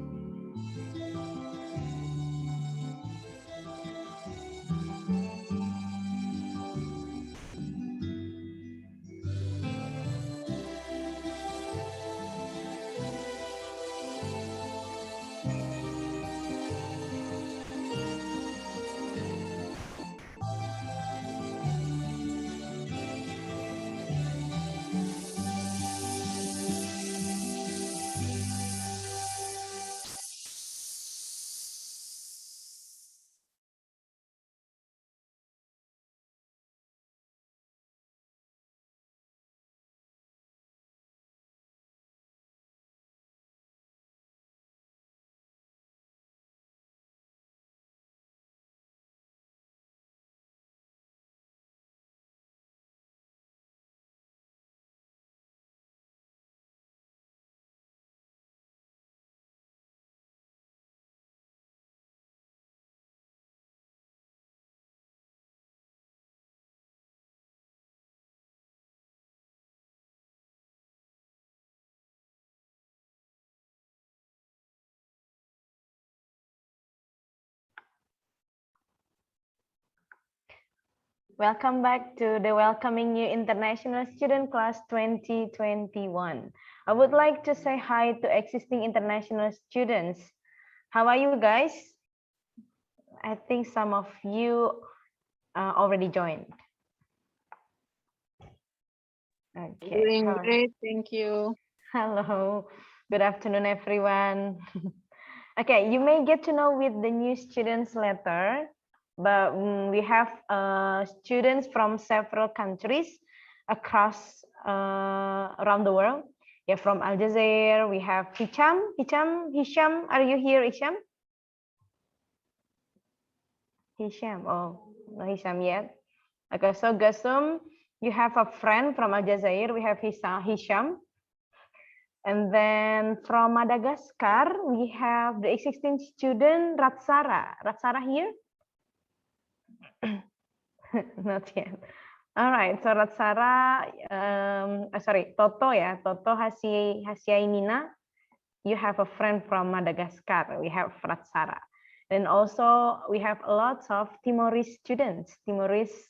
Welcome back to the Welcoming New International Student Class 2021. I would like to say hi to existing international students. How are you guys? I think some of you already joined. Okay. Doing great, thank you. Hello. Good afternoon, everyone. Okay, you may get to know with the new students later, but we have students from several countries across around the world. Yeah, from Aljazair, we have Hisham, are you here, Hisham? Hisham, oh, no Hisham yet. Okay, so Gasum, you have a friend from Aljazair, we have Hisham. And then from Madagascar, we have the existing student Ratsara. Ratsara here? Not yet. All right, so Ratsara, sorry, Toto ya, Toto Hasiainina. You have a friend from Madagascar. We have Ratsara. And also we have lots of Timorese students. Timorese,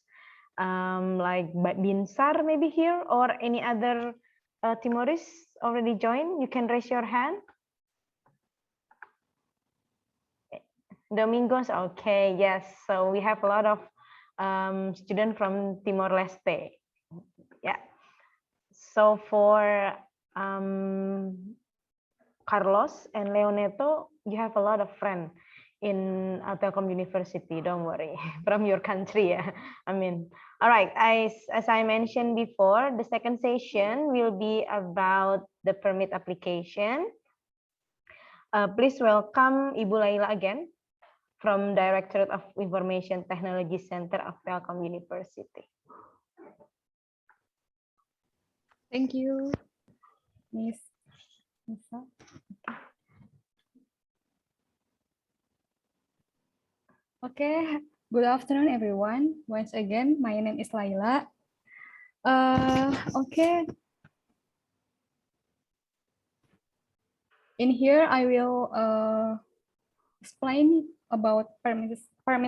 like Binsar maybe here, or any other Timorese already joined. You can raise your hand. Domingos, okay, yes. So we have a lot of students from Timor-Leste. Yeah. So for Carlos and Leoneto, you have a lot of friends in Telkom University. Don't worry, from your country. Yeah. I mean, all right. As I mentioned before, the second session will be about the permit application. Please welcome Ibu Laila again from Directorate of Information Technology Center of Telkom University. Thank you, Miss Nisa. Okay, good afternoon, everyone. Once again, my name is Laila. Okay. In here, I will explain about permit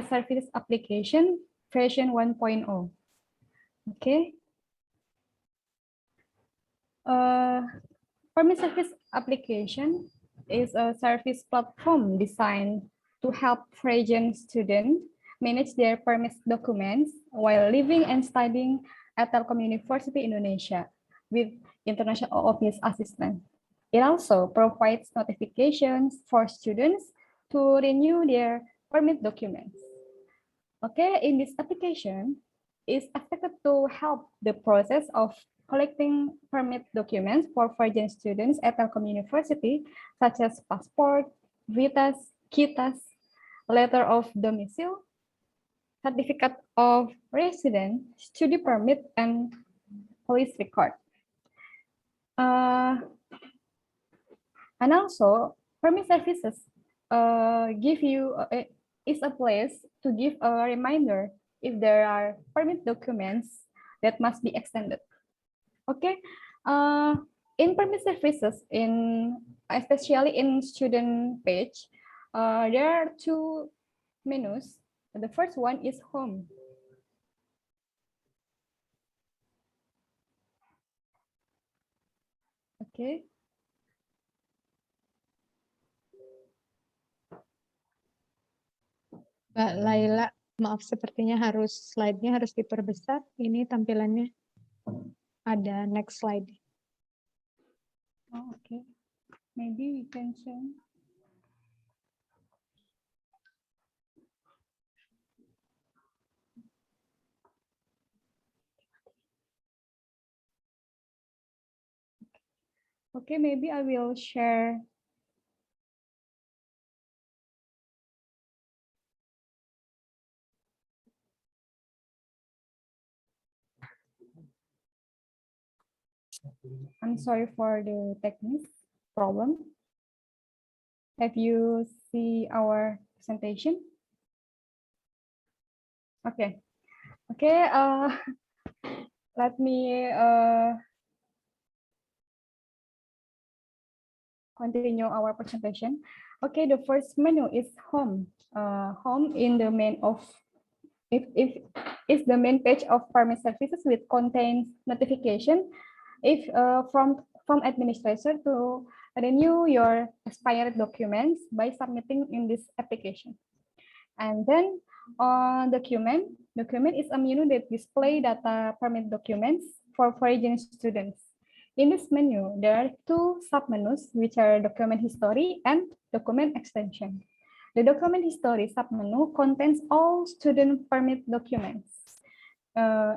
service application version 1.0. Okay. Permit service application is a service platform designed to help foreign students manage their permit documents while living and studying at Telkom University Indonesia with international office assistance. It also provides notifications for students to renew their permit documents. Okay, in this application, is expected to help the process of collecting permit documents for foreign students at Telkom University, such as passport, visas, kitas, letter of domicile, certificate of residence, study permit, and police record. And also, permit services give you is a place to give a reminder if there are permit documents that must be extended. Okay, in permit services, especially in student page, there are two menus. The first one is home. Okay. Mbak Laila, maaf sepertinya slide-nya harus diperbesar. Ini tampilannya. Ada next slide. Oh, okay. Maybe we can change. Okay, maybe I will share. I'm sorry for the technical problem. Have you see our presentation? Okay. Okay, let me continue our presentation. Okay, the first menu is home. Home in the main of if is the main page of permit services, which contains notification if from administrator to renew your expired documents by submitting in this application. And then on document is a menu that display data permit documents for foreign students. In this menu, there are two submenus, which are document history and document extension. The document history submenu contains all student permit documents,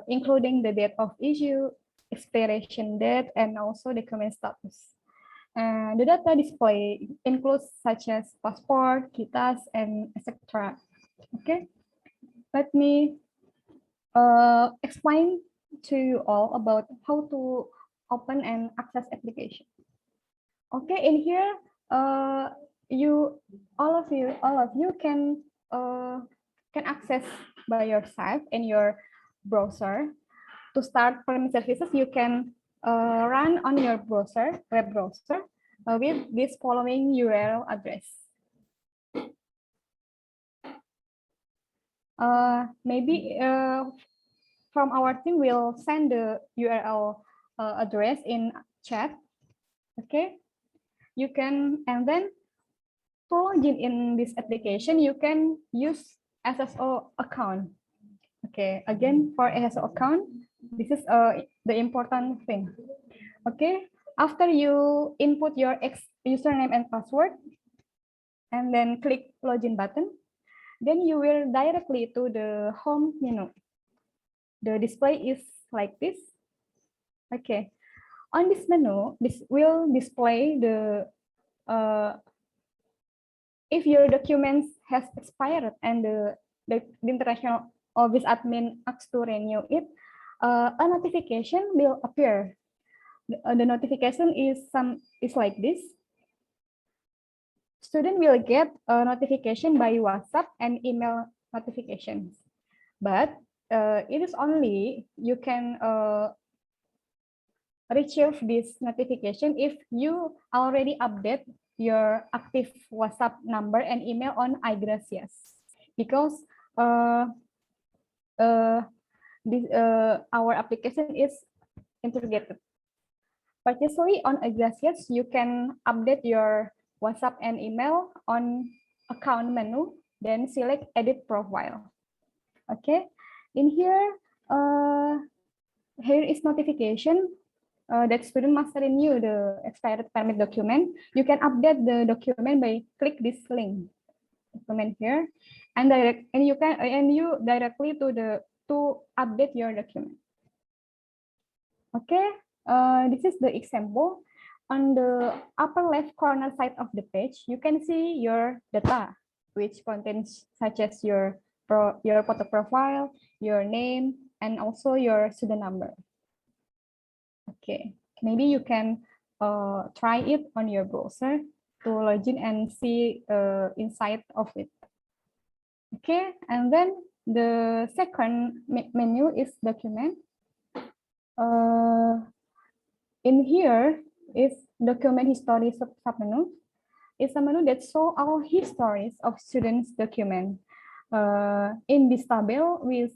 including the date of issue, expiration date, and also document status. The data display includes such as passport, kitas, and etc. Okay, let me explain to you all about how to open and access application. Okay, in here, all of you can access by yourself in your browser. To start permit services, you can run on your browser, web browser, with this following URL address. Maybe from our team will send the URL address in chat. Okay, you can, and then to log in this application, you can use SSO account. Okay, again, for SSO account, this is the important thing. Okay, after you input your username and password, and then click login button, then you will directly to the home menu. The display is like this. Okay, on this menu, this will display the if your documents has expired and the international office admin asks to renew it, a notification will appear. The notification is like this. Student will get a notification by WhatsApp and email notifications, but it is only you can retrieve this notification if you already update your active WhatsApp number and email on iGracias, because our application is integrated. Particularly on iGracias, you can update your WhatsApp and email on account menu, then select edit profile. Okay, in here, here is notification that student must renew the expired permit document. You can update the document by click this link, document here, and you directly to update your document. Okay, this is the example. On the upper left corner side of the page, you can see your data, which contains such as your photo profile, your name, and also your student number. Okay, maybe you can try it on your browser to log in and see inside of it. Okay, and then the second menu is document. In here is document history submenu. It's a menu that shows all histories of students' document. In this table, we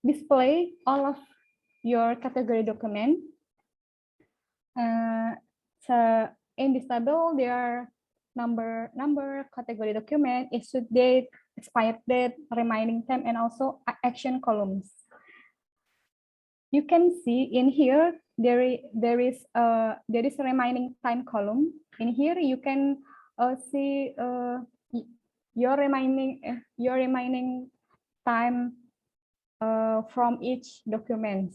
display all of your category document. So in this table, there are number, category document, issue date, expired date, remaining time, and also action columns. You can see in here there is a remaining time column. In here you can see your remaining time from each document.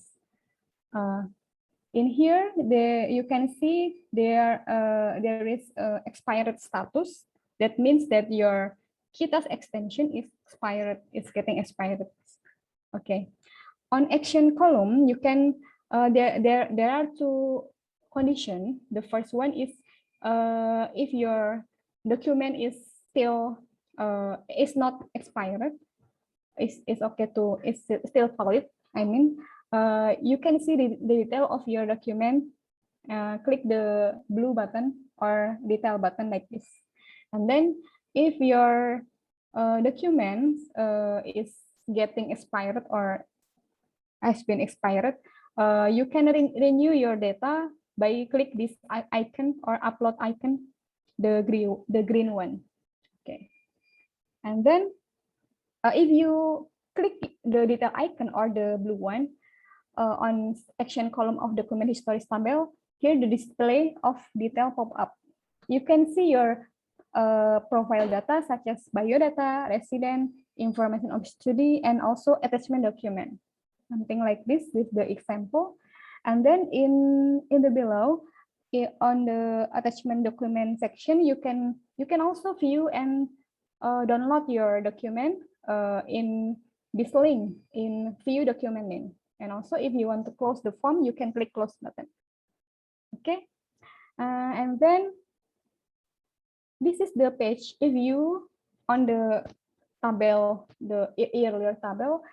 In here, you can see there is expired status. That means that your KITA's extension is getting expired. Okay. On action column, you can there are two conditions. The first one is if your document is still is not expired, it's okay to it's still valid. I mean, you can see the detail of your document. Click the blue button or detail button like this, and then if your document is getting expired or has been expired, you can renew your data by click this icon or upload icon, the green one. Okay, and then if you click the detail icon or the blue one, on action column of document history tabel, here the display of detail pop up. You can see your profile data such as biodata, resident, information of study, and also attachment document. Something like this with the example. And then in the below, on the attachment document section, you can also view and download your document in this link in view document link. And also if you want to close the form, you can click close button. Okay, and then this is the page. If you on the tabel, the earlier tabel,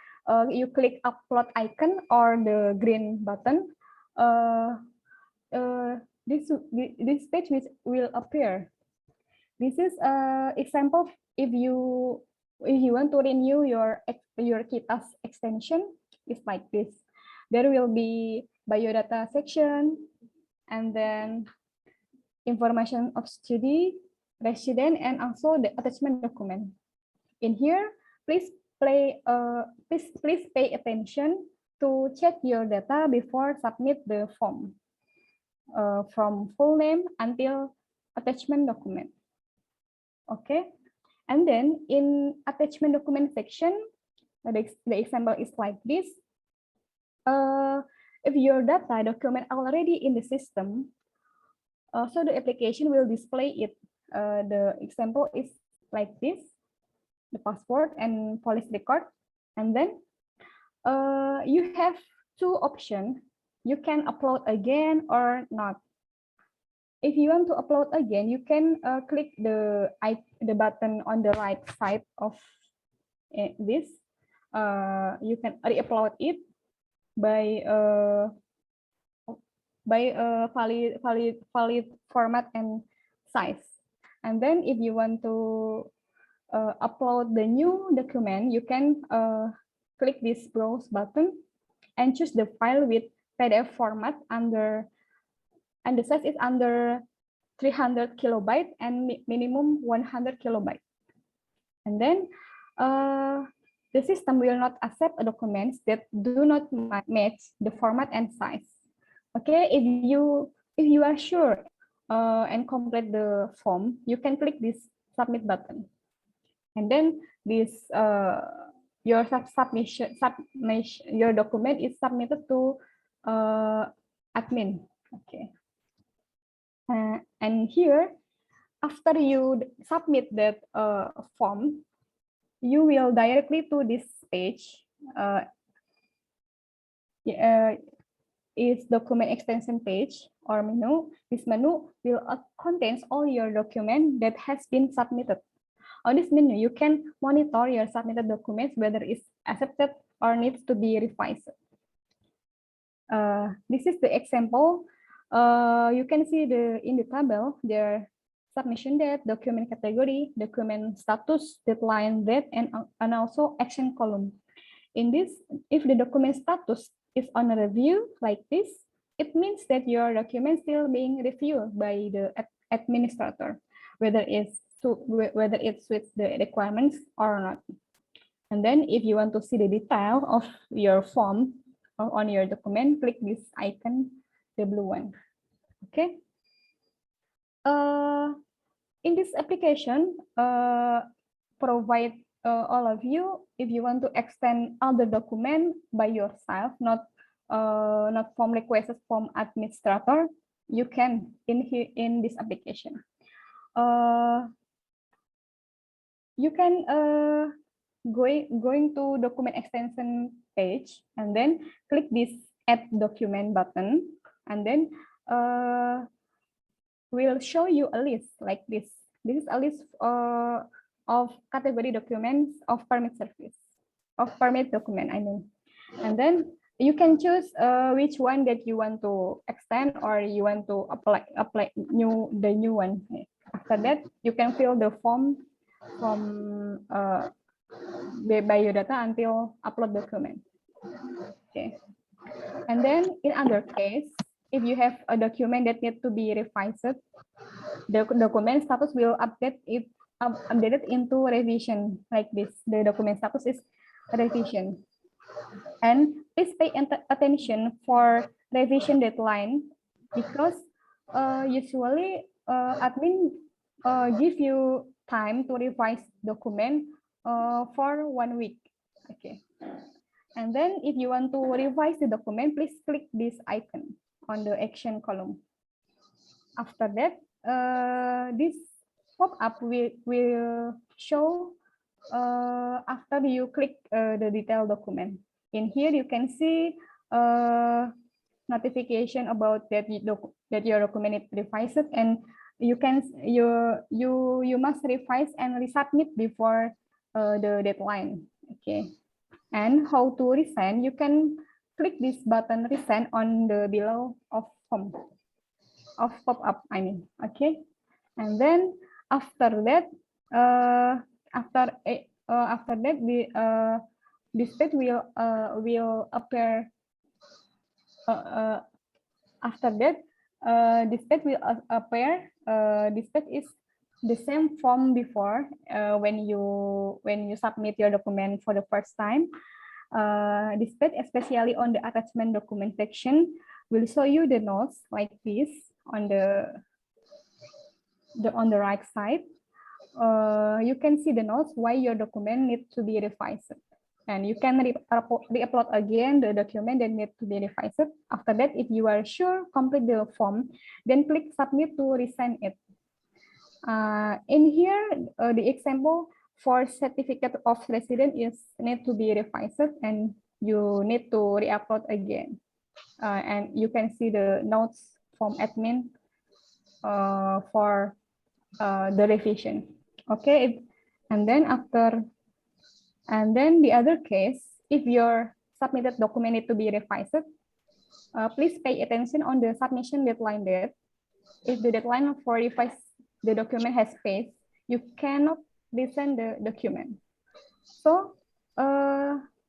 you click upload icon or the green button, this page will appear. This is example if you want to renew your KITAS extension, it's like this. There will be biodata section, and then information of study, resident, and also the attachment document. In here, please pay attention to check your data before submit the form, from full name until attachment document. Okay, and then in attachment document section, the example is like this. If your data document already in the system, so the application will display it. The example is like this: the passport and police record, and then you have two options. You can upload again or not. If you want to upload again, you can click the button on the right side of this. You can re-upload it by valid format and size. And then if you want to upload the new document, you can click this browse button and choose the file with PDF format under, and the size is under 300 kilobyte and minimum 100 kilobyte. And then the system will not accept documents that do not match the format and size. Okay, if you are sure and complete the form, you can click this submit button, and then this your your document is submitted to admin. Okay, and here after you submit that form, you will directly to this page. Is document extension page or menu. This menu will contains all your document that has been submitted. On this menu, you can monitor your submitted documents, whether it's accepted or needs to be revised. This is the example. You can see in the table there submission date, document category, document status, deadline date, and also action column. In this, if the document status is on a review like this, it means that your document still being reviewed by the administrator, whether it suits the requirements or not. And then if you want to see the detail of your form on your document, click this icon, the blue one. Okay. In this application, provide all of you, if you want to extend other document by yourself, not form requests from administrator, you can in this application. You can going to document extension page and then click this add document button, and then will show you a list like this. This is a list of category documents of permit service, of permit document, I mean. And then you can choose which one that you want to extend or you want to apply the new one. After that, you can fill the form from biodata until upload document. Okay. And then in other case, if you have a document that needs to be revised, the document status will updated into revision like this. The document status is revision. And please pay attention for revision deadline, because usually admin give you time to revise document for 1 week. Okay. And then if you want to revise the document, please click this icon on the action column. After that, this pop-up will show after you click the detailed document. In here, you can see notification about that your document is revised, and you must revise and resubmit before the deadline. Okay. And how to resend? You can click this button resend on the below of home of pop-up. I mean, okay. And then after that, this page will appear. After that, this page will appear. This page is the same form before when you submit your document for the first time. This page, especially on the attachment document section, will show you the notes like this on the right side. You can see the notes why your document needs to be revised, and you can re-upload again the document that needs to be revised. After that, if you are sure, complete the form, then click submit to resend it. In here, the example for certificate of residence is need to be revised, and you need to re-upload again. And you can see the notes from admin for the revision. Okay, and then the other case, if your submitted document need to be revised, please pay attention on the submission deadline date. If the deadline for revise the document has passed, you cannot resend the document. So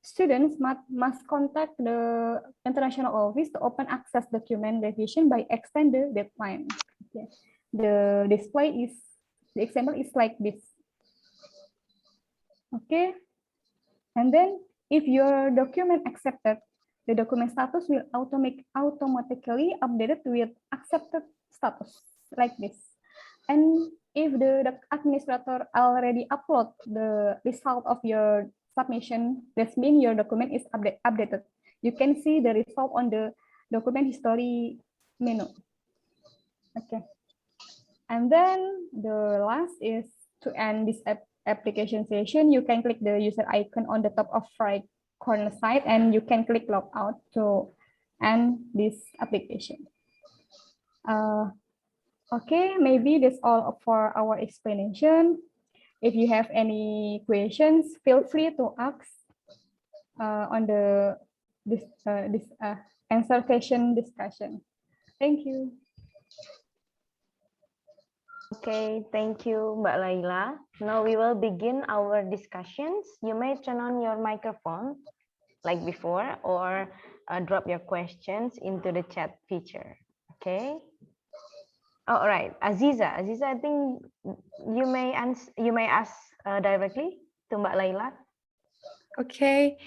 students must contact the international office to open access document revision by extend the deadline. Okay. The example is like this. Okay. And then if your document accepted, the document status will automatically updated with accepted status like this. And if the administrator already upload the result of your submission, that means your document is updated. You can see the result on the document history menu. Okay. And then the last is to end this application session. You can click the user icon on the top of right corner side, and you can click log out to end this application. Okay, maybe that's all for our explanation. If you have any questions, feel free to ask on this answer question discussion. Thank you. Okay, thank you, Mbak Laila. Now we will begin our discussions. You may turn on your microphone like before, or drop your questions into the chat feature. Okay. All right, Aziza, I think you may ask directly to Mbak Laila. Okay.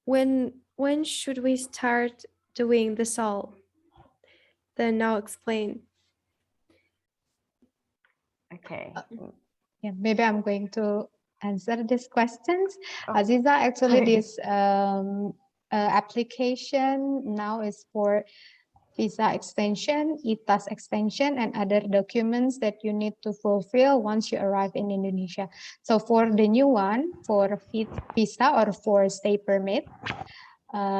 When should we start doing the solve? Then I'll explain. Okay. Yeah, maybe I'm going to answer these questions. Aziza, actually this application now is for visa extension, ITAS extension, and other documents that you need to fulfill once you arrive in Indonesia. So for the new one, for visa or for stay permit,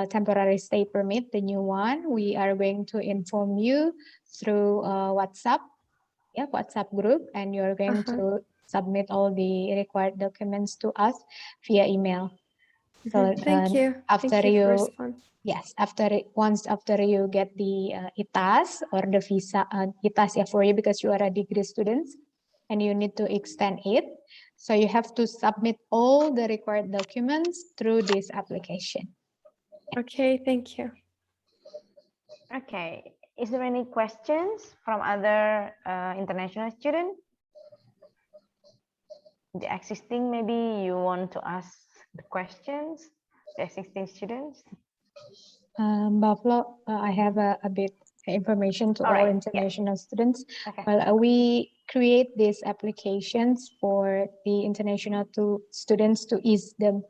temporary stay permit, the new one, we are going to inform you through WhatsApp group, and you're going to submit all the required documents to us via email. So Thank you. After Thank you for you response. yes, after you get the ITAS or the visa ITAS for you, because you are a degree student and you need to extend it, so you have to submit all the required documents through this application. Okay, thank you. Okay, is there any questions from other international students? The existing, maybe you want to ask the questions. the existing students? Buffalo, I have a bit information to All all right, international students. Okay. Well, we create these applications for the international students to ease them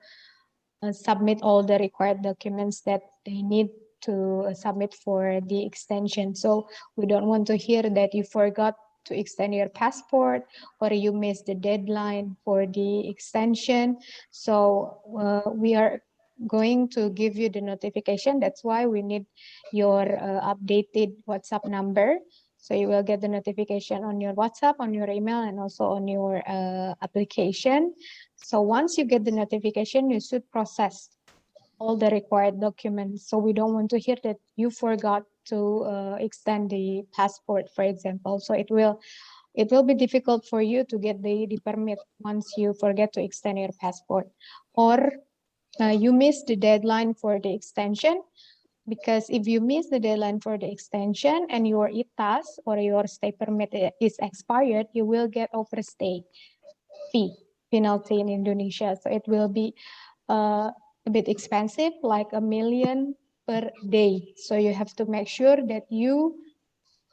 submit all the required documents that they need to submit for the extension. So we don't want to hear that you forgot to extend your passport or you missed the deadline for the extension. So we are going to give you the notification. That's why we need your updated WhatsApp number. So you will get the notification on your WhatsApp, on your email, and also on your application. So once you get the notification, you should process all the required documents. So we don't want to hear that you forgot to extend the passport, for example. So it will be difficult for you to get the permit once you forget to extend your passport, or you miss the deadline for the extension. Because if you miss the deadline for the extension and your ITAS or your stay permit is expired, you will get overstay fee penalty in Indonesia. So it will be a bit expensive, like $1 million per day. So you have to make sure that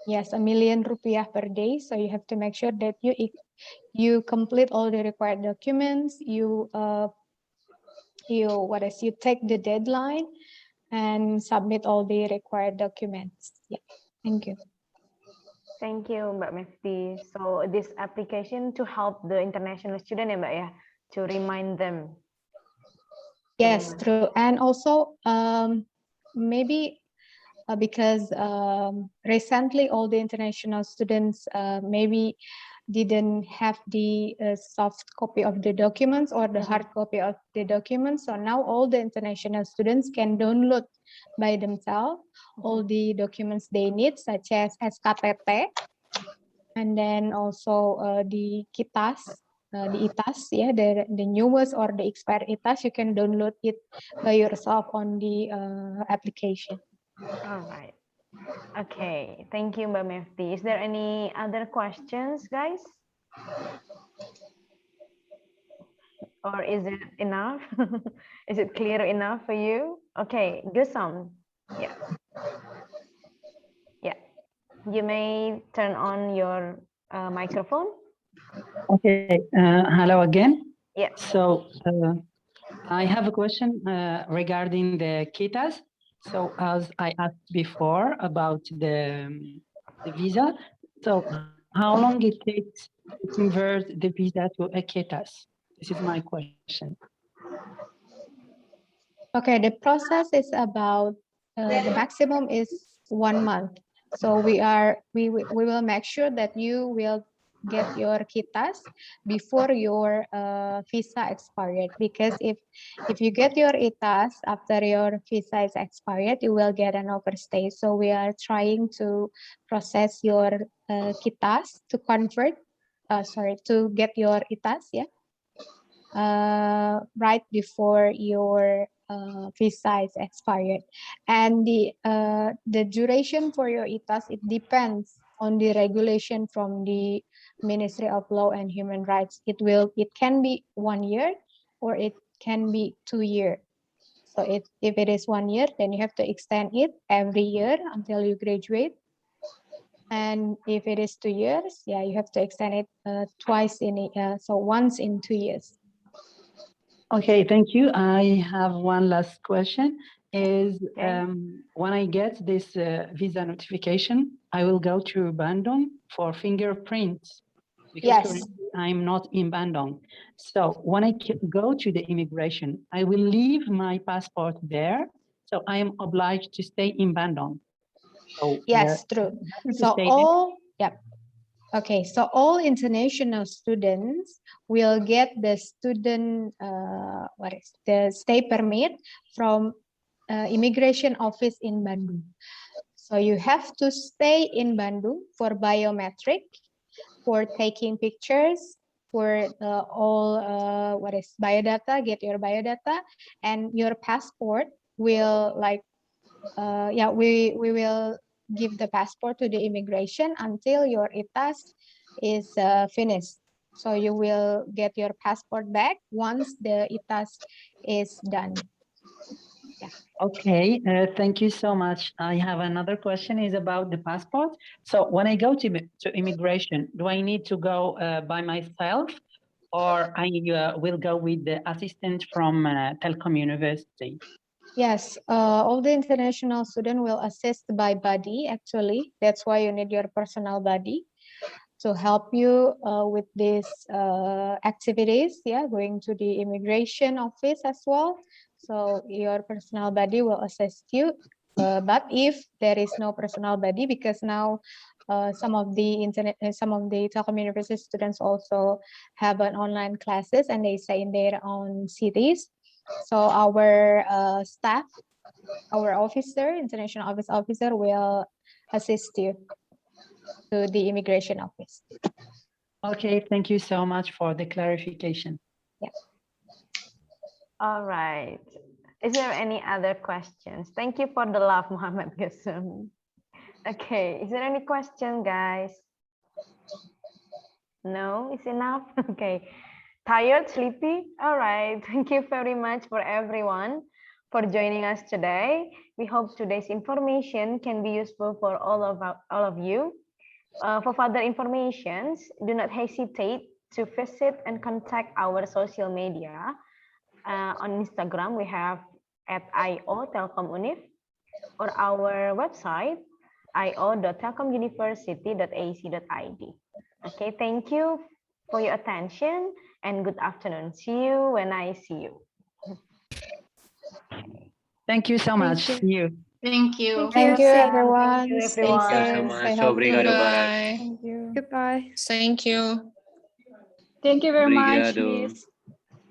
yes, $1 million rupiah per day. So you have to make sure that you complete all the required documents. You take the deadline and submit all the required documents. Yeah, thank you. Thank you, Mbak Mefti. So this application to help the international student, ya, Mbak, ya, to remind them. Yes, true. And also maybe because recently all the international students maybe didn't have the soft copy of the documents or the hard copy of the documents. So now all the international students can download by themselves all the documents they need, such as SKTT, and then also the KITAS, the ITAS, yeah, the newest or the expired ITAS, you can download it by yourself on the application. All right. Okay, thank you, Mbak Mefti. Is there any other questions, guys? Or is it enough? Is it clear enough for you? Okay, Gusam. Yeah. Yeah. You may turn on your microphone. Okay, hello again. Yeah. So I have a question regarding the KITAS. So as I asked before about the visa, so how long it takes to convert the visa to a KITAS? This is my question. Okay, the process is about the maximum is 1 month. So we will make sure that you will get your KITAS before your visa expired. Because if you get your ITAS after your visa is expired, you will get an overstay. So we are trying to process your KITAS to to get your ITAS, yeah, right before your visa is expired. And the duration for your ITAS, it depends on the regulation from the Ministry of Law and Human Rights. It can be 1 year or it can be 2 years. So if it is 1 year, then you have to extend it every year until you graduate. And if it is 2 years, yeah, you have to extend it once in 2 years. Okay, thank you. I have one last question. When I get this visa notification, I will go to Bandung for fingerprints because Yes. currently I'm not in Bandung. So when I go to the immigration, I will leave my passport there. So I am obliged to stay in Bandung. So, yes, true. So all international students will get the student the stay permit from immigration office in Bandung. So you have to stay in Bandung for biometric, for taking pictures, for all biodata, get your biodata, and your passport will we will give the passport to the immigration until your ITAS is finished. So you will get your passport back once the ITAS is done. Okay, thank you so much. I have another question is about the passport. So when I go to immigration, do I need to go by myself or I will go with the assistant from Telkom University? Yes, all the international student will assist by buddy, actually. That's why you need your personal buddy to help you with these activities, going to the immigration office as well. So your personal buddy will assist you. But if there is no personal buddy, because now some of the Telkom University students also have an online classes and they stay in their own cities. So our staff, our officer, international office officer will assist you to the immigration office. Okay, thank you so much for the clarification. Yeah. All right. Is there any other questions? Thank you for the love, Muhammad Gasum. Okay, is there any question, guys? No, it's enough. Okay. Tired, sleepy? All right. Thank you very much for everyone for joining us today. We hope today's information can be useful for all of you. For further information, do not hesitate to visit and contact our social media. On Instagram, we have @io Telkom Univ, or our website io.telkomuniversity.ac.id. Okay, thank you for your attention and good afternoon. See you when I see you. Thank you so much. See you. Thank you. Thank you, everyone. Thank you, Stay everyone. safe, so stay much. healthy. Obrigado, Barat. Thank you. Goodbye. Thank you. Thank you very much, Obrigado. Miss.